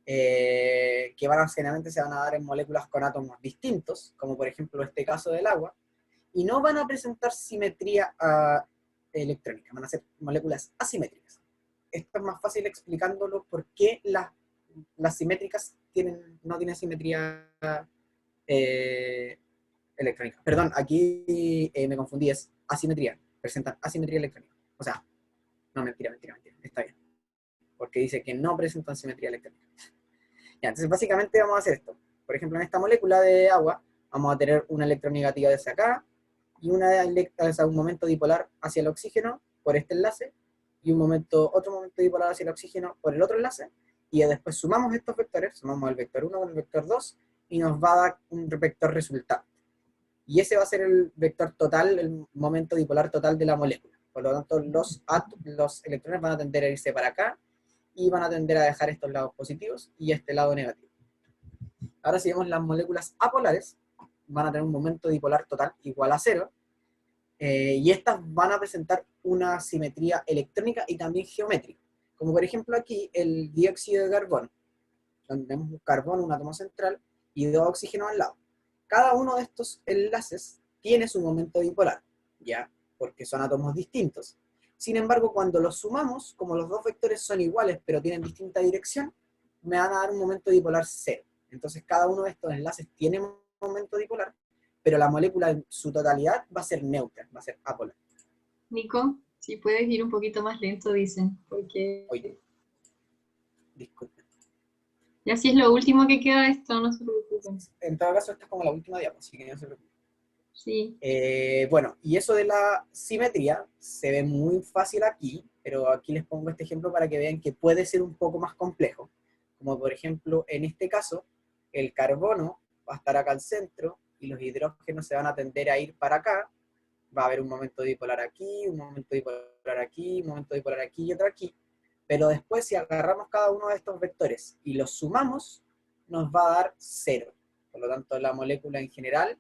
que generalmente se van a dar en moléculas con átomos distintos, como por ejemplo este caso del agua, y no van a presentar simetría electrónica, van a ser moléculas asimétricas. Esto es más fácil explicándolo por qué las simétricas no tienen simetría electrónica. Perdón, aquí me confundí, es asimetría, presentan asimetría electrónica. O sea, no, mentira, está bien. Porque dice que no presentan simetría electrónica. Ya, entonces básicamente vamos a hacer esto. Por ejemplo, en esta molécula de agua, vamos a tener una electronegativa desde acá, y un momento dipolar hacia el oxígeno por este enlace, y otro momento dipolar hacia el oxígeno por el otro enlace, y después sumamos estos vectores, sumamos el vector 1 con el vector 2, y nos va a dar un vector resultante. Y ese va a ser el vector total, el momento dipolar total de la molécula. Por lo tanto, los electrones van a tender a irse para acá, y van a tender a dejar estos lados positivos y este lado negativo. Ahora si vemos las moléculas apolares, van a tener un momento dipolar total igual a 0, y estas van a presentar una simetría electrónica y también geométrica. Como por ejemplo aquí el dióxido de carbono, donde tenemos un carbono, un átomo central, y dos oxígenos al lado. Cada uno de estos enlaces tiene su momento dipolar, ¿ya? Porque son átomos distintos. Sin embargo, cuando los sumamos, como los dos vectores son iguales pero tienen distinta dirección, me van a dar un momento dipolar 0. Entonces cada uno de estos enlaces tiene un momento dipolar, pero la molécula en su totalidad va a ser neutra, va a ser apolar. Nico, si puedes ir un poquito más lento, dicen, porque... Oye, disculpen. Y así es lo último que queda de esto, no se preocupen. En todo caso, esta es como la última diapositiva, así que no se preocupen. Sí. Bueno, y eso de la simetría se ve muy fácil aquí, pero aquí les pongo este ejemplo para que vean que puede ser un poco más complejo. Como por ejemplo, en este caso, el carbono va a estar acá al centro, y los hidrógenos se van a tender a ir para acá. Va a haber un momento dipolar aquí, un momento dipolar aquí, un momento dipolar aquí y otro aquí. Pero después, si agarramos cada uno de estos vectores y los sumamos, nos va a dar 0. Por lo tanto, la molécula en general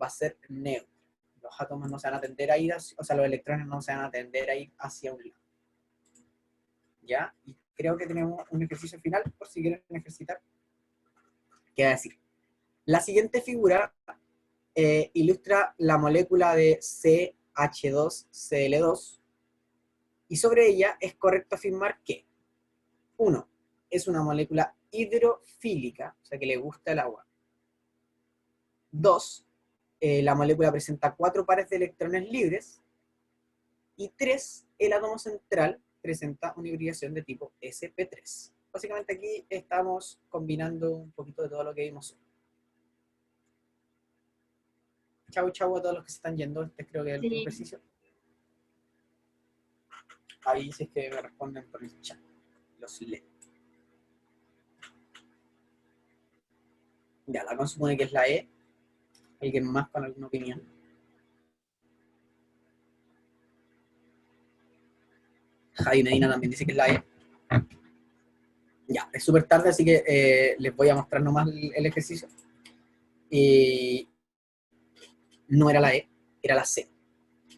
va a ser neutra. Los átomos no se van a tender a ir, o sea, los electrones no se van a tender a ir hacia un lado. ¿Ya? Y creo que tenemos un ejercicio final, por si quieren ejercitar. ¿Qué decir? La siguiente figura ilustra la molécula de CH2Cl2, y sobre ella es correcto afirmar que 1. Es una molécula hidrofílica, o sea que le gusta el agua. 2. La molécula presenta 4 pares de electrones libres. Y 3. El átomo central presenta una hibridación de tipo sp3. Básicamente aquí estamos combinando un poquito de todo lo que vimos hoy. Chau, chau a todos los que se están yendo. Este creo que es el último ejercicio. Ahí sí es que me responden por el chat. Los leo. Ya, la con supone que es la E. ¿Alguien más con alguna opinión? Javi Medina también dice que es la E. Ya, es súper tarde, así que les voy a mostrar nomás el ejercicio. No era la E, era la C.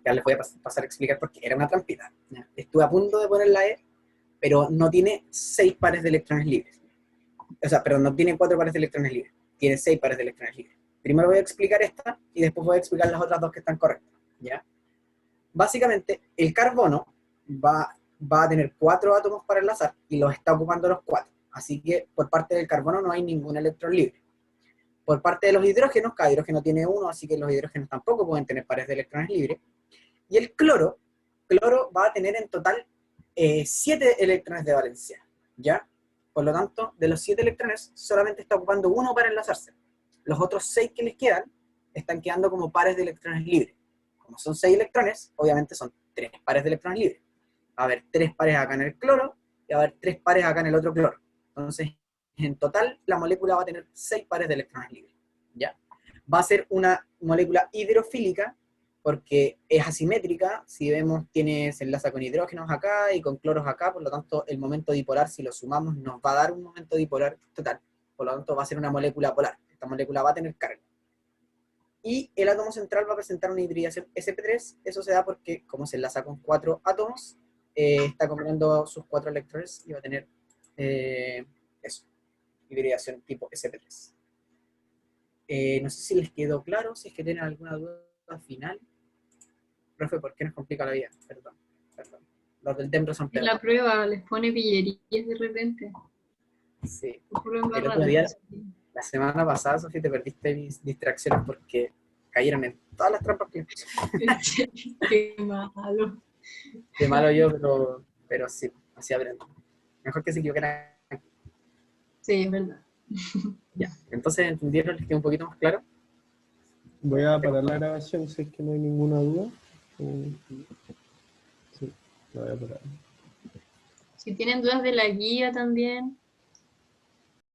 Ya les voy a pasar a explicar porque era una trampita. ¿Ya? Estuve a punto de poner la E, pero no tiene 6 pares de electrones libres. O sea, perdón, no tiene 4 pares de electrones libres. Tiene 6 pares de electrones libres. Primero voy a explicar esta y después voy a explicar las otras dos que están correctas. ¿Ya? Básicamente, el carbono va a tener 4 átomos para enlazar y los está ocupando los 4. Así que por parte del carbono no hay ningún electrón libre. Por parte de los hidrógenos, cada hidrógeno tiene 1, así que los hidrógenos tampoco pueden tener pares de electrones libres. Y el cloro va a tener en total 7 electrones de valencia, ¿ya? Por lo tanto, de los 7 electrones, solamente está ocupando uno para enlazarse. Los otros 6 que les quedan están quedando como pares de electrones libres. Como son 6 electrones, obviamente son 3 pares de electrones libres. Va a haber 3 pares acá en el cloro y va a haber 3 pares acá en el otro cloro. Entonces, en total, la molécula va a tener 6 pares de electrones libres. ¿Ya? Va a ser una molécula hidrofílica porque es asimétrica. Si vemos, se enlaza con hidrógenos acá y con cloros acá, por lo tanto, el momento dipolar, si lo sumamos, nos va a dar un momento dipolar total. Por lo tanto, va a ser una molécula polar. Esta molécula va a tener carga. Y el átomo central va a presentar una hibridación sp3. Eso se da porque, como se enlaza con 4 átomos, está combinando sus 4 electrones y va a tener eso, hibridación tipo sp3. No sé si les quedó claro, si es que tienen alguna duda final. Profe, ¿por qué nos complica la vida? Perdón. Los del templo son En peores. la prueba les pone pillerías de repente. Sí. Puro El otro embarrada. día, la semana pasada, Sofía, te perdiste mis distracciones porque cayeron en todas las trampas que puse. Qué malo. De malo yo, pero sí, así aprendo. Mejor que se equivocaran. Sí, es verdad. Ya. Entonces, ¿entendieron? ¿Les quedó un poquito más claro? Voy a parar la grabación si es que no hay ninguna duda. Sí, la voy a parar. Si tienen dudas de la guía también,